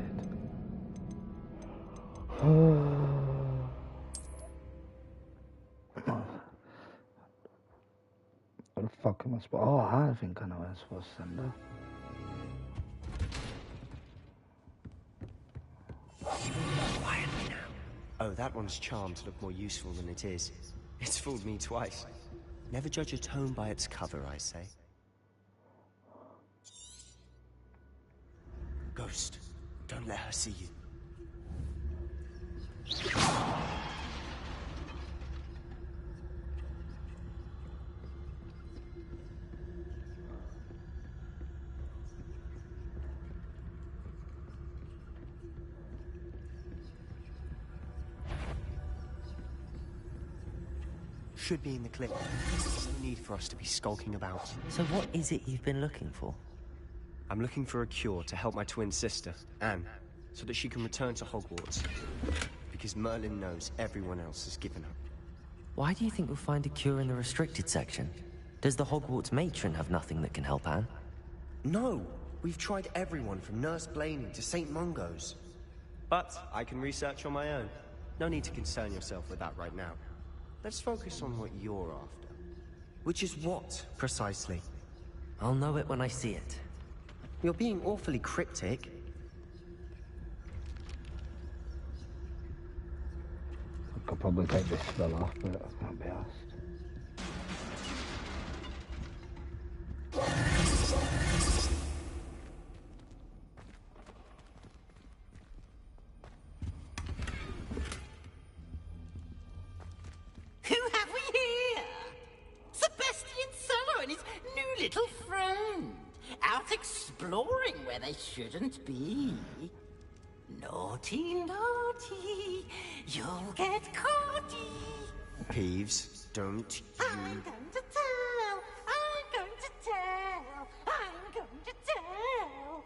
What the fuck am I supposed? Oh, I think I know where I'm supposed to send her.
Quietly now. Oh, that one's charmed to look more useful than it is. It's fooled me twice. Never judge a tome by its cover, I say. Ghost, don't let her see you. Should be in the clip. There's no need for us to be skulking about.
So what is it you've been looking for?
I'm looking for a cure to help my twin sister, Anne, so that she can return to Hogwarts. Because Merlin knows everyone else has given up.
Why do you think we'll find a cure in the restricted section? Does the Hogwarts matron have nothing that can help Anne?
No! We've tried everyone from Nurse Blaney to St. Mungo's. But I can research on my own. No need to concern yourself with that right now. Let's focus on what you're after. Which is what, precisely?
I'll know it when I see it.
You're being awfully cryptic.
I could probably take this spell off, but I can't be asked.
Who have we here? Sebastian Sallow and his new little friend. Out exploring where they shouldn't be. Naughty, naughty, you'll get caughty.
Peeves, don't you...
I'm going to tell, I'm going to tell, I'm going to tell.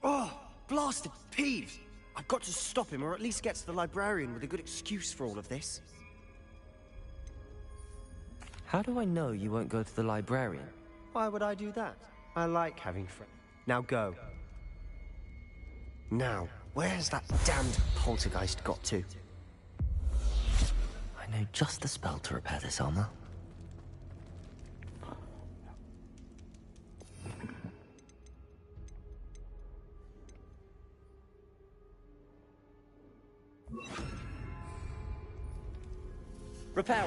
Oh, blasted Peeves! I've got to stop him, or at least get to the librarian with a good excuse for all of this.
How do I know you won't go to the librarian?
Why would I do that? I like having friends. Now go. Now, where's that damned poltergeist got to?
I know just the spell to repair this armor.
Reparo.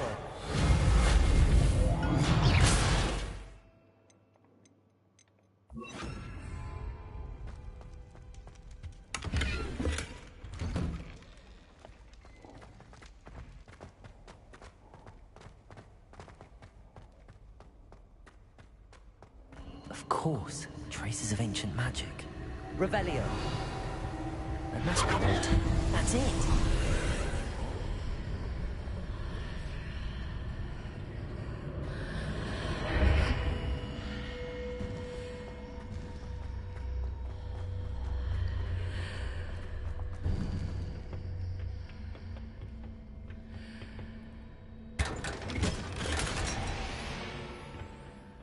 Of course, traces of ancient magic.
Revelio.
And that's cold. That's it.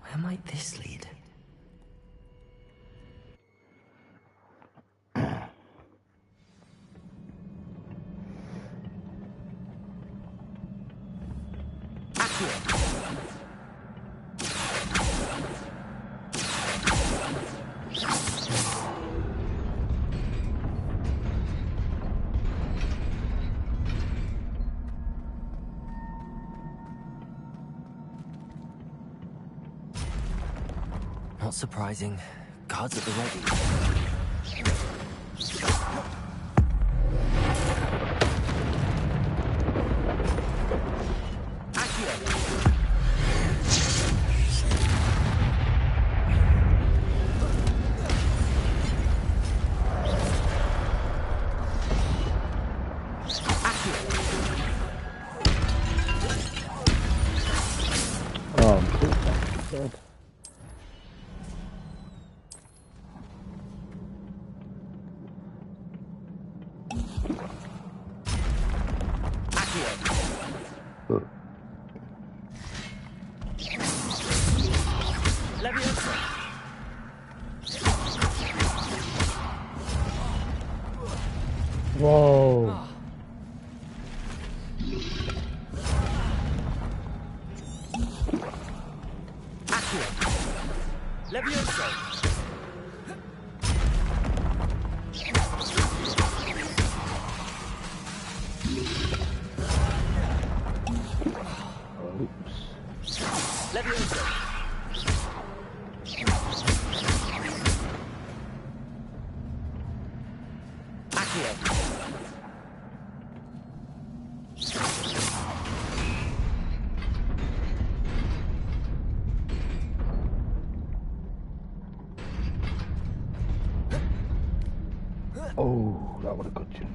Where might this lead? Not surprising. Guards at the ready.
Oh, good. Whoa.
Levioso. Levioso. Accio.
Oh, that would have got you.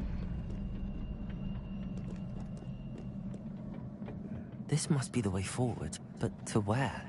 This must be the way forward, but to where?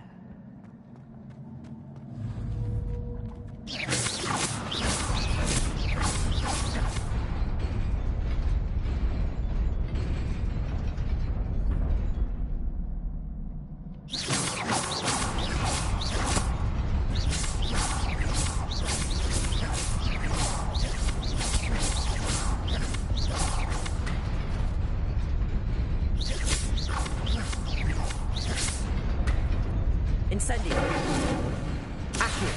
Incendio. Accio.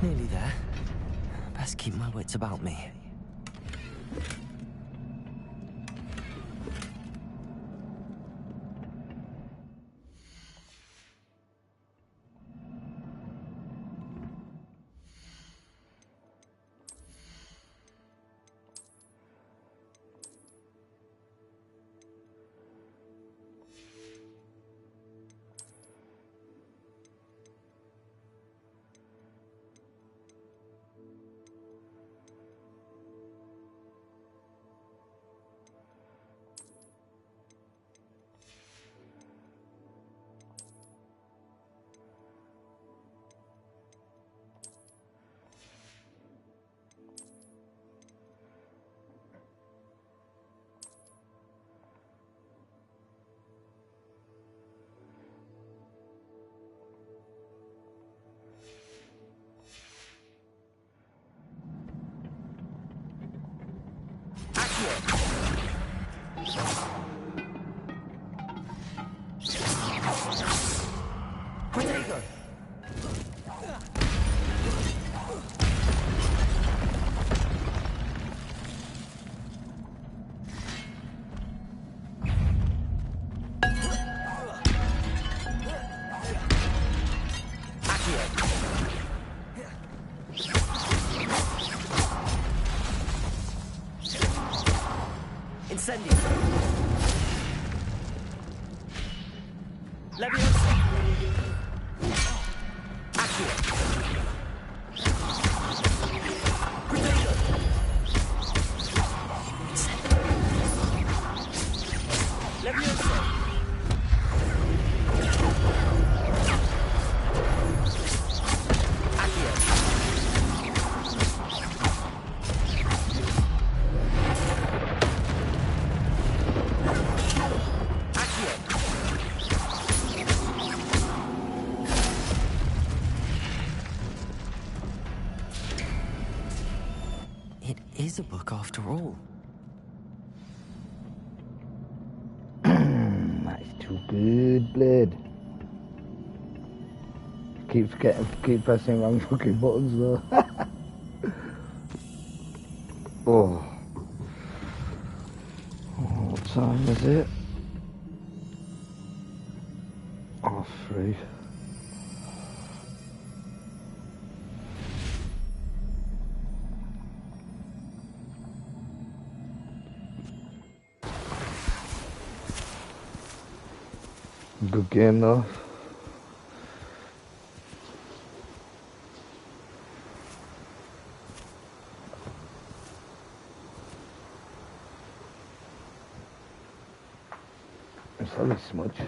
Nearly there. Best keep my wits about me.
Protego! Incendio! Leviosa! Accio! Protego! Leviosa!
It is a book after all.
That's too good, blood. Keep pressing wrong fucking buttons though. Oh. What time is it? 3:30. Good game though. It's only smudge.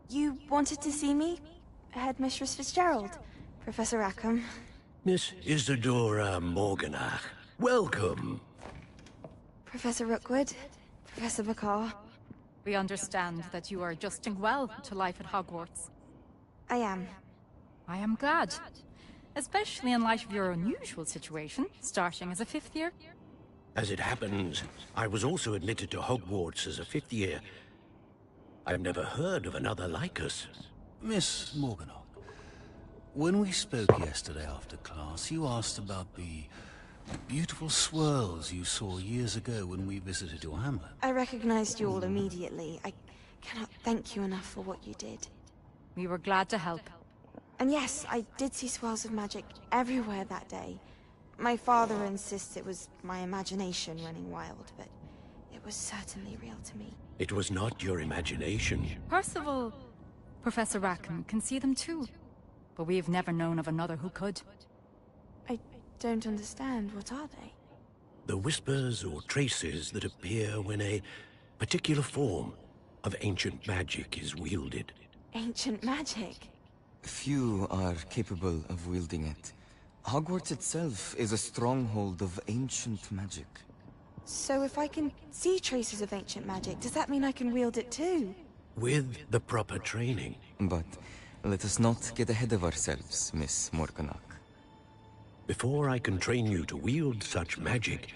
You wanted to see me? Headmistress Fitzgerald? Professor Rackham?
Miss Isadora Morganach, welcome.
Professor Rookwood? Professor Bakar?
We understand that you are adjusting well to life at Hogwarts.
I am.
I am glad. Especially in light of your unusual situation, starting as a 5th year.
As it happens, I was also admitted to Hogwarts as a 5th year. I've never heard of another like us.
Miss Morganach, when we spoke yesterday after class, you asked about the beautiful swirls you saw years ago when we visited your hamlet.
I recognized you all immediately. I cannot thank you enough for what you did.
We were glad to help.
And yes, I did see swirls of magic everywhere that day. My father insists it was my imagination running wild, but it was certainly real to me.
It was not your imagination.
Percival, Professor Rackham can see them too. But we have never known of another who could.
I don't understand. What are they?
The whispers or traces that appear when a particular form of ancient magic is wielded.
Ancient magic?
Few are capable of wielding it. Hogwarts itself is a stronghold of ancient magic.
So if I can see traces of ancient magic, does that mean I can wield it too?
With the proper training.
But let us not get ahead of ourselves, Miss Morganach.
Before I can train you to wield such magic,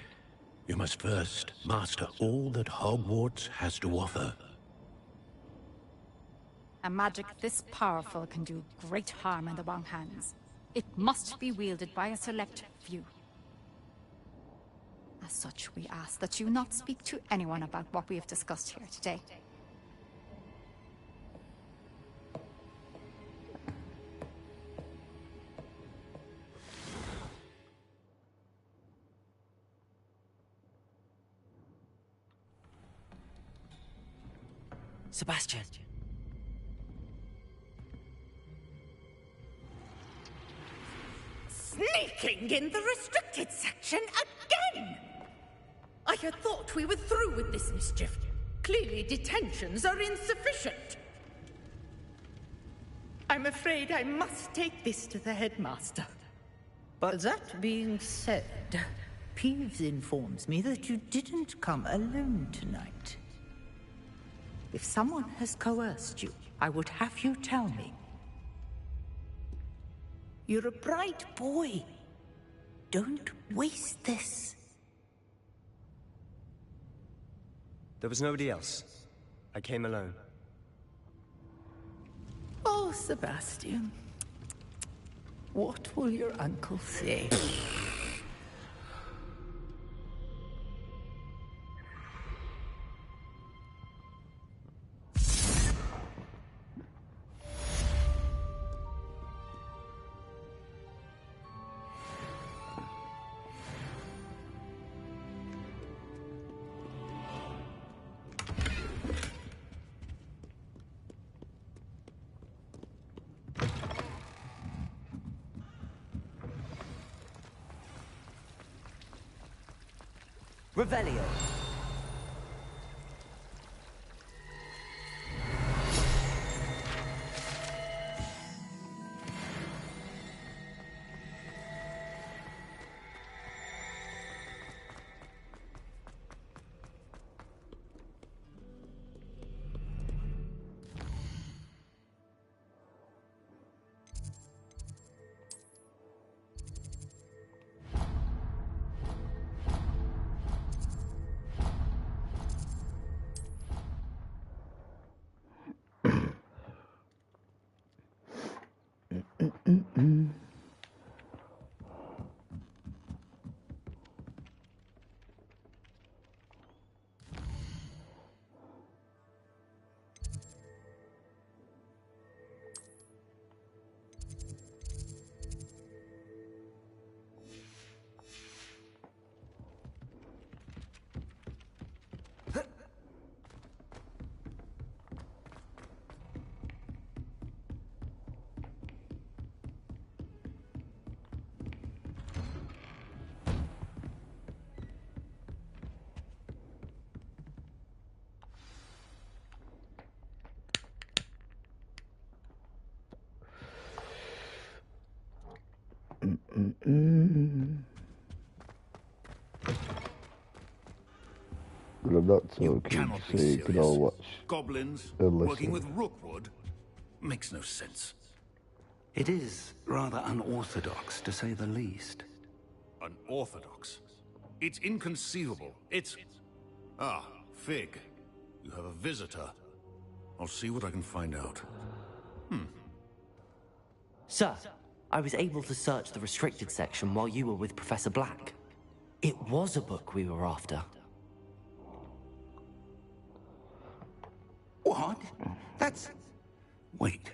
you must first master all that Hogwarts has to offer.
A magic this powerful can do great harm in the wrong hands. It must be wielded by a select few. As such, we ask that you not speak to anyone about what we have discussed here today.
Sebastian.
Sneaking in the restricted section again! I had thought we were through with this mischief. Clearly detentions are insufficient. I'm afraid I must take this to the headmaster.
But that being said, Peeves informs me that you didn't come alone tonight. If someone has coerced you, I would have you tell me. You're a bright boy. Don't waste this.
There was nobody else. I came alone.
Oh, Sebastian. What will your uncle say?
Revelio.
I'm not
You
talking,
cannot
so
be
you can all
serious.
watch
Goblins
and
working
listen.
with Rookwood makes no sense.
It is rather unorthodox, to say the least.
Unorthodox? It's inconceivable. It's... Ah, Fig. You have a visitor. I'll see what I can find out.
Sir, I was able to search the restricted section while you were with Professor Black. It was a book we were after.
What? That's... Wait.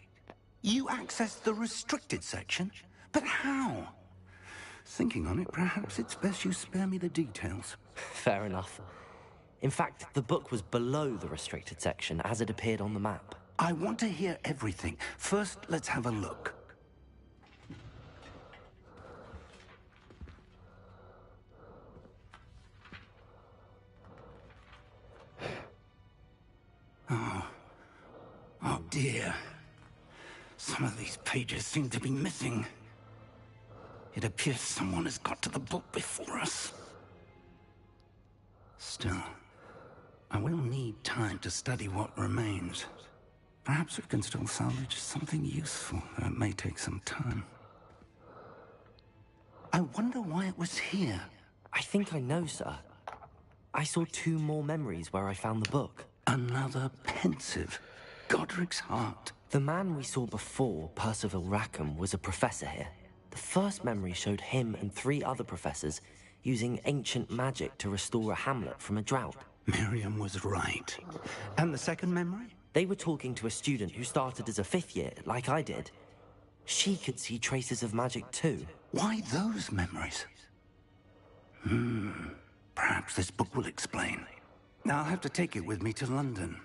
You accessed the restricted section? But how? Thinking on it, perhaps it's best you spare me the details.
Fair enough. In fact, the book was below the restricted section as it appeared on the map.
I want to hear everything. First, let's have a look. Oh dear. Some of these pages seem to be missing. It appears someone has got to the book before us. Still, I will need time to study what remains. Perhaps we can still salvage something useful, though it may take some time. I wonder why it was here.
I think I know, sir. I saw 2 more memories where I found the book.
Another pensive. Godric's heart.
The man we saw before, Percival Rackham, was a professor here. The first memory showed him and 3 other professors using ancient magic to restore a hamlet from a drought.
Miriam was right. And the second memory?
They were talking to a student who started as a 5th year, like I did. She could see traces of magic too.
Why those memories? Perhaps this book will explain. I'll have to take it with me to London.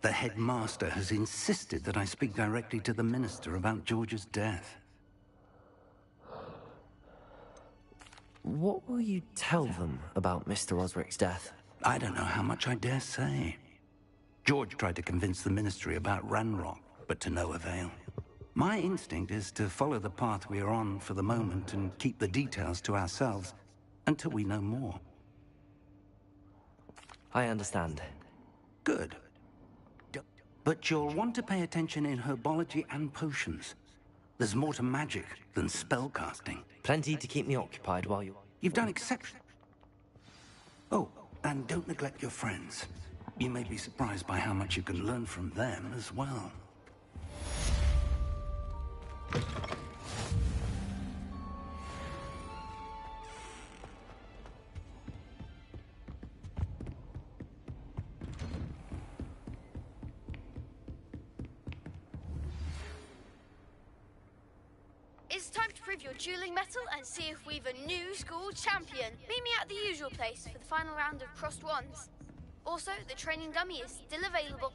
The headmaster has insisted that I speak directly to the minister about George's death.
What will you tell them about Mr. Osric's death?
I don't know how much I dare say. George tried to convince the ministry about Ranrock, but to no avail. My instinct is to follow the path we are on for the moment and keep the details to ourselves until we know more.
I understand.
Good. But you'll want to pay attention in herbology and potions. There's more to magic than spellcasting.
Plenty to keep me occupied while you...
You've done exceptional. Oh, and don't neglect your friends. You may be surprised by how much you can learn from them as well.
It's time to prove your dueling mettle and see if we've a new school champion. Meet me at the usual place for the final round of crossed wands. Also, the training dummy is still available.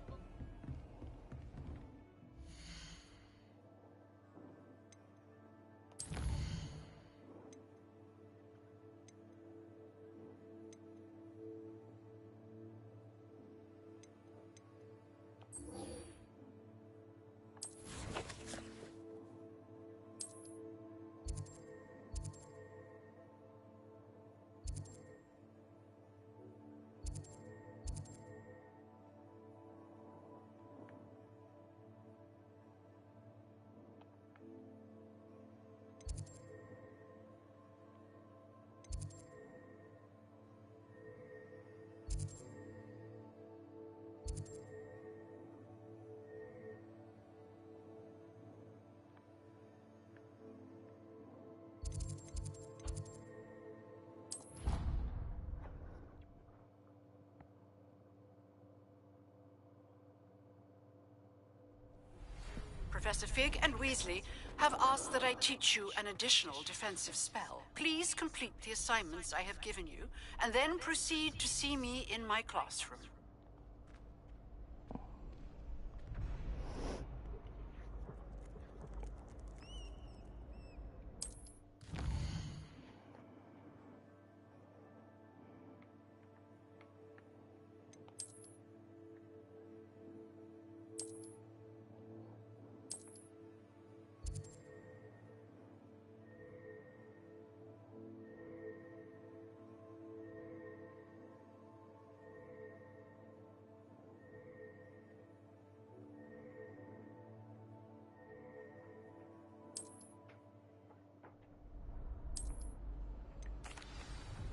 Professor Fig and Weasley have asked that I teach you an additional defensive spell. Please complete the assignments I have given you, and then proceed to see me in my classroom.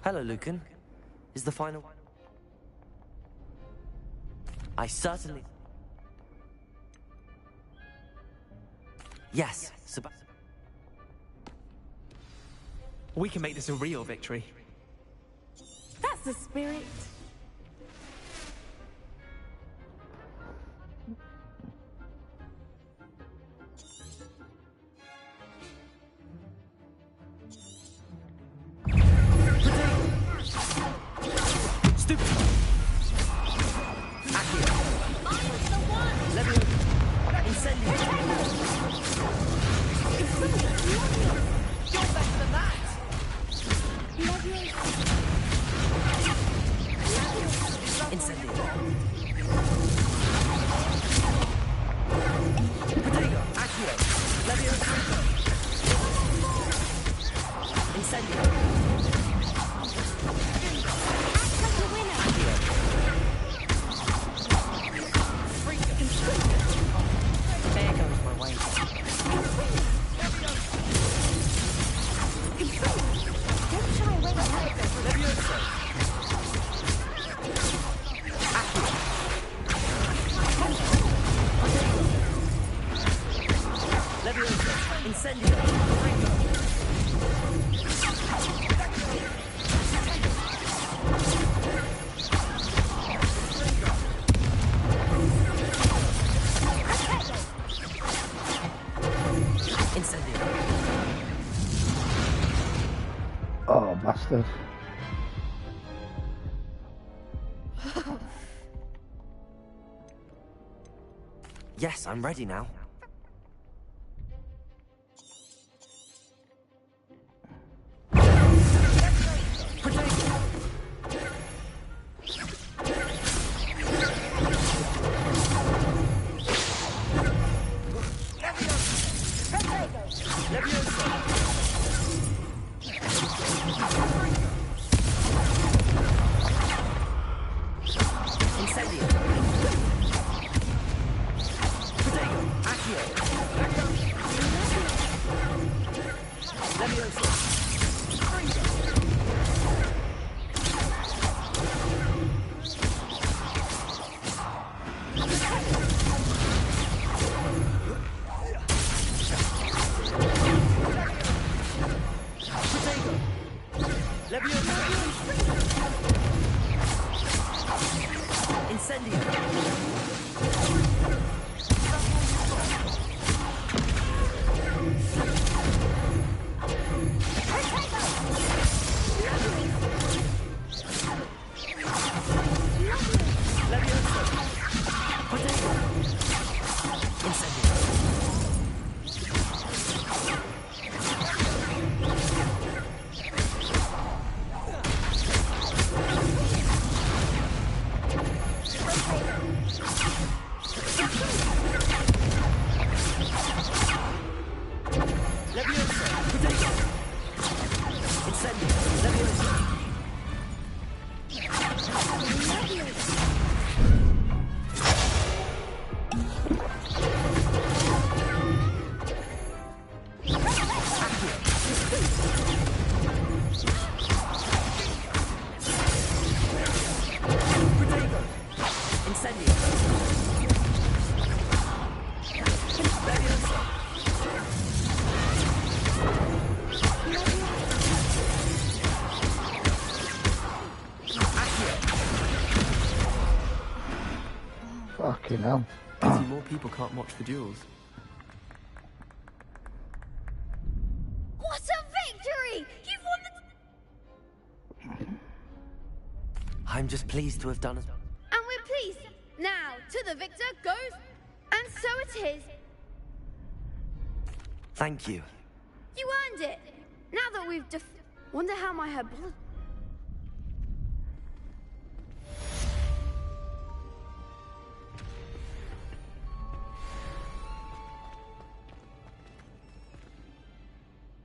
Hello, Lucan. Is the final... I certainly... Yes,
We can make this a real victory.
That's the spirit.
Winner!
Oh, bastard.
Yes, I'm ready now.
Fucking hell.
Pity more people can't watch the duels.
What a victory! You've won the...
I'm just pleased to have done it.
And we're pleased. Now, to the victor goes... And so it is.
Thank you.
You earned it. Now that we've Wonder how my bullet...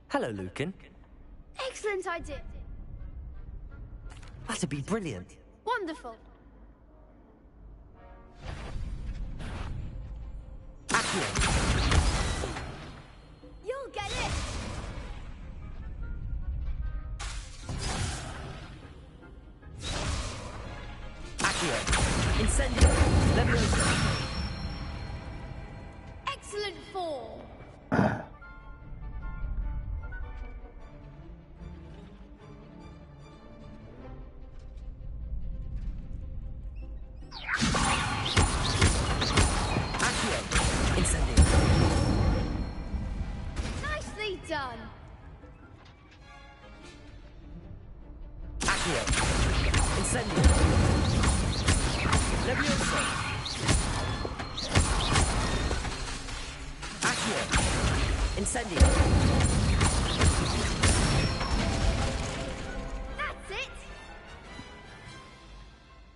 Hello, Lucan.
Excellent idea.
That'd be brilliant.
Wonderful. You'll get it.
Accio. Incendio. Leviosa.
Excellent form. Nicely done.
Accio. Incendio. Leviosa. Accio. Incendio.
That's it.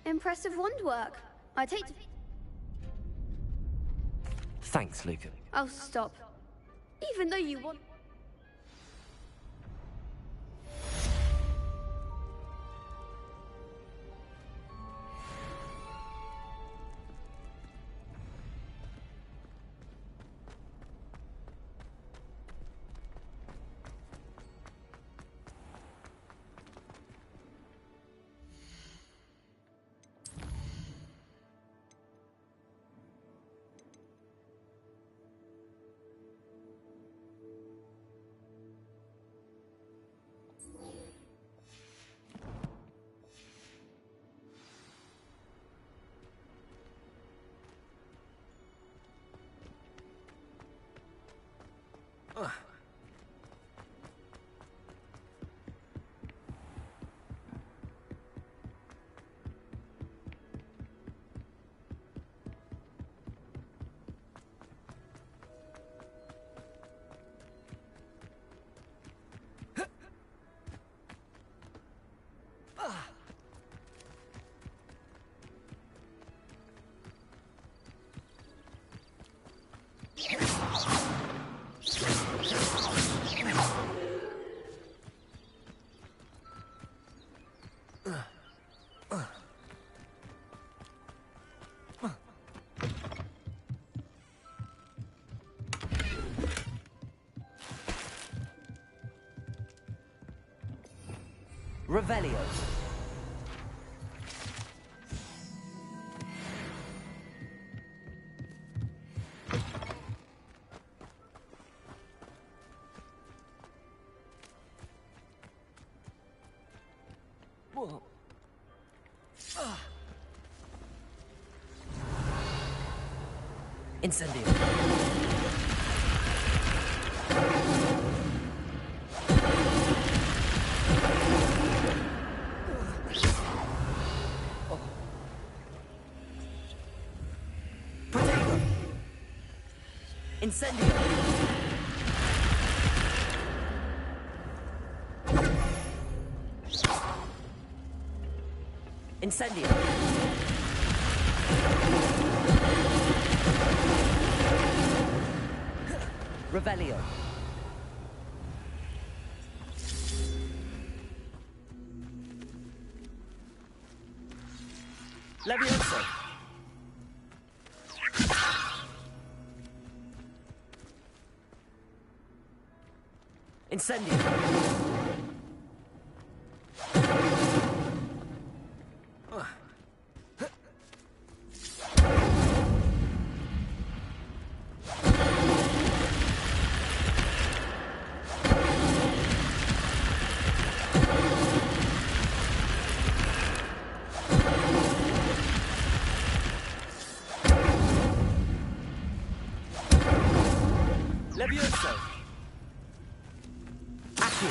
Impressive wand work. I'd hate to...
Thanks, Lucan.
Oh, stop. Even though you want...
Revelio. Whoa. Incendio. Protego. Incendio. Incendio. Revelio. Levioso. Incendio. Levioso. Accio.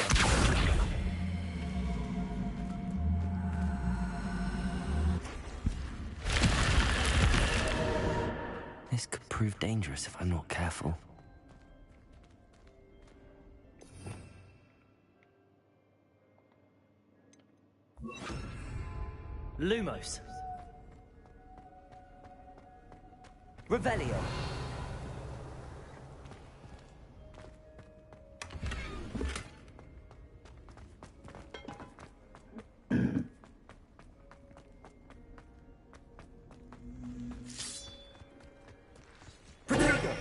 This could prove dangerous if I'm not careful. Lumos. Revelio. Protego.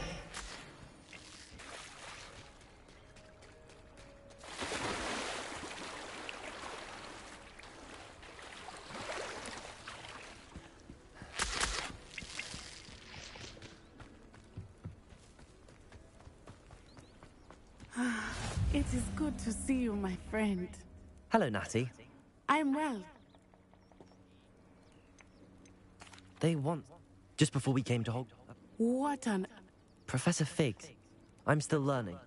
It is good to see you, my friend.
Hello, Natty.
I'm well.
They want... Just before we came to Hogwarts...
What on...
Professor Fig. I'm still learning.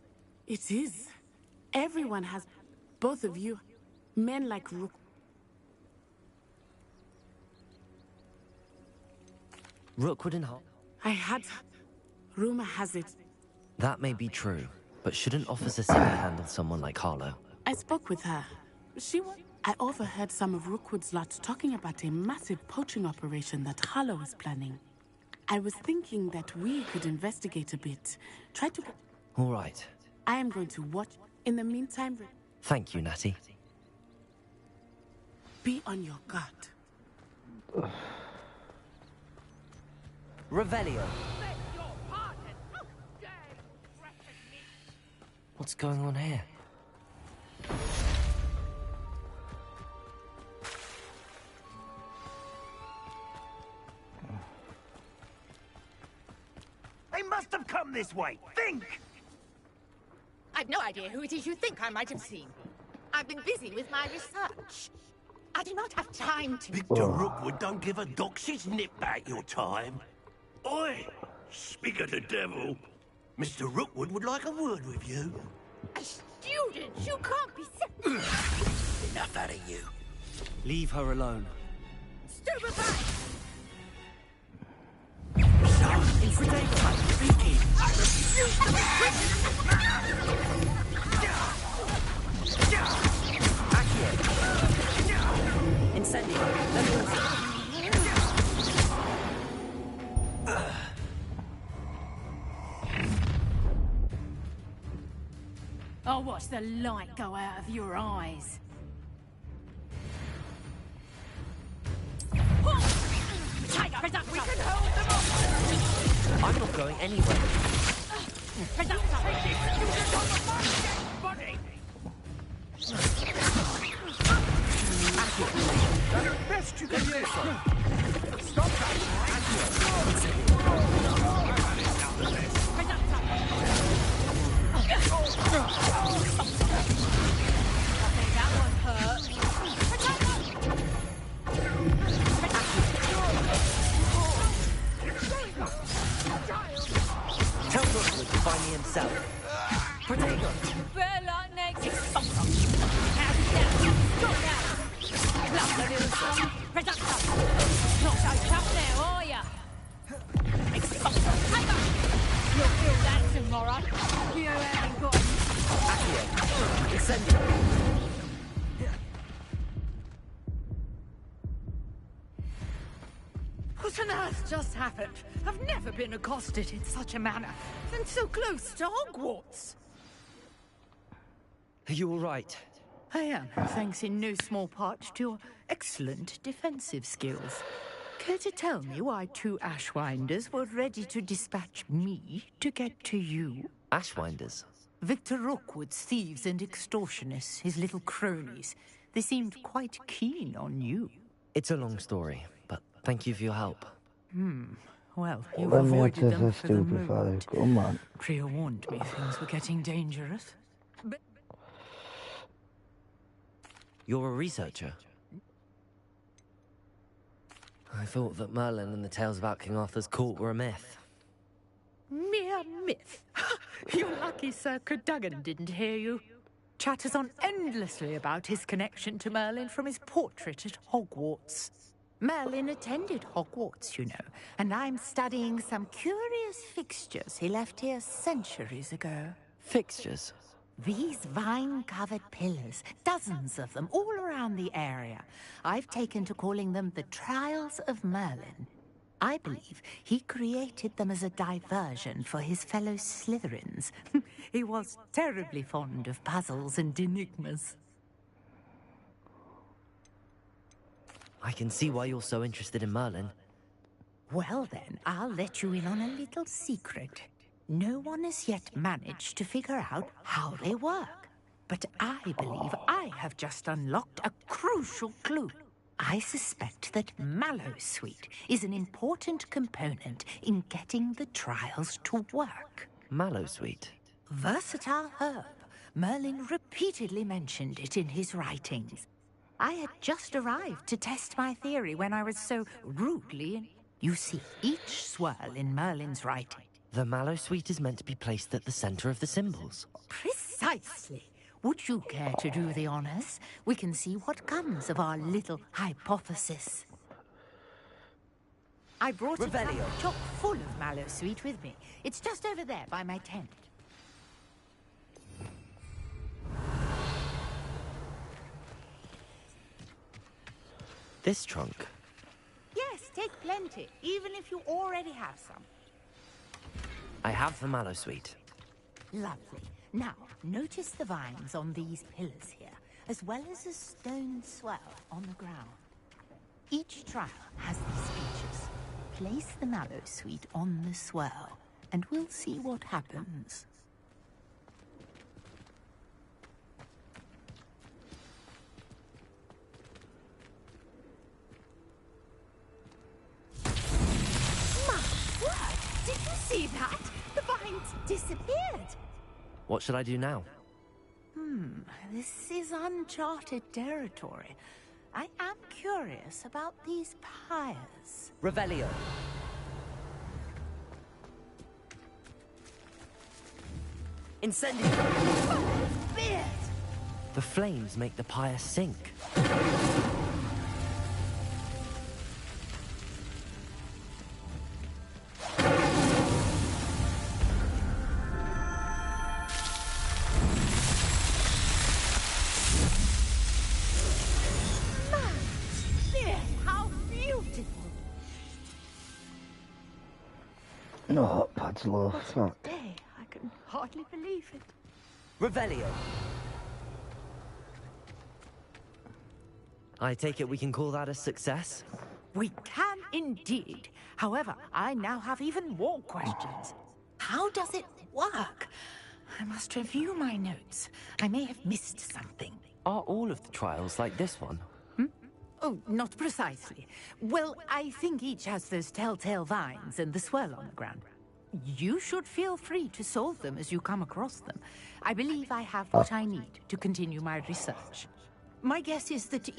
It is. Everyone has... Both of you. Men like Rook.
Rookwood and Hart.
I had... Rumor has it.
That may be true, but shouldn't Officer Singer handle someone like Harlow?
I spoke with her. I overheard some of Rookwood's lot talking about a massive poaching operation that Harlow is planning. I was thinking that we could investigate a bit. Try to...
All right.
I am going to watch. In the meantime...
Thank you, Natty.
Be on your guard.
Revelio. What's going on here?
They must have come this way. Think!
I've no idea who it is you think I might have seen. I've been busy with my research. I do not have time to...
Victor Rookwood don't give a doxy's nip back your time. Oi! Speak of the devil. Mr. Rookwood would like a word with you.
A student? You can't be...
Enough out of you.
Leave her alone.
Stupefy!
I refuse to be
Incendio.
I'll watch the light go out of your eyes. Take up, we can hold them off.
I'm not going anywhere.
Stop that!
That one hurt.
Tell Rookwood to find me himself. Protego!
Better luck next. Stop now. Love the little son. Reductor. Not so tough now, are ya? You'll feel that tomorrow. You haven't got...
Accio! Incendio!
What on earth just happened? I've never been accosted in such a manner, and so close to Hogwarts.
Are you all right?
I am, thanks in no small part to your excellent defensive skills. Care to tell me why 2 Ashwinders were ready to dispatch me to get to you?
Ashwinders?
Victor Rookwood's thieves and extortionists, his little cronies. They seemed quite keen on you.
It's a long story, but thank you for your help.
Well, you've
Let me
avoided
into
them
the
for the
stupid father.
moment.
Come on.
Priya warned me things were getting dangerous. But
You're a researcher? I thought that Merlin and the tales about King Arthur's court were a myth.
mere myth. You're lucky Sir Cadogan didn't hear you. Chatters on endlessly about his connection to Merlin from his portrait at Hogwarts. Merlin attended Hogwarts, you know, and I'm studying some curious fixtures he left here centuries ago.
Fixtures?
These vine-covered pillars, dozens of them, all around the area. I've taken to calling them the Trials of Merlin. I believe he created them as a diversion for his fellow Slytherins. He was terribly fond of puzzles and enigmas.
I can see why you're so interested in Merlin.
Well then, I'll let you in on a little secret. No one has yet managed to figure out how they work. But I believe I have just unlocked a crucial clue. I suspect that Mallowsweet is an important component in getting the trials to work.
Mallowsweet?
Versatile herb. Merlin repeatedly mentioned it in his writings. I had just arrived to test my theory when I was so rudely... You see, each swirl in Merlin's writing...
The Mallowsweet is meant to be placed at the center of the symbols.
Precisely. Would you care to do the honors? We can see what comes of our little hypothesis. I brought a cup chock full of Mallowsweet with me. It's just over there by my tent.
This trunk?
Yes, take plenty, even if you already have some.
I have the Mallowsweet.
Lovely. Now, notice the vines on these pillars here, as well as a stone swell on the ground. Each trial has these features. Place the Mallowsweet on the swell, and we'll see what happens. My word! Did you see that? The vines disappeared!
What should I do now?
This is uncharted territory. I am curious about these pyres.
Revelio. Incendio.
Beard!
The flames make the pyre sink.
No, pad's low. Fuck.
Day, I can hardly believe it.
Revelio. I take it we can call that a success?
We can indeed. However, I now have even more questions. How does it work? I must review my notes. I may have missed something.
Are all of the trials like this one?
Oh, not precisely. Well, I think each has those telltale vines and the swirl on the ground. You should feel free to solve them as you come across them. I believe I have what I need to continue my research. My guess is that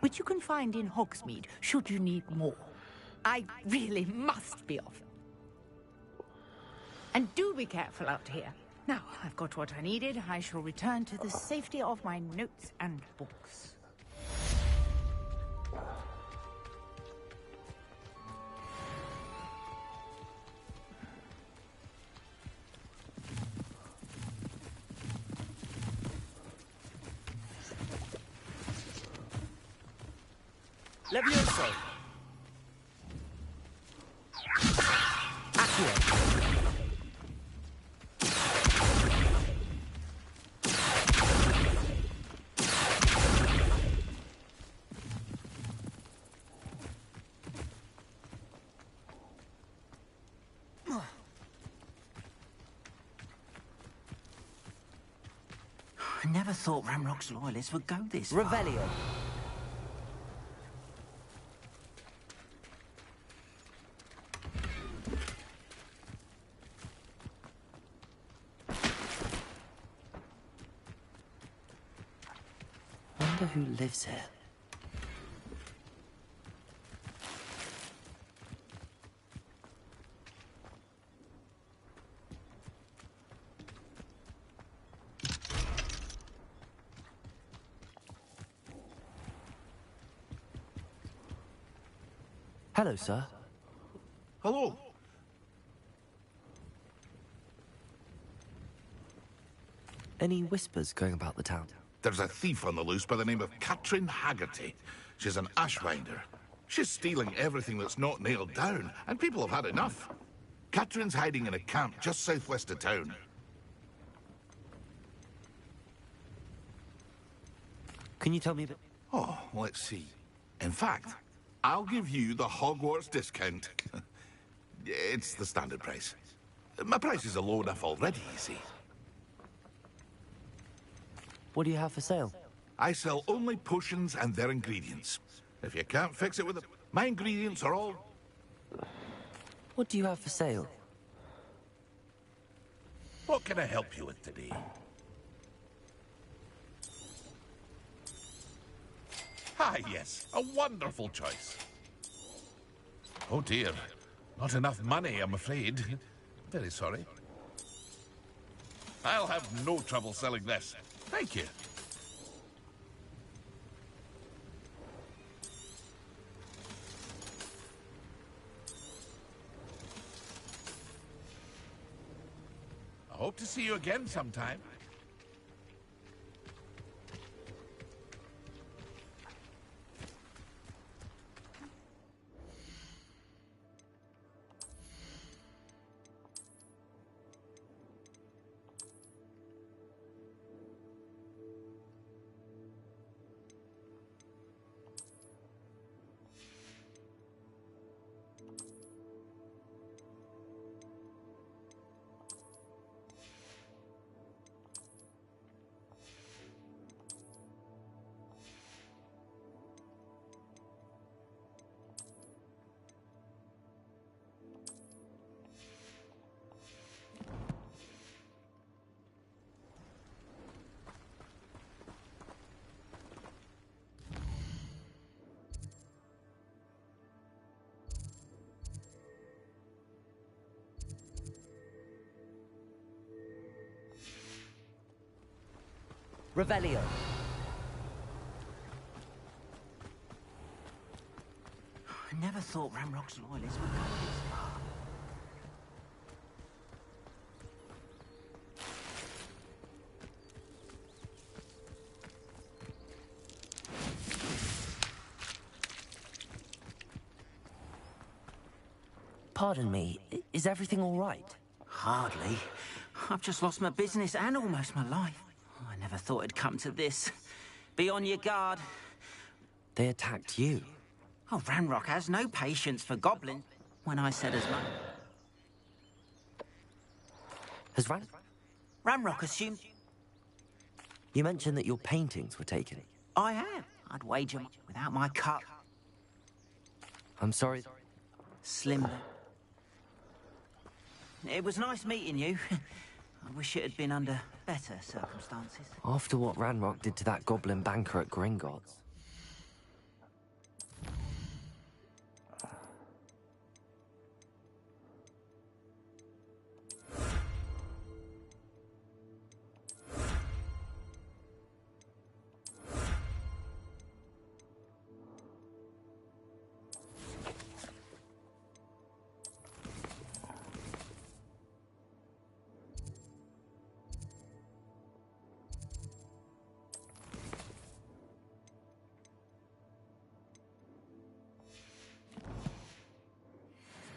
which you can find in Hogsmeade, should you need more. I really must be off. And do be careful out here. Now, I've got what I needed. I shall return to the safety of my notes and books.
Levioso! Accio!
I never thought Ramrock's loyalists would go this far.
Revelio! Wonder who lives here. Hello, sir.
Hello.
Any whispers going about the town?
There's a thief on the loose by the name of Katrin Haggerty. She's an ashwinder. She's stealing everything that's not nailed down, and people have had enough. Katrin's hiding in a camp just southwest of town.
Can you tell me a bit?
Oh, let's see. In fact, I'll give you the Hogwarts discount. It's the standard price. My prices are low enough already, you see.
What do you have for sale?
I sell only potions and their ingredients. If you can't fix it with them, my ingredients are all...
What do you have for sale?
What can I help you with today? Ah, yes, a wonderful choice. Oh dear, not enough money, I'm afraid. Very sorry. I'll have no trouble selling this. Thank you. I hope to see you again sometime.
Revelio.
I never thought Ramrock's loyalists would go this far.
Pardon me, is everything all right?
Hardly. I've just lost my business and almost my life. I never thought it'd come to this. Be on your guard.
They attacked you.
Oh, Ramrock has no patience for goblins. When I said as much.
Has
Ramrock assumed...
You mentioned that your paintings were taken.
I am.
I'd wager without my cut.
I'm sorry.
Slim. It was nice meeting you. I wish it had been under better circumstances.
After what Ranrock did to that goblin banker at Gringotts.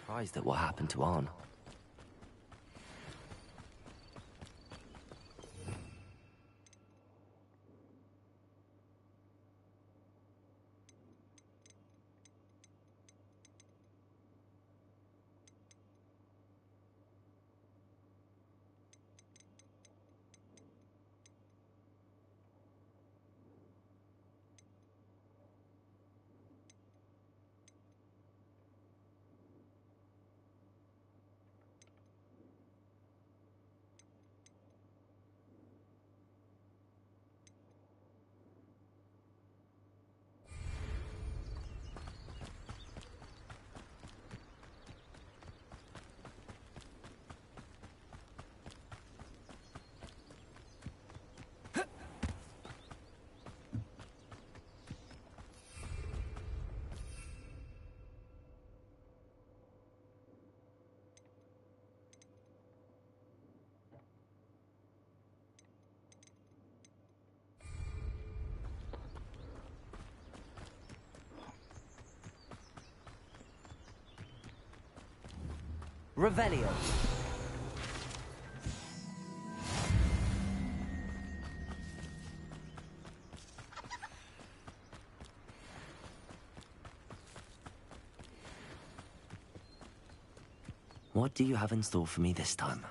Surprised at what happened to Arn. Revelio. What do you have in store for me this time?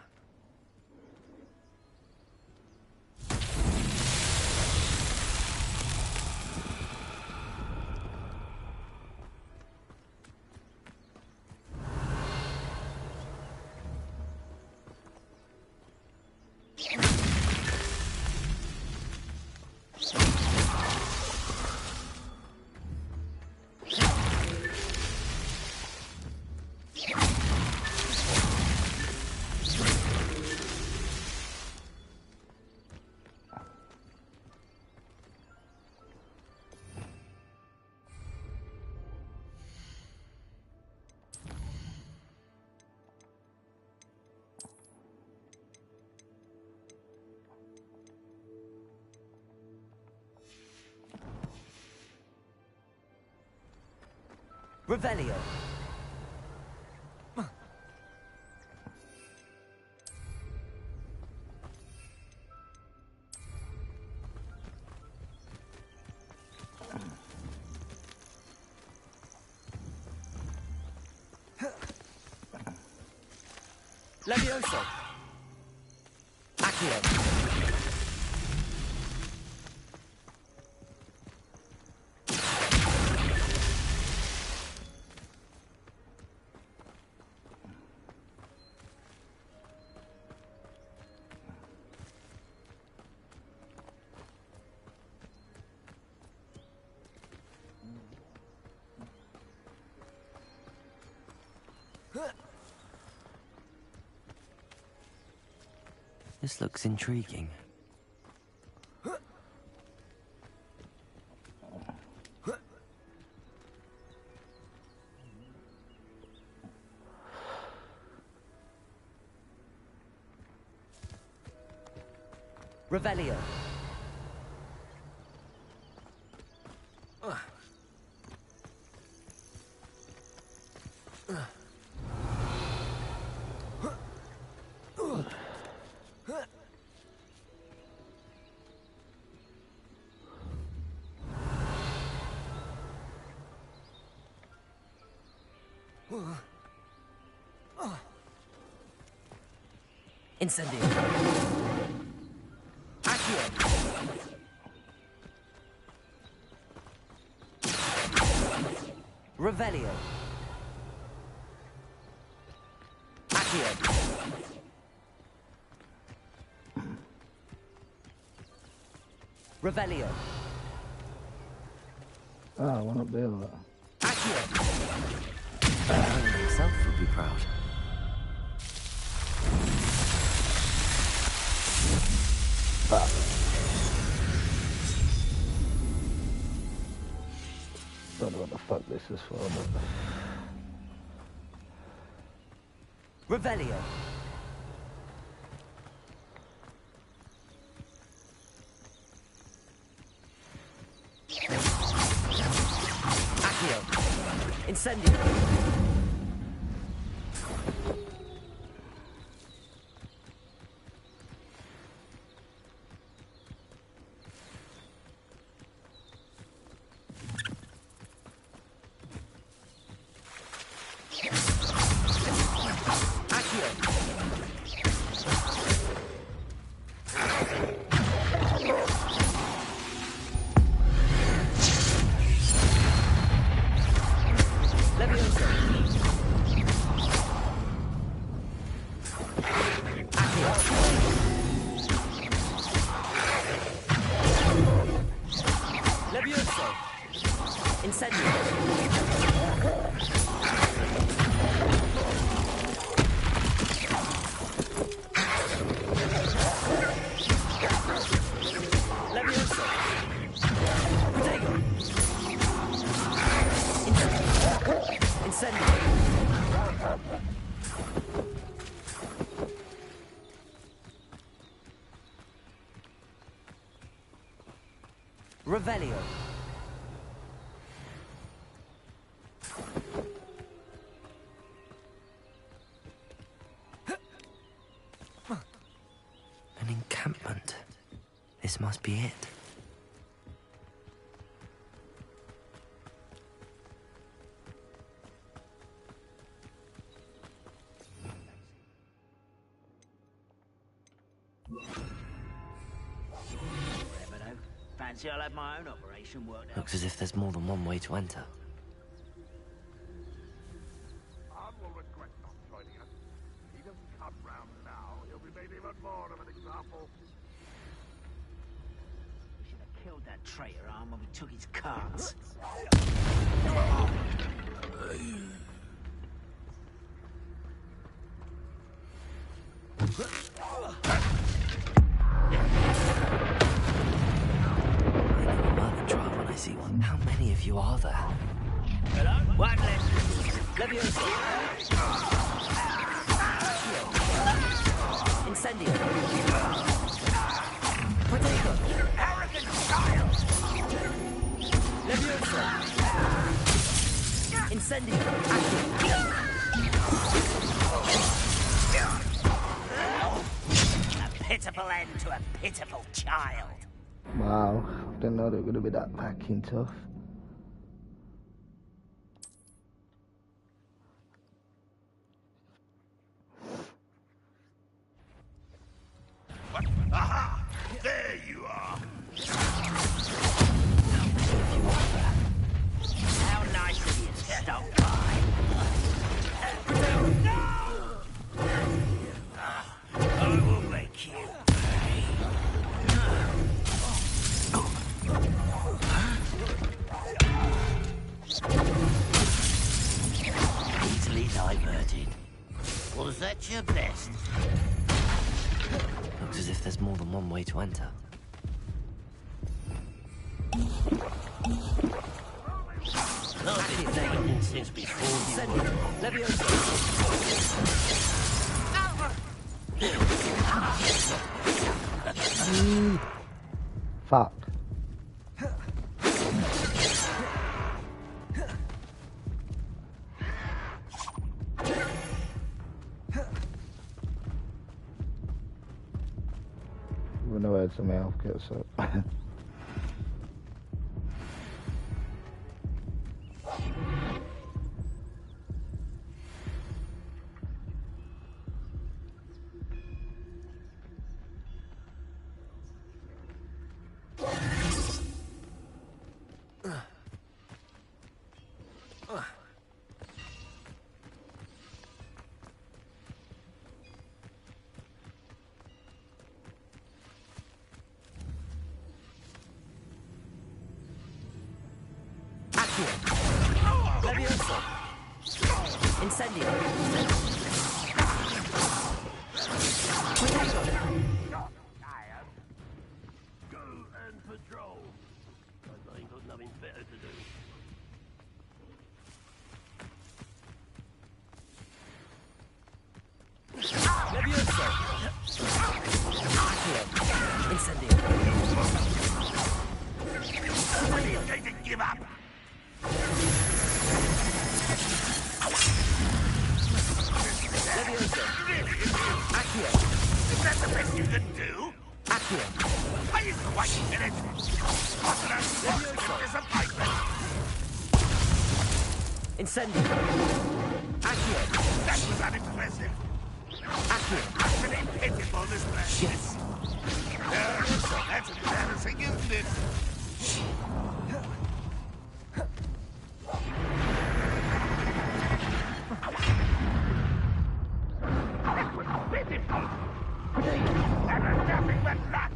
Revelio. Levioso. Accio. This looks intriguing. Revelio. Incendio. Accio. Revelio. Accio. Revelio.
Ah, I want to do that.
Accio. Himself would be proud.
Don't know what the fuck this is for, but...
Revelio. Accio. Incendio. Revelio. An encampment. This must be it.
Fancy I'll have my own operation worked out.
Looks as if there's more than one way to enter.
Anne will regret not joining us. If he doesn't come round now, he'll be made even more of an example.
We should have killed that traitor, Anne, when we took his carts.
I see one. How many of you are there?
Hello? One less. Leviosa.
Incendio. Potato.
Arrogant child!
Leviosa. Incendio.
A pitiful end to a pitiful child.
Wow, didn't know they were going to be that fucking tough.
What? Aha! There you are!
How nice of you to stop by. No! I will make you pay. Easily diverted. Was that your best?
Looks as if there's more than one way to enter.
Not been thinking since before you were.
Leviosa.
Fuck. We know where some health kits up.
Accio. Levioso. Incendio.
Go and patrol. I ain't got nothing better to do.
Levioso. Accio. Incendio.
Are you going to give up?
Levioso. Accio.
Is that the best you can do?
Accio.
Are you quite finished? What an unfortunate disappointment!
Incendio. Accio.
That was unimpressive.
Accio.
Utterly pitiful display.
Yes.
That's embarrassing, isn't it? That was pitiful. That was nothing but luck.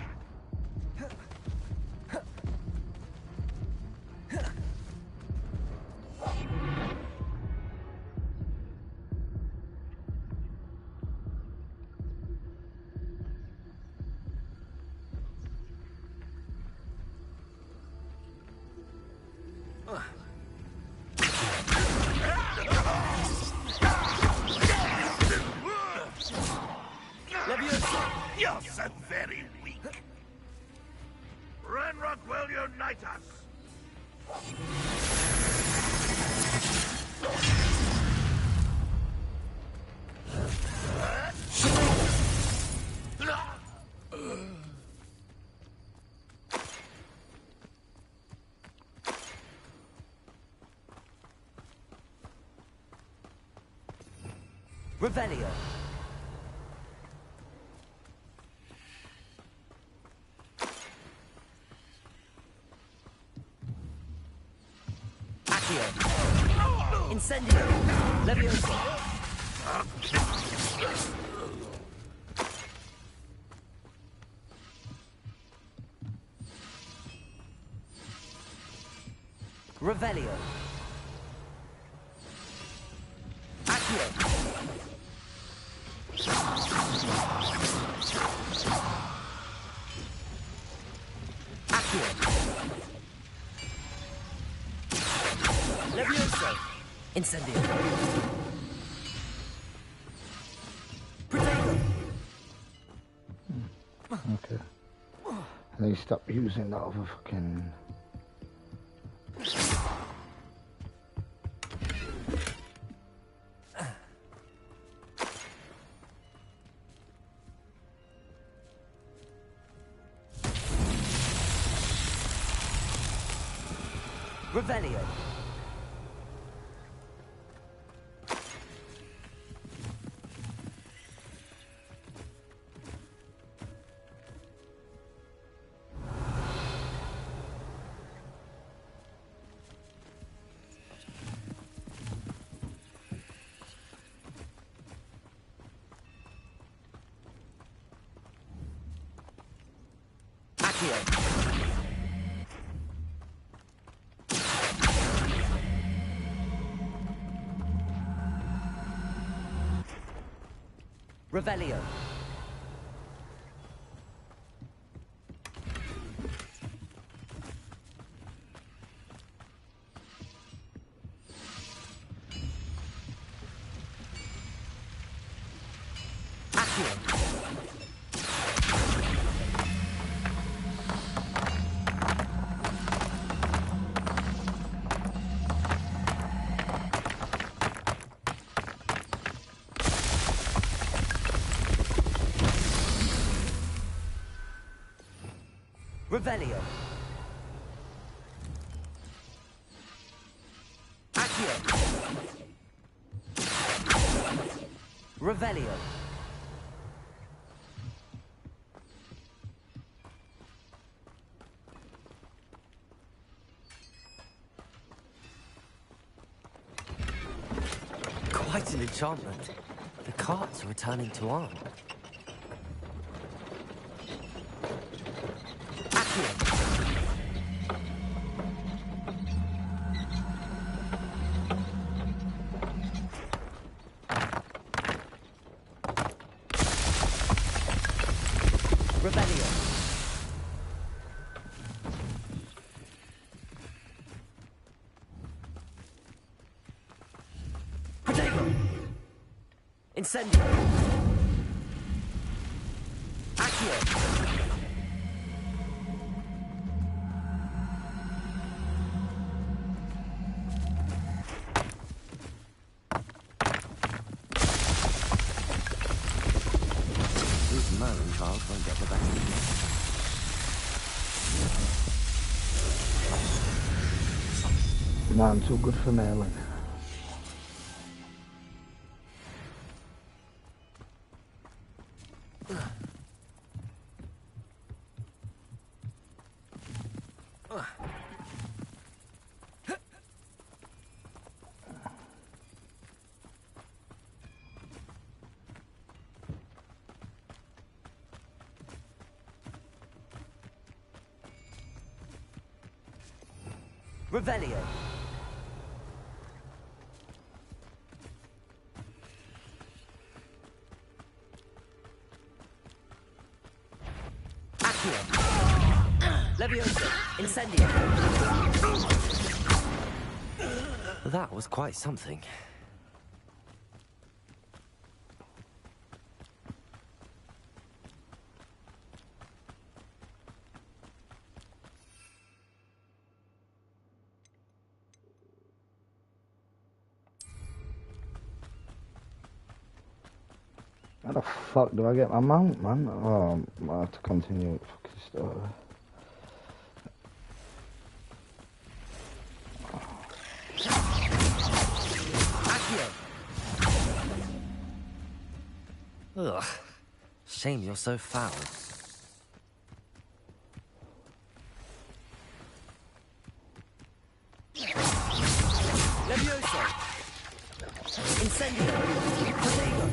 Levioso.
You're so very weak. Ranrock will unite us.
Revelio. Accio. Incendio. Levioso. Revelio. Accio. Accio. Levioso. Incendio. Protego.
Okay. They stop using that other fucking...
Revelio. Accio. Revelio. Accio. Revelio. Accio. Revelio. Quite an enchantment. The carts are returning to arm. Accio. Incendio! Accio! These Merlin trials won't get the best of
No, I'm too good for Merlin.
Revelio. Accio. Levioso. Incendio. That was quite something.
How the fuck do I get my mount, man? Oh, I have to continue fucking story.
Ugh. Shame you're so foul. Levioso. Incendio. Protego.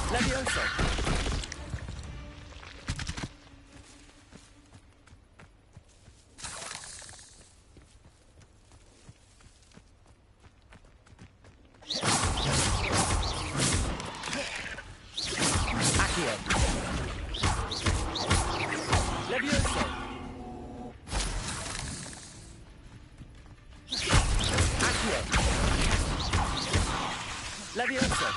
Levioso. Accio. Levioso. Accio. Levioso.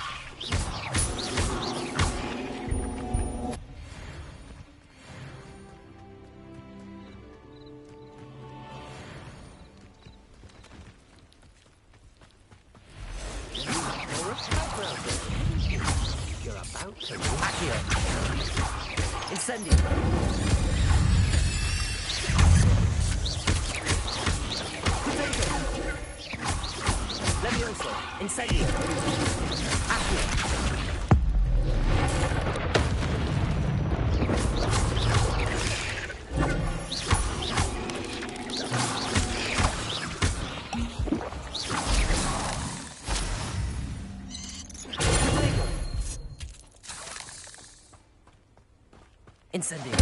You're about to Accio. Incendio. Levioso. Incendio. Accio. Incendio.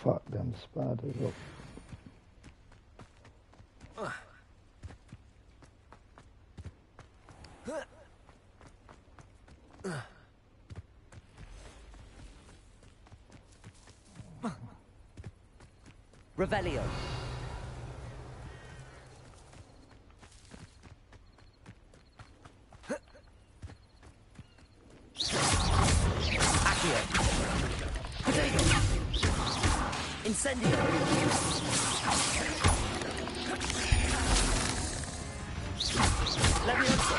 Fuck them spiders up.
Revelio. Accio. Protego. Incendio. Levioso.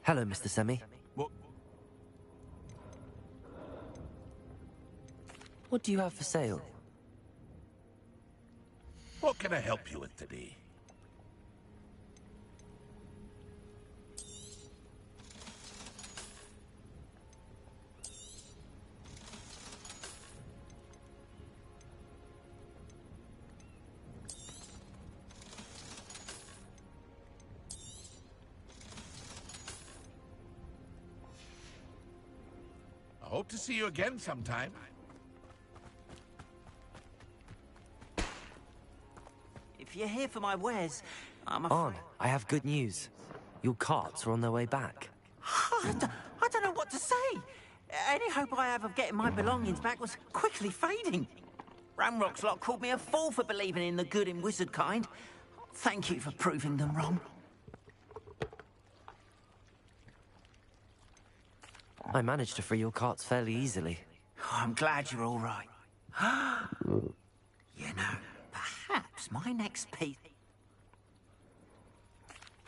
Hello, Mr. Semi. What do you have for sale?
What can I help you with today? Hope to see you again sometime.
If you're here for my wares, I'm
On,
afraid...
I have good news. Your carts are on their way back.
I don't know what to say. Any hope I have of getting my belongings back was quickly fading. Ramrock's lot called me a fool for believing in the good in wizard kind. Thank you for proving them wrong.
I managed to free your carts fairly easily.
Oh, I'm glad you're all right. You know, perhaps my next piece...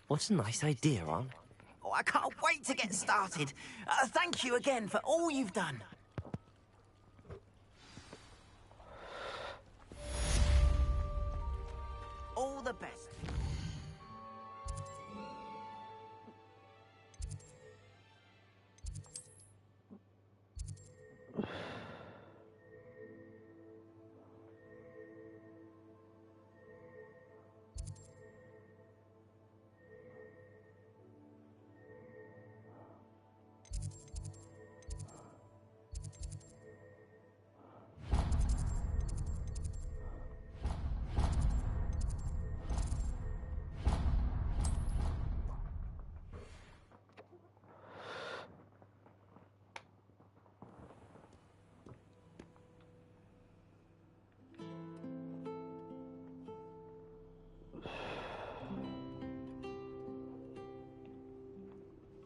What a nice idea, Ron.
Oh, I can't wait to get started. Thank you again for all you've done. All the best.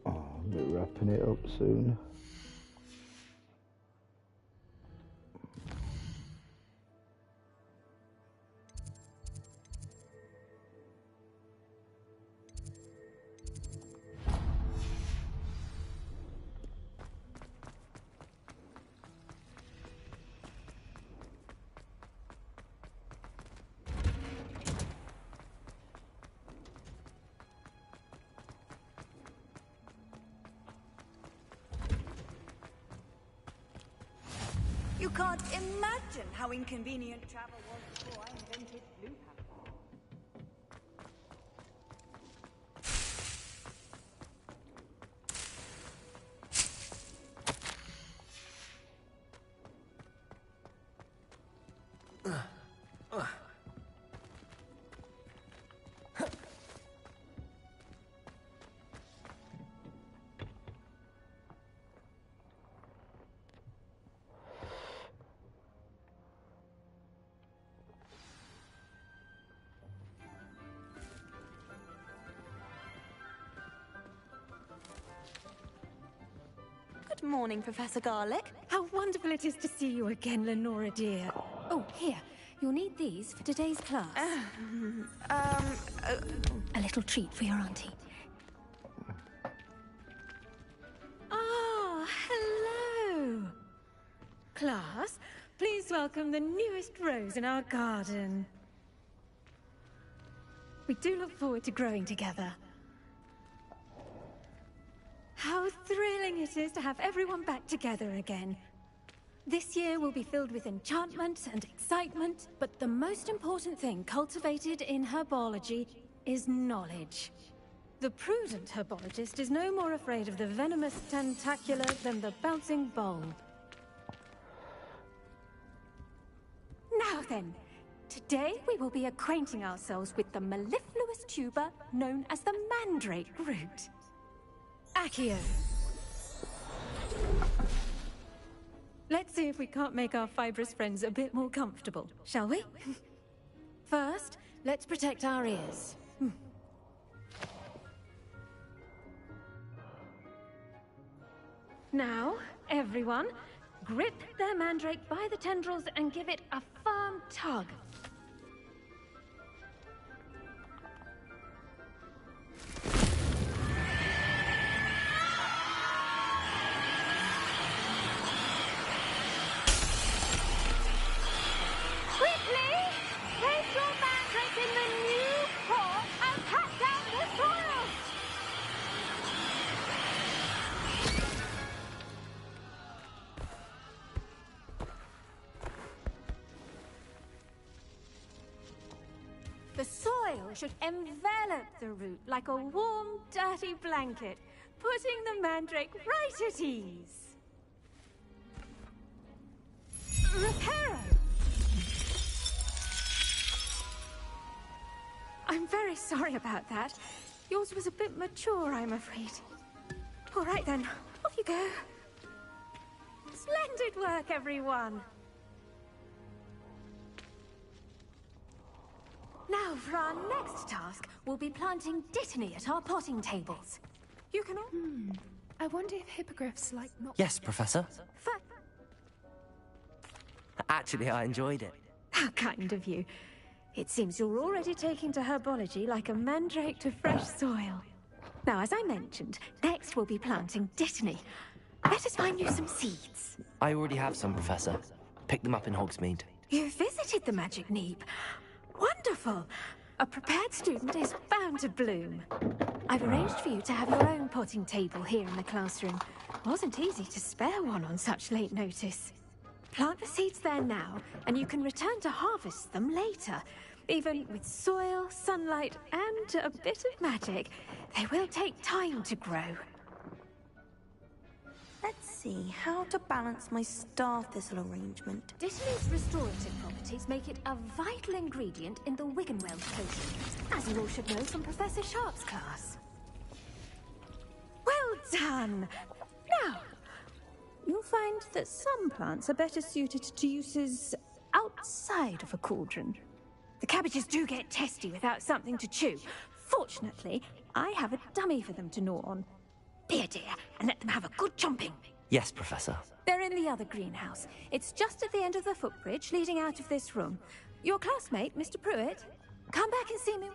I'll be wrapping it up soon.
You can't imagine how inconvenient travel was before I invented blue power. Good morning, Professor Garlick.
How wonderful it is to see you again, Lenora dear. Oh, here. You'll need these for today's class. A little treat for your auntie. Ah, hello. Class, please welcome the newest rose in our garden. We do look forward to growing together. How thrilling it is to have everyone back together again. This year will be filled with enchantment and excitement, but the most important thing cultivated in herbology is knowledge. The prudent herbologist is no more afraid of the venomous tentacular than the bouncing bulb. Now then, today we will be acquainting ourselves with the mellifluous tuber known as the mandrake root. Accio. Let's see if we can't make our fibrous friends a bit more comfortable, shall we? First, let's protect our ears. Now, everyone, grip their mandrake by the tendrils and give it a firm tug. The soil should envelop the root like a warm, dirty blanket, putting the mandrake right at ease. Reparo! I'm very sorry about that. Yours was a bit mature, I'm afraid. All right then, off you go. Splendid work, everyone! Now, for our next task, we'll be planting Dittany at our potting tables. You can all...
I wonder if hippogriffs like not...
Yes, Professor. Actually, I enjoyed it.
How kind of you. It seems you're already taking to herbology like a mandrake to fresh soil. Now, as I mentioned, next we'll be planting Dittany. Let us find you some seeds.
I already have some, Professor. Picked them up in Hogsmeade.
You visited the Magic Neep. Wonderful. A prepared student is bound to bloom. I've arranged for you to have your own potting table here in the classroom. Wasn't easy to spare one on such late notice. Plant the seeds there now, and you can return to harvest them later. Even with soil, sunlight, and a bit of magic, they will take time to grow.
Let's see, how to balance my star thistle arrangement.
Dittany's restorative properties make it a vital ingredient in the Wiggenweld potion, as you all should know from Professor Sharp's class. Well done! Now, you'll find that some plants are better suited to uses outside of a cauldron. The cabbages do get testy without something to chew. Fortunately, I have a dummy for them to gnaw on. Here, dear, and let them have a good chomping.
Yes, Professor.
They're in the other greenhouse. It's just at the end of the footbridge leading out of this room. Your classmate, Mr. Pruitt, come back and see me.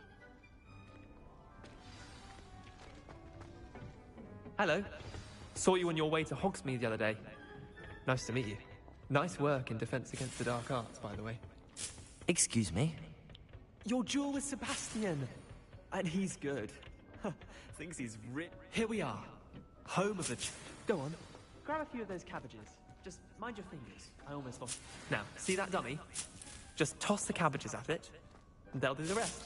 Hello. Saw you on your way to Hogsmeade the other day. Nice to meet you. Nice work in Defense Against the Dark Arts, by the way.
Excuse me?
Your duel with Sebastian. And he's good. Thinks he's rich. Here we are. Home of the... Go on. Grab a few of those cabbages. Just mind your fingers. I almost lost... Now, see that dummy? Just toss the cabbages at it, and they'll do the rest.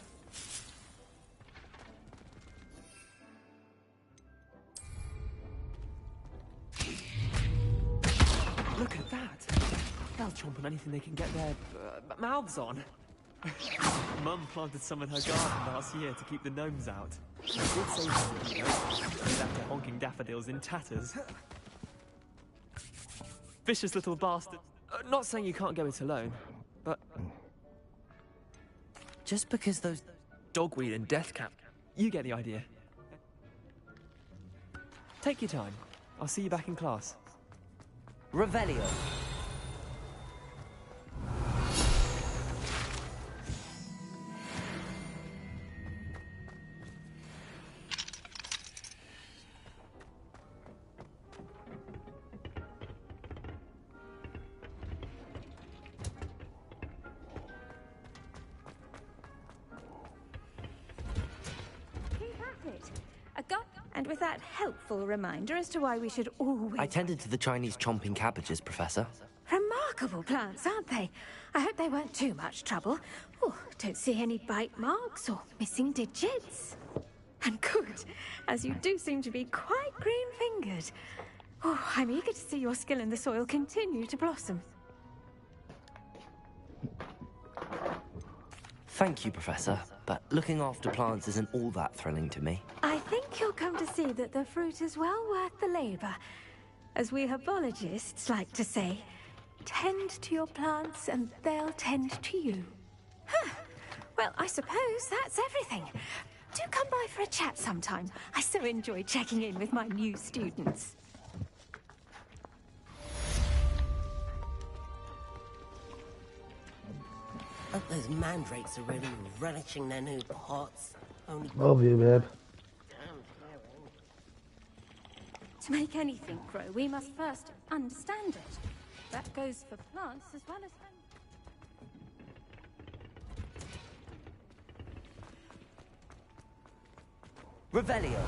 Look at that. They'll chomp on anything they can get their mouths on. Mum planted some in her garden last year to keep the gnomes out. I did say something, you know, after honking daffodils in tatters. Vicious little bastard. Not saying you can't go it alone, but...
Just because those...
Dogweed and deathcap. You get the idea. Take your time. I'll see you back in class.
Revelio.
And with that helpful reminder as to why we should always...
I tended to the Chinese chomping cabbages, Professor.
Remarkable plants, aren't they? I hope they weren't too much trouble. Oh, don't see any bite marks or missing digits. And good, as you do seem to be quite green-fingered. Oh, I'm eager to see your skill in the soil continue to blossom.
Thank you, Professor, but looking after plants isn't all that thrilling to me.
I think you'll come to see that the fruit is well worth the labor. As we herbologists like to say, tend to your plants and they'll tend to you. Huh. Well, I suppose that's everything. Do come by for a chat sometime. I so enjoy checking in with my new students.
Hope those mandrakes are really relishing their new pots. Only...
Love you, babe.
To make anything grow, we must first understand it. That goes for plants as well as...
Revelio.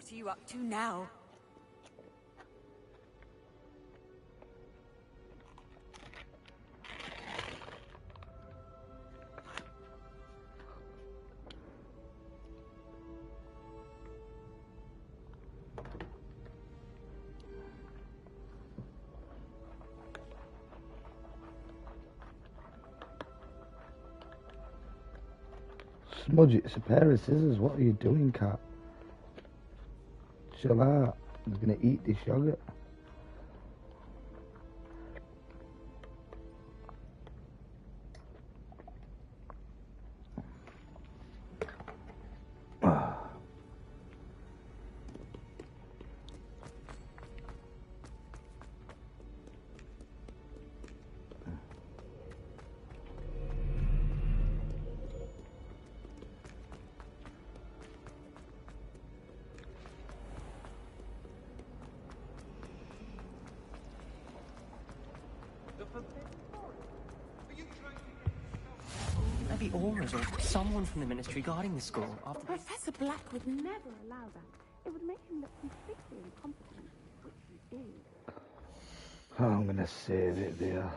What are you up to now?
Smudge, it's a pair of scissors. What are you doing, cat? Chill out. I'm gonna eat this yogurt.
Maybe Aura's or someone from the Ministry guarding the school. After
Professor Black would never allow that. It would make him look completely incompetent, which he is.
I'm gonna save it there.